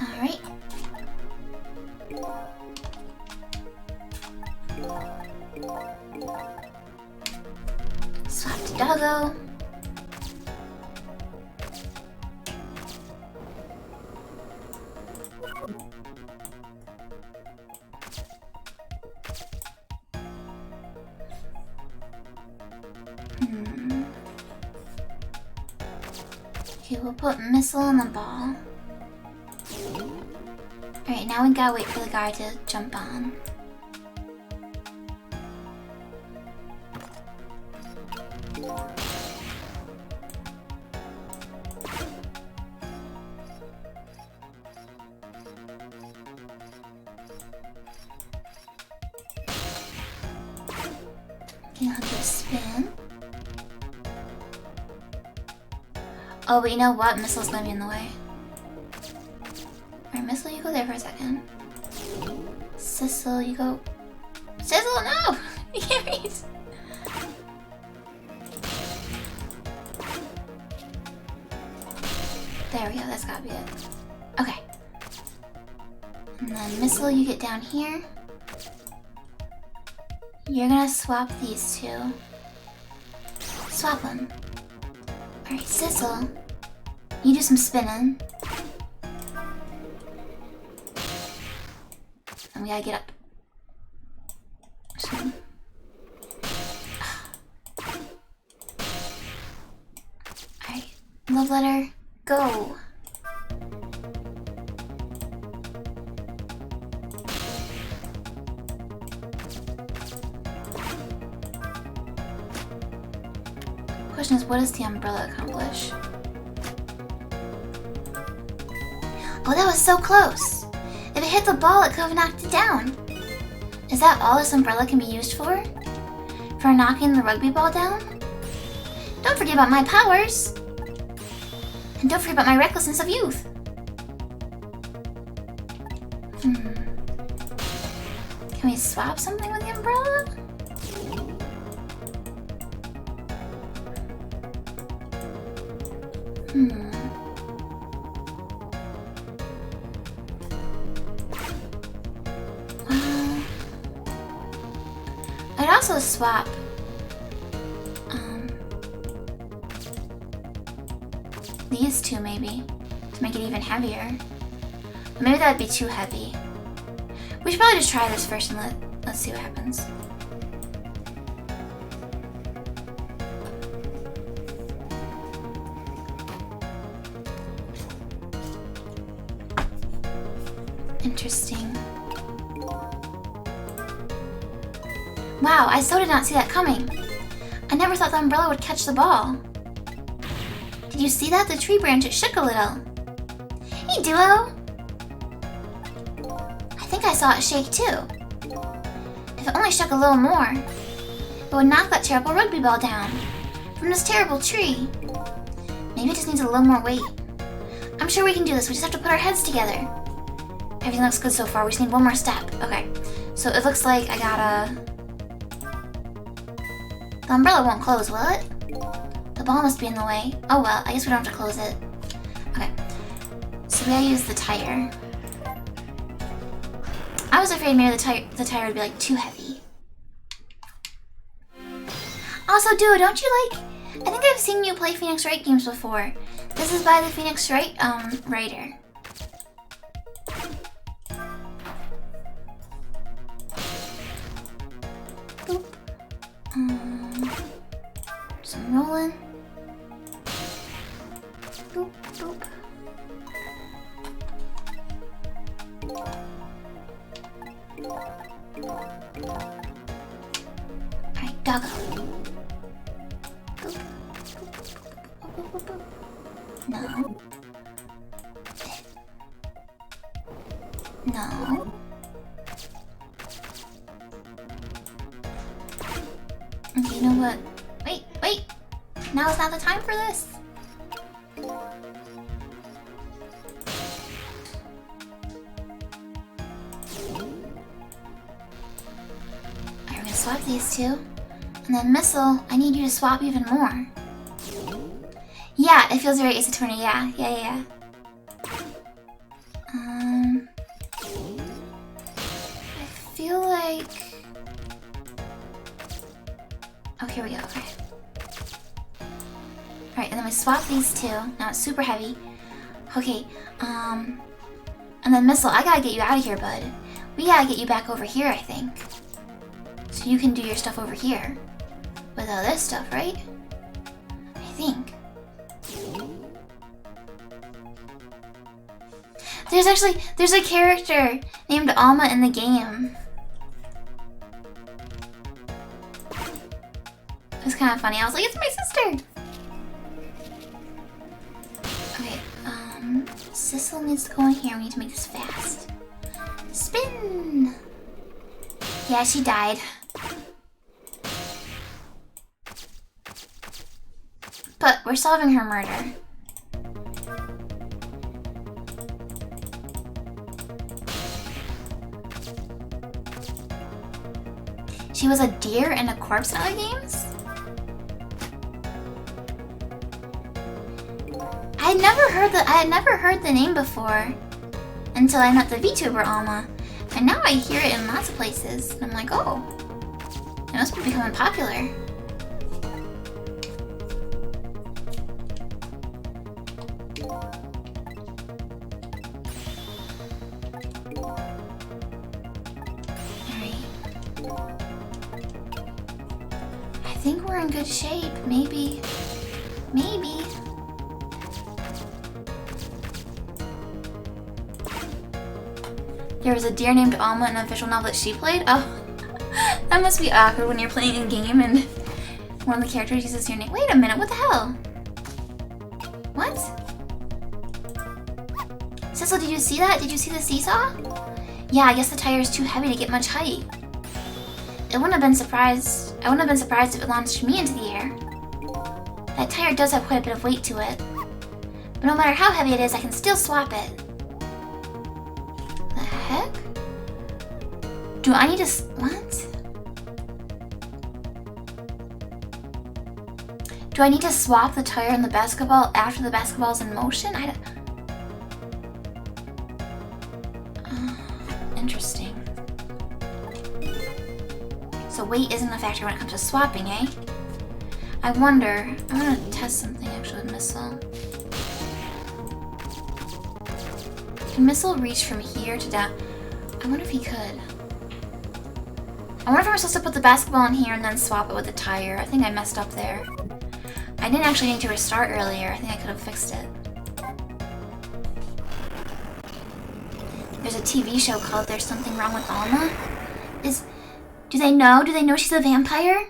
Alright. Swap to doggo. Okay, we'll put missile in the ball. Alright, now we gotta wait for the guy to jump on. Okay, I'll do a spin. Oh, but you know what? Missile's gonna be in the way. Alright, Missile, you go there for a second. Sissel, you go... Sissel, no! You can't reach! There we go, that's gotta be it. Okay. And then Missile, you get down here. You're gonna swap these two. Swap them. Alright, Sissel. You do some spinning. And we gotta get up. Alright, love letter, go. Question is, what does the umbrella accomplish? Oh, that was so close! If it hit the ball, it could have knocked it down. Is that all this umbrella can be used for? For knocking the rugby ball down? Don't forget about my powers! And don't forget about my recklessness of youth. Can we swap something with the umbrella? I'd also swap these two maybe to make it even heavier. But maybe that would be too heavy. We should probably just try this first and let's see what happens. Interesting. Wow, I so did not see that coming. I never thought the umbrella would catch the ball. Did you see that? The tree branch, it shook a little. Hey, Duo! I think I saw it shake too. If it only shook a little more, it would knock that terrible rugby ball down from this terrible tree. Maybe it just needs a little more weight. I'm sure we can do this, we just have to put our heads together. Everything looks good so far, we just need one more step. Okay, so it looks like I gotta... The umbrella won't close, will it? The ball must be in the way. Oh well, I guess we don't have to close it. Okay, so we gotta use the tire. I was afraid maybe the tire would be like too heavy. Also, Duo, don't you like... I think I've seen you play Phoenix Wright games before. This is by the Phoenix Wright writer. Boop. Some rolling. Boop, boop. Alright, doggo. Boop. Boop, boop, boop. No. No. Okay, you know what? Wait! Now is not the time for this! Alright, we're gonna swap these two. And then Missile, I need you to swap even more. Yeah, it feels very Ace Attorney, yeah. I feel like... Oh, here we go, okay. Alright, and then we swap these two. Now it's super heavy. Okay, and then Missile, I gotta get you out of here, bud. We gotta get you back over here, I think. So you can do your stuff over here. With all this stuff, right? I think. There's a character named Alma in the game. It was kind of funny. I was like, it's my sister! Okay, Sissel needs to go in here. We need to make this fast. Spin! Yeah, she died. But we're solving her murder. She was a deer and a corpse in other games? I had never heard the name before until I met the VTuber Alma, and now I hear it in lots of places. And I'm like, oh, it must be becoming popular. I think we're in good shape. Maybe. Maybe. There was a deer named Alma in an official novel that she played? Oh. That must be awkward when you're playing a game and one of the characters uses your name. Wait a minute, what the hell? What? Cecil, did you see that? Did you see the seesaw? Yeah, I guess the tire is too heavy to get much height. I wouldn't have been surprised if it launched me into the air. That tire does have quite a bit of weight to it. But no matter how heavy it is, I can still swap it. The heck? Do I need to what? Do I need to swap the tire and the basketball after the basketball's in motion? Interesting. So weight isn't a factor when it comes to swapping, eh? I wonder, I'm gonna test something actually with Missile. Can Missile reach from here to down? I wonder if he could. I wonder if I'm supposed to put the basketball in here and then swap it with the tire. I think I messed up there. I didn't actually need to restart earlier. I think I could have fixed it. There's a TV show called There's Something Wrong with Alma. Do they know? Do they know she's a vampire?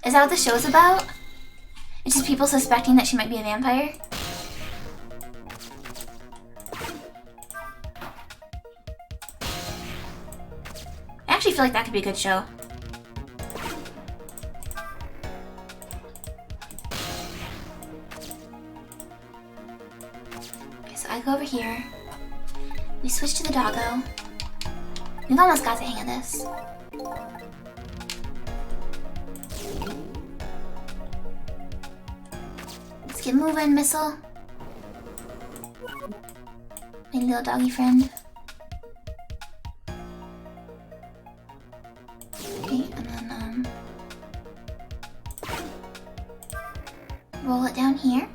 Is that what the show's about? It's just people suspecting that she might be a vampire? I actually feel like that could be a good show. Okay, so I go over here. We switch to the doggo. We've almost got the hang of this. Let's get moving, Missile. My little doggy friend. Okay, and then roll it down here.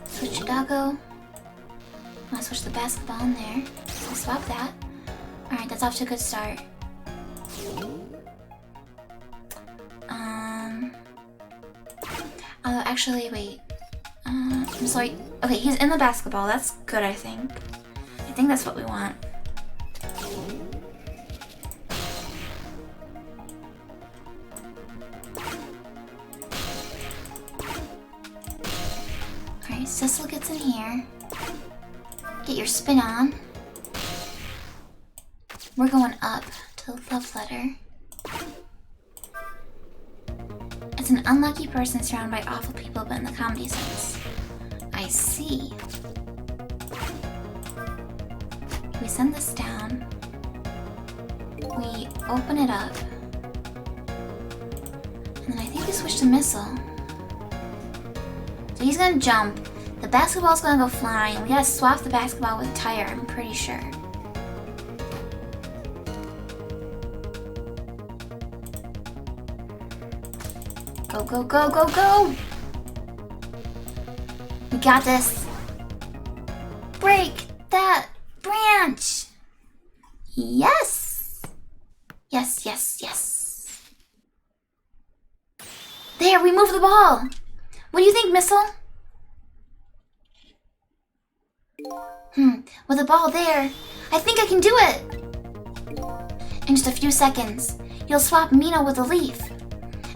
Switch to doggo. I'll switch the basketball in there. So swap that. Alright, that's off to a good start. Actually, wait. I'm sorry. Okay, he's in the basketball. That's good, I think. I think that's what we want. Alright, Cecil gets in here. Get your spin on. We're going up to the love letter. It's an unlucky person surrounded by awful people, but in the comedy sense. I see. We send this down. We open it up. And then I think we switch to Missile. So he's gonna jump. The basketball's gonna go flying. We gotta swap the basketball with a tire, I'm pretty sure. Go, go, go, go, go! We got this. Break that branch! Yes! Yes, yes, yes. There, we moved the ball! What do you think, Missile? With the ball there, I think I can do it! In just a few seconds, you'll swap Mina with a leaf.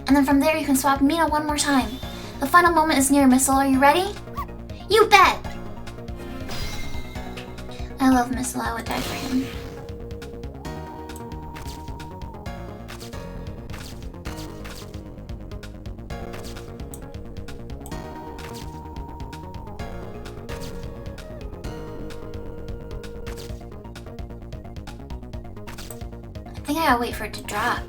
And then from there you can swap Mina one more time. The final moment is near, Missile. Are you ready? You bet! I love Missile. I would die for him. I think I gotta wait for it to drop.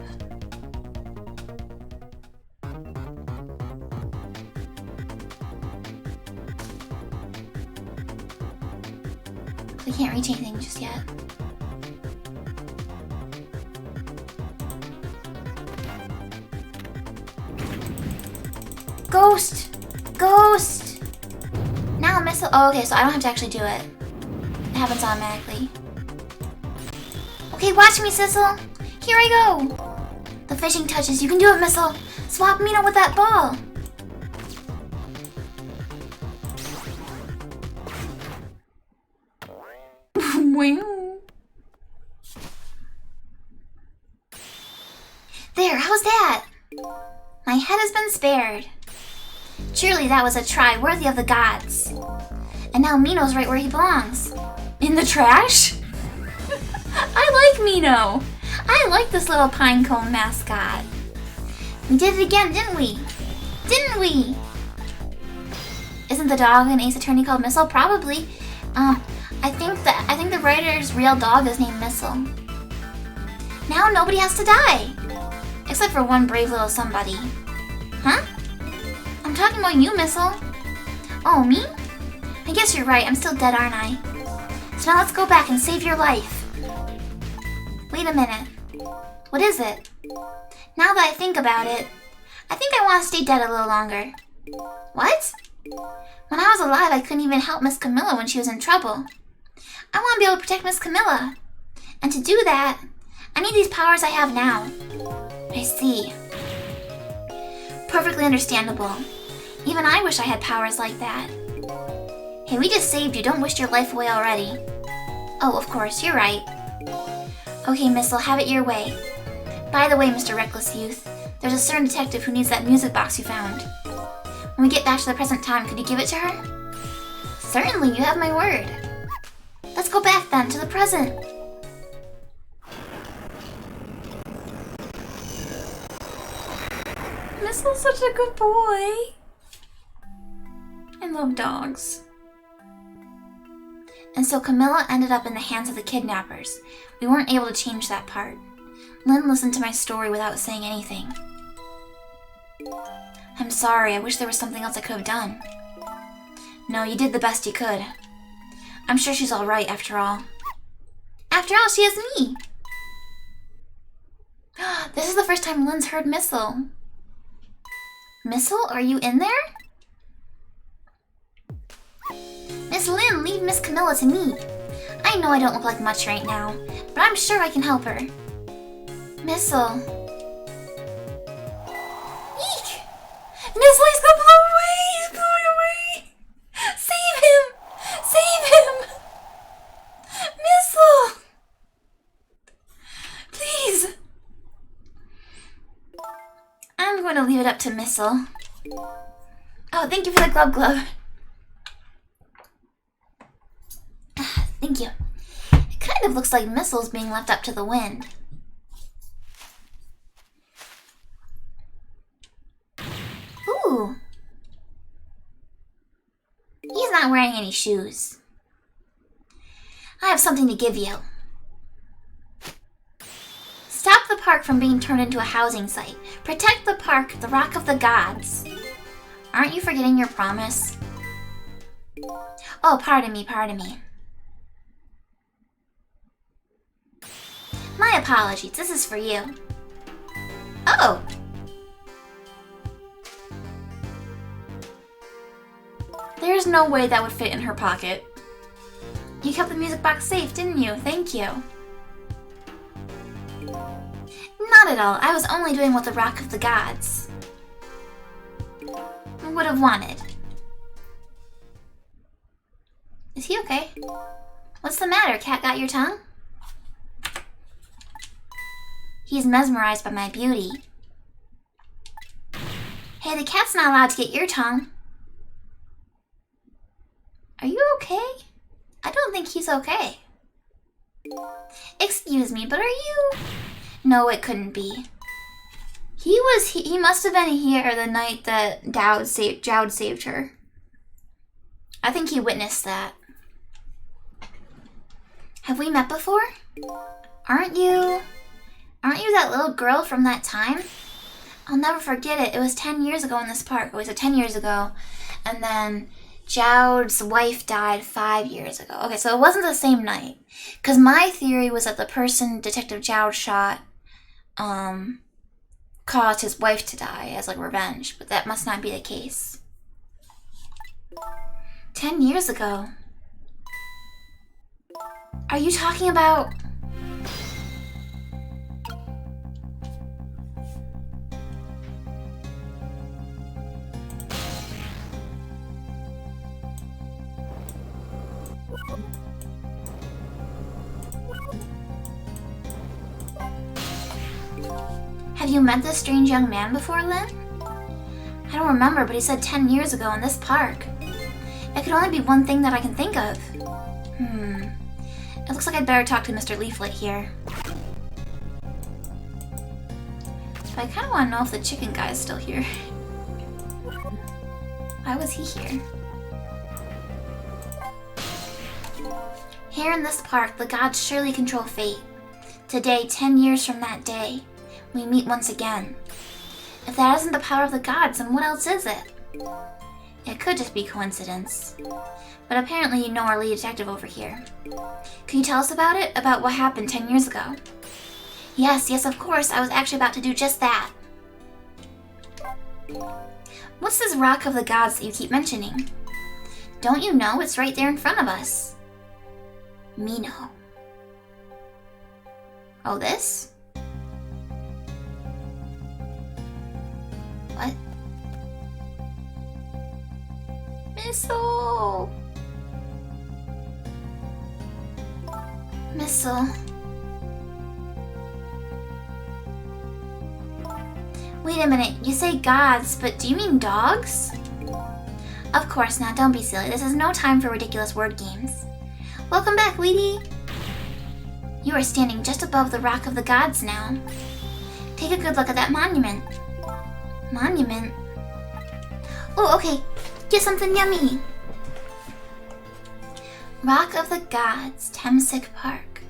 We can't reach anything just yet. Ghost! Ghost! Now Missile. Oh, okay, so I don't have to actually do it. happens automatically. Okay, watch me, Sissel. Here I go. The fishing touches. You can do it, Missile. Swap Mino with that ball. There, how's that? My head has been spared. Surely that was a try worthy of the gods. And now Mino's right where he belongs. In the trash? I like Mino. I like this little pinecone mascot. We did it again, didn't we? Didn't we? Isn't the dog an Ace Attorney called Missile? Probably. I think the writer's real dog is named Missile. Now nobody has to die. Except for one brave little somebody. Huh? I'm talking about you, Missile. Oh, me? I guess you're right. I'm still dead, aren't I? So now let's go back and save your life. Wait a minute. What is it? Now that I think about it, I think I want to stay dead a little longer. What? When I was alive, I couldn't even help Miss Camilla when she was in trouble. I want to be able to protect Miss Camilla. And to do that, I need these powers I have now. I see. Perfectly understandable. Even I wish I had powers like that. Hey, we just saved you. Don't waste your life away already. Oh, of course, you're right. Okay, Missile, have it your way. By the way, Mr. Reckless Youth, there's a certain detective who needs that music box you found. When we get back to the present time, could you give it to her? Certainly, you have my word. Let's go back then, to the present. Missile's such a good boy. I love dogs. And so Camilla ended up in the hands of the kidnappers. We weren't able to change that part. Lynn listened to my story without saying anything. I'm sorry, I wish there was something else I could have done. No, you did the best you could. I'm sure she's alright after all. After all, she has me! This is the first time Lynn's heard Missile. Missile, are you in there? Miss Lynn, leave Miss Camilla to me. I know I don't look like much right now, but I'm sure I can help her. Missile. Eek! Missile, he's gonna blow away! He's blowing away! Save him! Save him! Missile! Please! I'm going to leave it up to Missile. Oh, thank you for the glove. Thank you. It kind of looks like Missile's being left up to the wind. Ooh. He's not wearing any shoes. I have something to give you. Stop the park from being turned into a housing site. Protect the park, the Rock of the Gods. Aren't you forgetting your promise? Oh, pardon me. My apologies, this is for you. Oh! There's no way that would fit in her pocket. You kept the music box safe, didn't you? Thank you. Not at all. I was only doing what the Rock of the Gods would have wanted. Is he okay? What's the matter? Cat got your tongue? He's mesmerized by my beauty. Hey, the cat's not allowed to get your tongue. Are you okay? I don't think he's okay. Excuse me, but are you... No, it couldn't be. He must have been here the night that Jowd saved her. I think he witnessed that. Have we met before? Aren't you that little girl from that time? I'll never forget it. It was 10 years ago in this park. It was 10 years ago. And then Jowd's wife died 5 years ago. Okay, so it wasn't the same night. Because my theory was that the person Detective Jowd shot caused his wife to die as like revenge. But that must not be the case. 10 years ago. Are you talking about... Have you met this strange young man before, Lynn? I don't remember, but he said 10 years ago in this park. It could only be one thing that I can think of. It looks like I'd better talk to Mr. Leaflet here. But I kind of want to know if the chicken guy is still here. Why was he here? Here in this park, the gods surely control fate. Today, 10 years from that day, we meet once again. If that isn't the power of the gods, then what else is it? It could just be coincidence. But apparently you know our lead detective over here. Can you tell us about it? About what happened 10 years ago? Yes, of course. I was actually about to do just that. What's this rock of the gods that you keep mentioning? Don't you know? It's right there in front of us. Me know. Oh, this? What? Missile! Missile. Wait a minute, you say gods, but do you mean dogs? Of course not, don't be silly. This is no time for ridiculous word games. Welcome back, Weedy! You are standing just above the Rock of the Gods now. Take a good look at that monument. Monument? Oh, okay. Get something yummy. Rock of the Gods, Temsic Park.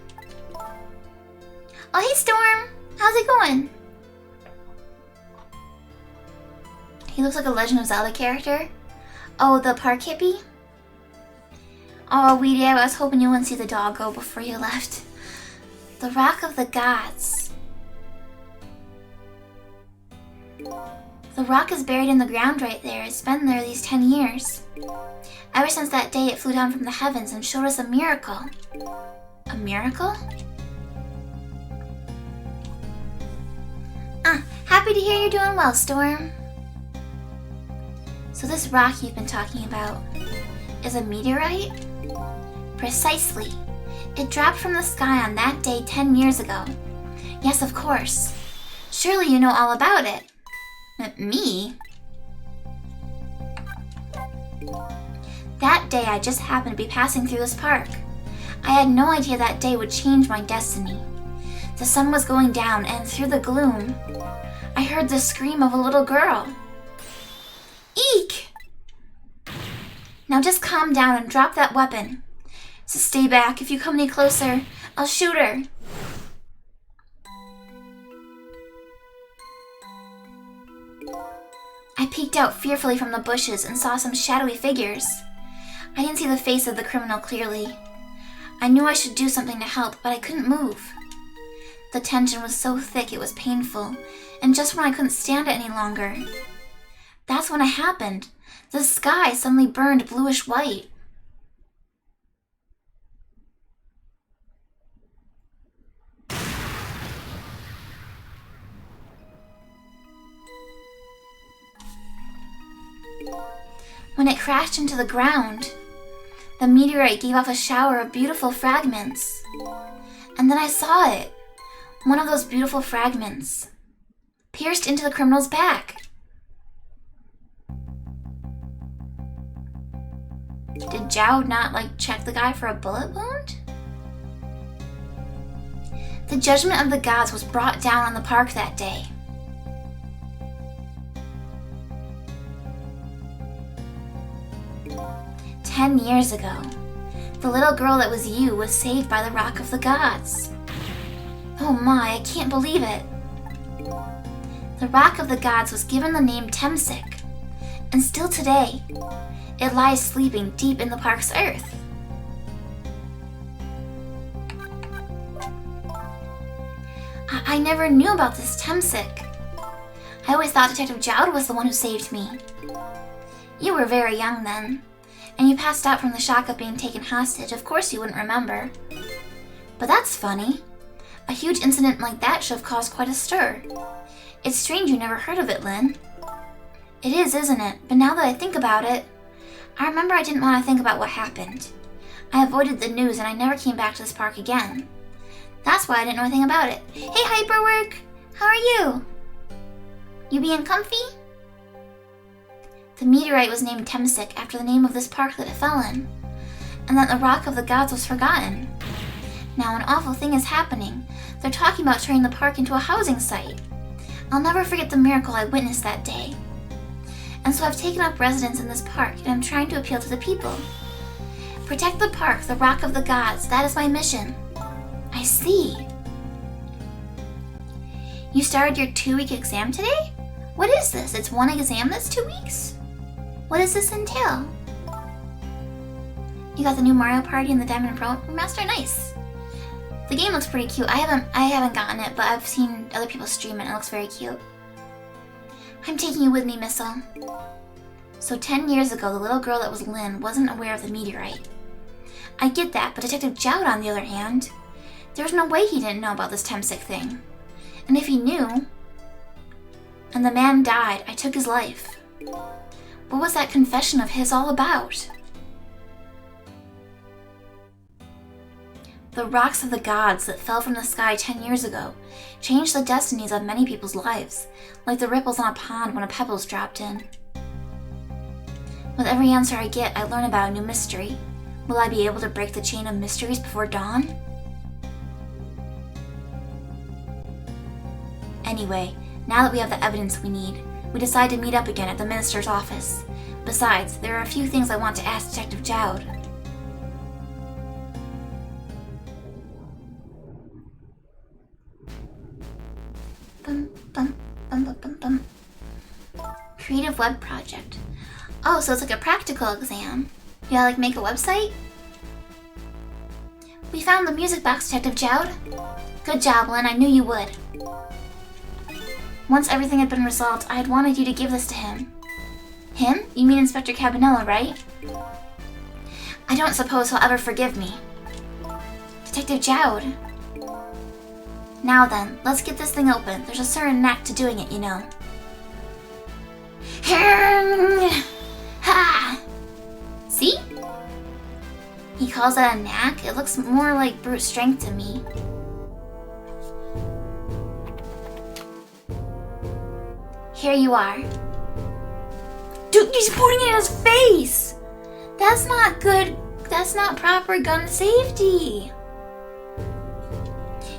Oh, hey, Storm! How's it going? He looks like a Legend of Zelda character. Oh, the park hippie? Oh, Weedy, I was hoping you wouldn't see the dog go before you left. The Rock of the Gods. The rock is buried in the ground right there. It's been there these 10 years. Ever since that day, it flew down from the heavens and showed us a miracle. A miracle? Happy to hear you're doing well, Storm. So this rock you've been talking about is a meteorite? Precisely. It dropped from the sky on that day 10 years ago. Yes, of course. Surely you know all about it. Me? That day I just happened to be passing through this park. I had no idea that day would change my destiny. The sun was going down, and through the gloom, I heard the scream of a little girl. Eek! Now just calm down and drop that weapon. So stay back. If you come any closer, I'll shoot her. I peeked out fearfully from the bushes and saw some shadowy figures. I didn't see the face of the criminal clearly. I knew I should do something to help, but I couldn't move. The tension was so thick it was painful, and just when I couldn't stand it any longer, that's when it happened. The sky suddenly burned bluish white. When it crashed into the ground, the meteorite gave off a shower of beautiful fragments. And then I saw it. One of those beautiful fragments pierced into the criminal's back. Did Zhao not, check the guy for a bullet wound? The judgment of the gods was brought down on the park that day. "10 years ago, the little girl that was you was saved by the Rock of the Gods." Oh my, I can't believe it. The Rock of the Gods was given the name Temsic, and still today, it lies sleeping deep in the park's earth. I never knew about this Temsic. I always thought Detective Jowd was the one who saved me. You were very young then, and you passed out from the shock of being taken hostage. Of course you wouldn't remember. But that's funny. A huge incident like that should have caused quite a stir. It's strange you never heard of it, Lynn. It is, isn't it? But now that I think about it, I remember I didn't want to think about what happened. I avoided the news and I never came back to this park again. That's why I didn't know anything about it. Hey, Hyperwork! How are you? You being comfy? The meteorite was named Temsic after the name of this park that it fell in, and that the Rock of the Gods was forgotten. Now an awful thing is happening. They're talking about turning the park into a housing site. I'll never forget the miracle I witnessed that day. And so I've taken up residence in this park and I'm trying to appeal to the people. Protect the park, the Rock of the Gods, that is my mission. I see. You started your 2-week exam today? What is this? It's one exam that's 2 weeks? What does this entail? You got the new Mario Party and the Diamond Pro Remaster? Nice. The game looks pretty cute. I haven't gotten it, but I've seen other people stream it and it looks very cute. I'm taking you with me, Missile. So 10 years ago, the little girl that was Lynn wasn't aware of the meteorite. I get that, but Detective Jowd, on the other hand, there's no way he didn't know about this Temsic thing. And if he knew, and the man died, I took his life. What was that confession of his all about? The rocks of the gods that fell from the sky 10 years ago changed the destinies of many people's lives, like the ripples on a pond when a pebble's dropped in. With every answer I get, I learn about a new mystery. Will I be able to break the chain of mysteries before dawn? Anyway, now that we have the evidence we need, we decide to meet up again at the minister's office. Besides, there are a few things I want to ask Detective Jowd. Creative web project. Oh, so it's like a practical exam. You gotta make a website? We found the music box, Detective Jowd. Good job, Lynn. I knew you would. Once everything had been resolved, I had wanted you to give this to him. Him? You mean Inspector Cabanela, right? I don't suppose he'll ever forgive me. Detective Jowd. Now then, let's get this thing open. There's a certain knack to doing it, you know. Ha! See? He calls that a knack? It looks more like brute strength to me. Here you are. Dude, he's putting it in his face! That's not good. That's not proper gun safety.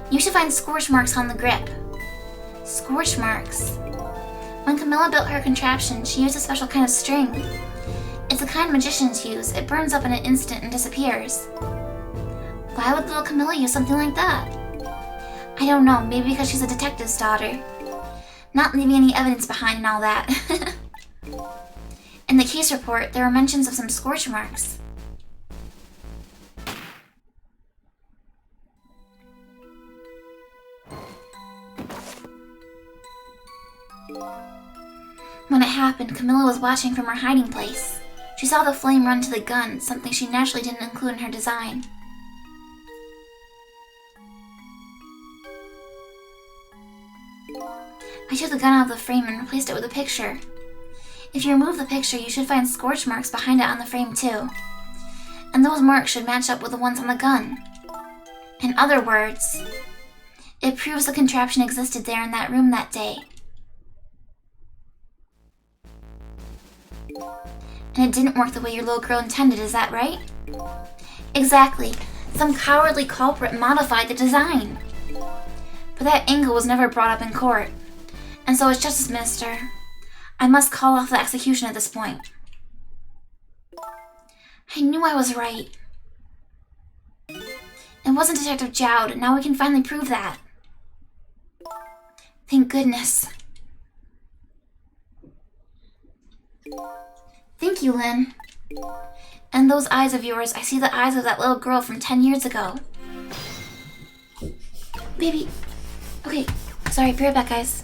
You should find scorch marks on the grip. Scorch marks. When Camilla built her contraption, she used a special kind of string. It's the kind magicians use. It burns up in an instant and disappears. Why would little Camilla use something like that? I don't know, maybe because she's a detective's daughter. Not leaving any evidence behind and all that. In the case report, there were mentions of some scorch marks. When it happened, Camilla was watching from her hiding place. She saw the flame run to the gun, something she naturally didn't include in her design. I took the gun out of the frame and replaced it with a picture. If you remove the picture, you should find scorch marks behind it on the frame too. And those marks should match up with the ones on the gun. In other words, it proves the contraption existed there in that room that day. And it didn't work the way your little girl intended, is that right? Exactly. Some cowardly culprit modified the design. But that angle was never brought up in court. And so as Justice Minister, I must call off the execution at this point. I knew I was right. It wasn't Detective Jowd, and now we can finally prove that. Thank goodness. Thank you, Lynn. And those eyes of yours, I see the eyes of that little girl from 10 years ago. Baby. Okay, sorry, be right back, guys.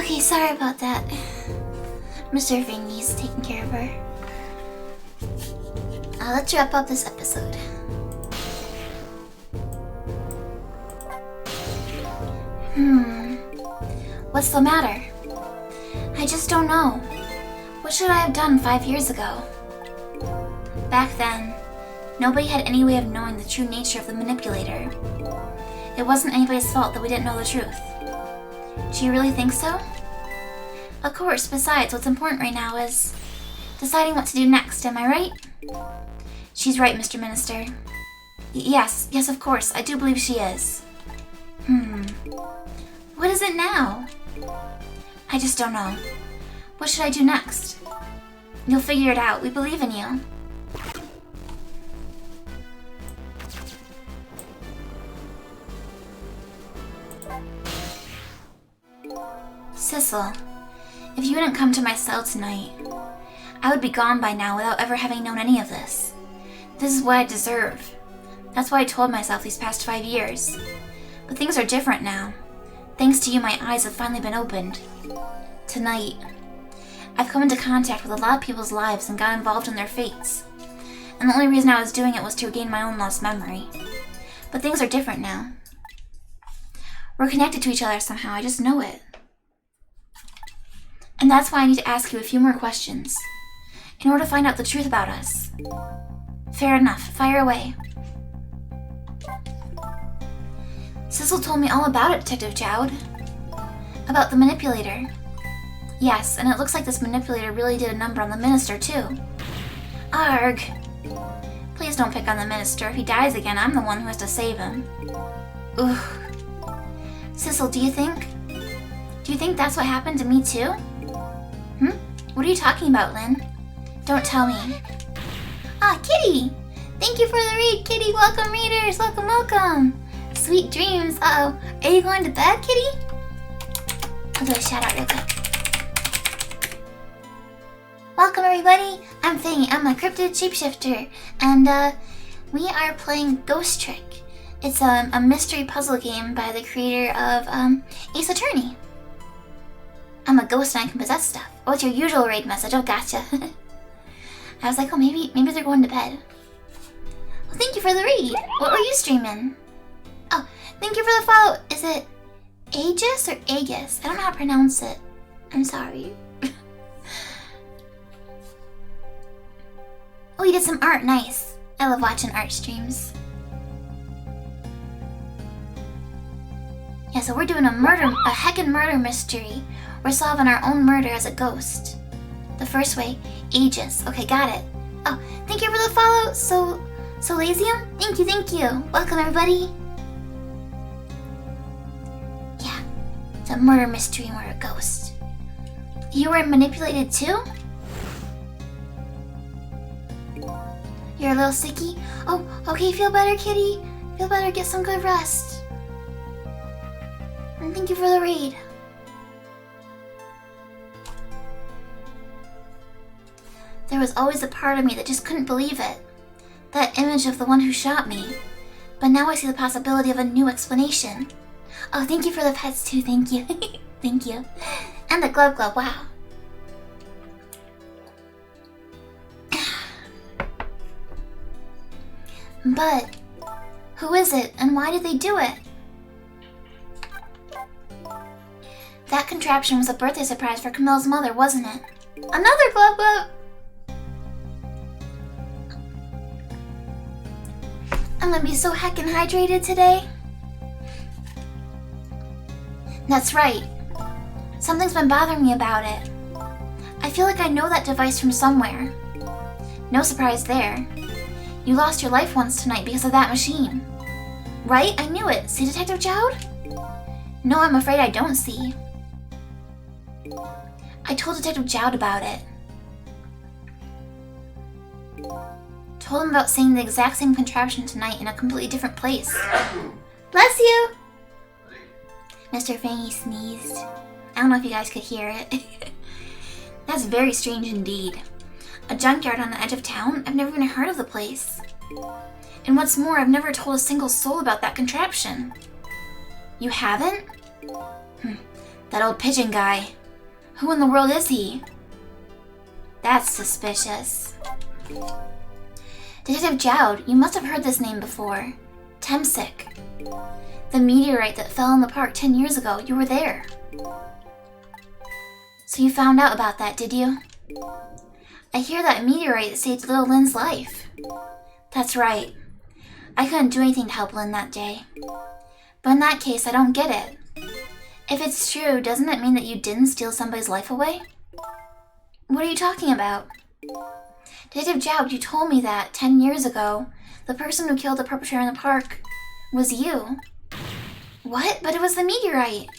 Okay, sorry about that. Mr. Fangy's taking care of her. Let's wrap up this episode. What's the matter? I just don't know. What should I have done 5 years ago? Back then, nobody had any way of knowing the true nature of the manipulator. It wasn't anybody's fault that we didn't know the truth. Do you really think so? Of course, besides, what's important right now is deciding what to do next, am I right? She's right, Mr. Minister. Yes, of course, I do believe she is. What is it now? I just don't know. What should I do next? You'll figure it out. We believe in you. Sissel, if you hadn't come to my cell tonight, I would be gone by now without ever having known any of this. This is what I deserve. That's what I told myself these past 5 years. But things are different now. Thanks to you, my eyes have finally been opened. Tonight, I've come into contact with a lot of people's lives and got involved in their fates. And the only reason I was doing it was to regain my own lost memory. But things are different now. We're connected to each other somehow, I just know it. And that's why I need to ask you a few more questions, in order to find out the truth about us. Fair enough, fire away. Sissel told me all about it, Detective Jowd. About the manipulator. Yes, and it looks like this manipulator really did a number on the minister, too. Arg. Please don't pick on the minister. If he dies again, I'm the one who has to save him. Ugh. Sissel, do you think that's what happened to me, too? What are you talking about, Lynn? Don't tell me. Ah, Kitty! Thank you for the read, Kitty. Welcome, readers. Welcome. Sweet dreams. Uh-oh. Are you going to bed, Kitty? I'll do a shout out real quick. Welcome, everybody. I'm Fangy. I'm a cryptid shapeshifter. And, we are playing Ghost Trick. It's a mystery puzzle game by the creator of, Ace Attorney. I'm a ghost and I can possess stuff. Oh, it's your usual raid message. Oh, gotcha. I was like, oh, maybe they're going to bed. Well, thank you for the read. What were you streaming? Oh, thank you for the follow. Is it Aegis or Aegis? I don't know how to pronounce it. I'm sorry. Oh, you did some art. Nice. I love watching art streams. Yeah, so we're doing a heckin' murder mystery. We're solving our own murder as a ghost. The first way, Aegis. Okay, got it. Oh, thank you for the follow, Solasium. Thank you. Welcome, everybody. Yeah, it's a murder mystery and we're a ghost. You were manipulated too? You're a little sicky? Oh, okay, feel better, kitty. Feel better, get some good rest. And thank you for the read. There was always a part of me that just couldn't believe it. That image of the one who shot me. But now I see the possibility of a new explanation. Oh, thank you for the pets too, thank you. Thank you. And the glove, wow. But, who is it and why did they do it? That contraption was a birthday surprise for Camille's mother, wasn't it? Another glove. I'm gonna be so heckin' hydrated today. That's right. Something's been bothering me about it. I feel like I know that device from somewhere. No surprise there. You lost your life once tonight because of that machine. Right? I knew it. See, Detective Jowd? No, I'm afraid I don't see. I told Detective Jowd about it. Told him about seeing the exact same contraption tonight in a completely different place. Bless you! Mr. Fangy sneezed. I don't know if you guys could hear it. That's very strange indeed. A junkyard on the edge of town? I've never even heard of the place. And what's more, I've never told a single soul about that contraption. You haven't? That That old pigeon guy. Who in the world is he? That's suspicious. Detective Jowd, you must have heard this name before. Temsic. The meteorite that fell in the park 10 years ago, you were there. So you found out about that, did you? I hear that meteorite saved little Lynn's life. That's right. I couldn't do anything to help Lynn that day. But in that case, I don't get it. If it's true, doesn't it mean that you didn't steal somebody's life away? What are you talking about? Detective Jowd, you told me that 10 years ago, the person who killed the perpetrator in the park was you. What? But it was the meteorite.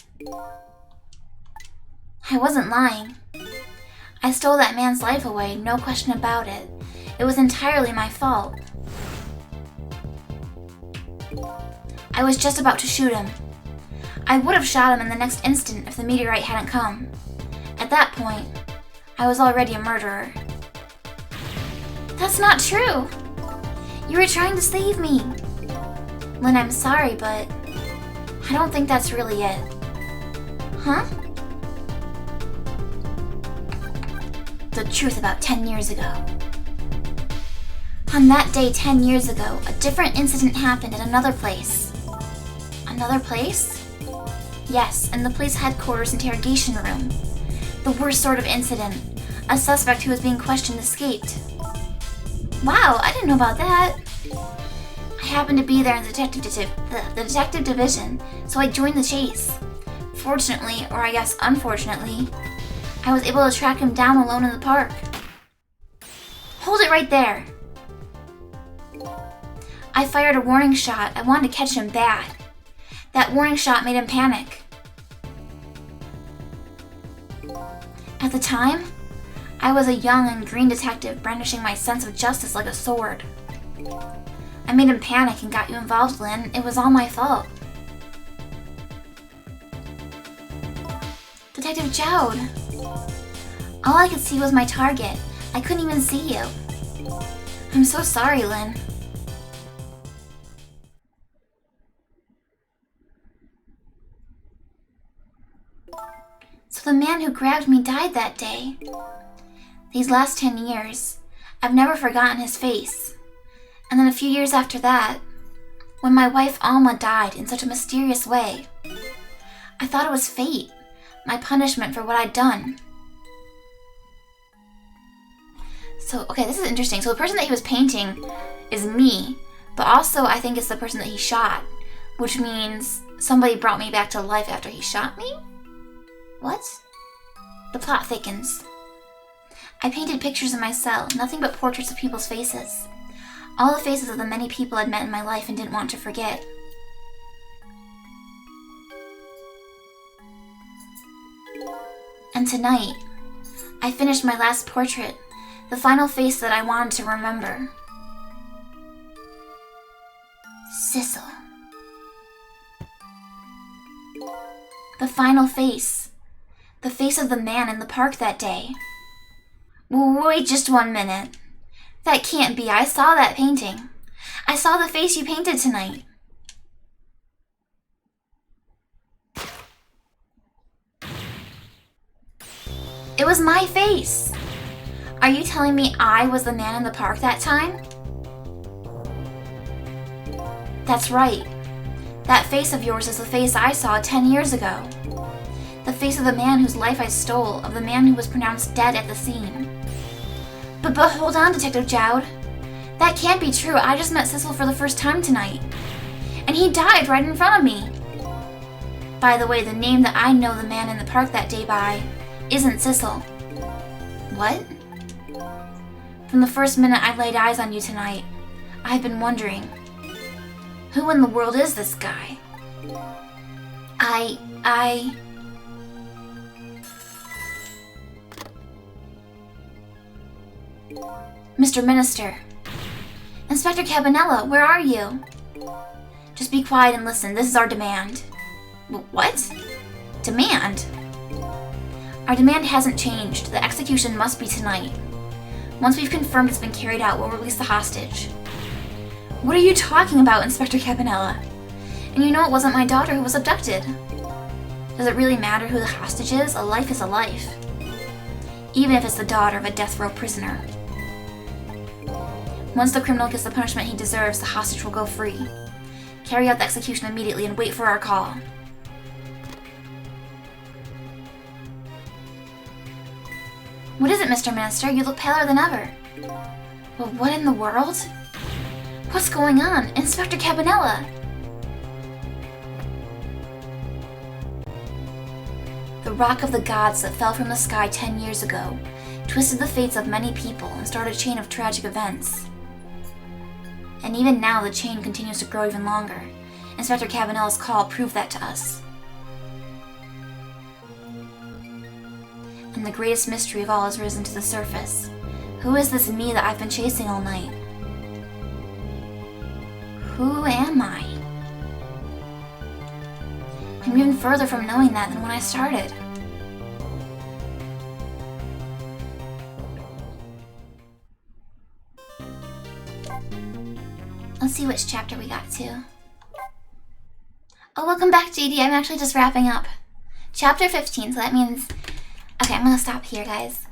I wasn't lying. I stole that man's life away, no question about it. It was entirely my fault. I was just about to shoot him. I would have shot him in the next instant if the meteorite hadn't come. At that point, I was already a murderer. That's not true! You were trying to save me! Lynn, I'm sorry, but I don't think that's really it. Huh? The truth about 10 years ago. On that day 10 years ago, a different incident happened at another place. Another place? Yes, in the police headquarters interrogation room. The worst sort of incident. A suspect who was being questioned escaped. Wow, I didn't know about that. I happened to be there in the detective division, so I joined the chase. Fortunately, or I guess unfortunately, I was able to track him down alone in the park. Hold it right there. I fired a warning shot. I wanted to catch him bad. That warning shot made him panic. At the time, I was a young and green detective brandishing my sense of justice like a sword. I made him panic and got you involved, Lynn. It was all my fault. Detective Jowd. All I could see was my target. I couldn't even see you. I'm so sorry, Lynn. So the man who grabbed me died that day. These last 10 years, I've never forgotten his face. And then a few years after that, when my wife Alma died in such a mysterious way, I thought it was fate, my punishment for what I'd done. So, okay, this is interesting. So the person that he was painting is me, but also I think it's the person that he shot, which means somebody brought me back to life after he shot me? What? The plot thickens. I painted pictures in my cell, nothing but portraits of people's faces. All the faces of the many people I'd met in my life and didn't want to forget. And tonight, I finished my last portrait, the final face that I wanted to remember. Sissel. The final face. The face of the man in the park that day. Wait just 1 minute. That can't be. I saw that painting. I saw the face you painted tonight. It was my face. Are you telling me I was the man in the park that time? That's right. That face of yours is the face I saw 10 years ago. The face of the man whose life I stole, of the man who was pronounced dead at the scene. But hold on, Detective Jowd. That can't be true. I just met Sissel for the first time tonight. And he died right in front of me. By the way, the name that I know the man in the park that day by isn't Sissel. What? From the first minute I laid eyes on you tonight, I've been wondering, who in the world is this guy? Mr. Minister. Inspector Cabanela, where are you? Just be quiet and listen. This is our demand. What? Demand? Our demand hasn't changed. The execution must be tonight. Once we've confirmed it's been carried out, we'll release the hostage. What are you talking about, Inspector Cabanela? And you know it wasn't my daughter who was abducted. Does it really matter who the hostage is? A life is a life. Even if it's the daughter of a death row prisoner. Once the criminal gets the punishment he deserves, the hostage will go free. Carry out the execution immediately and wait for our call. What is it, Mr. Minister? You look paler than ever. Well, what in the world? What's going on? Inspector Cabanella! The rock of the gods that fell from the sky 10 years ago twisted the fates of many people and started a chain of tragic events. And even now, the chain continues to grow even longer. Inspector Cabanella's call proved that to us. And the greatest mystery of all has risen to the surface. Who is this me that I've been chasing all night? Who am I? I'm even further from knowing that than when I started. Let's see which chapter we got to. Oh, welcome back, JD. I'm actually just wrapping up. Chapter 15, so that means... Okay, I'm gonna stop here, guys.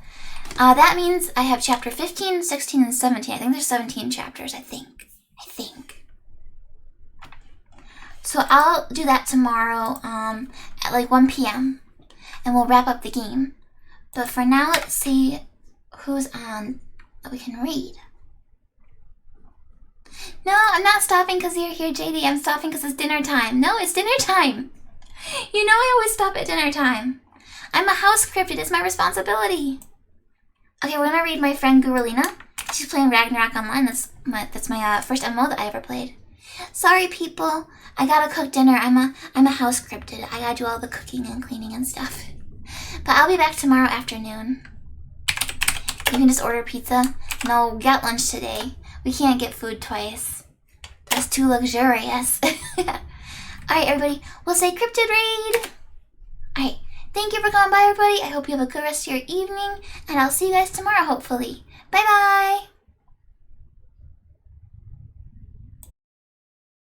That means I have chapter 15, 16, and 17. I think there's 17 chapters, I think. So I'll do that tomorrow at like 1 p.m. and we'll wrap up the game. But for now, let's see who's on that we can read. No, I'm not stopping because you're here, JD. I'm stopping because it's dinner time. No, it's dinner time. You know I always stop at dinner time. I'm a house cryptid. It's my responsibility. Okay, we're gonna read my friend Guralina. She's playing Ragnarok Online. That's my first MMO that I ever played. Sorry, people. I gotta cook dinner. I'm a house cryptid. I gotta do all the cooking and cleaning and stuff. But I'll be back tomorrow afternoon. You can just order pizza. No, get lunch today. We can't get food twice. That's too luxurious. Alright, everybody. We'll say cryptid raid. Alright. Thank you for coming by, everybody. I hope you have a good rest of your evening. And I'll see you guys tomorrow, hopefully. Bye-bye.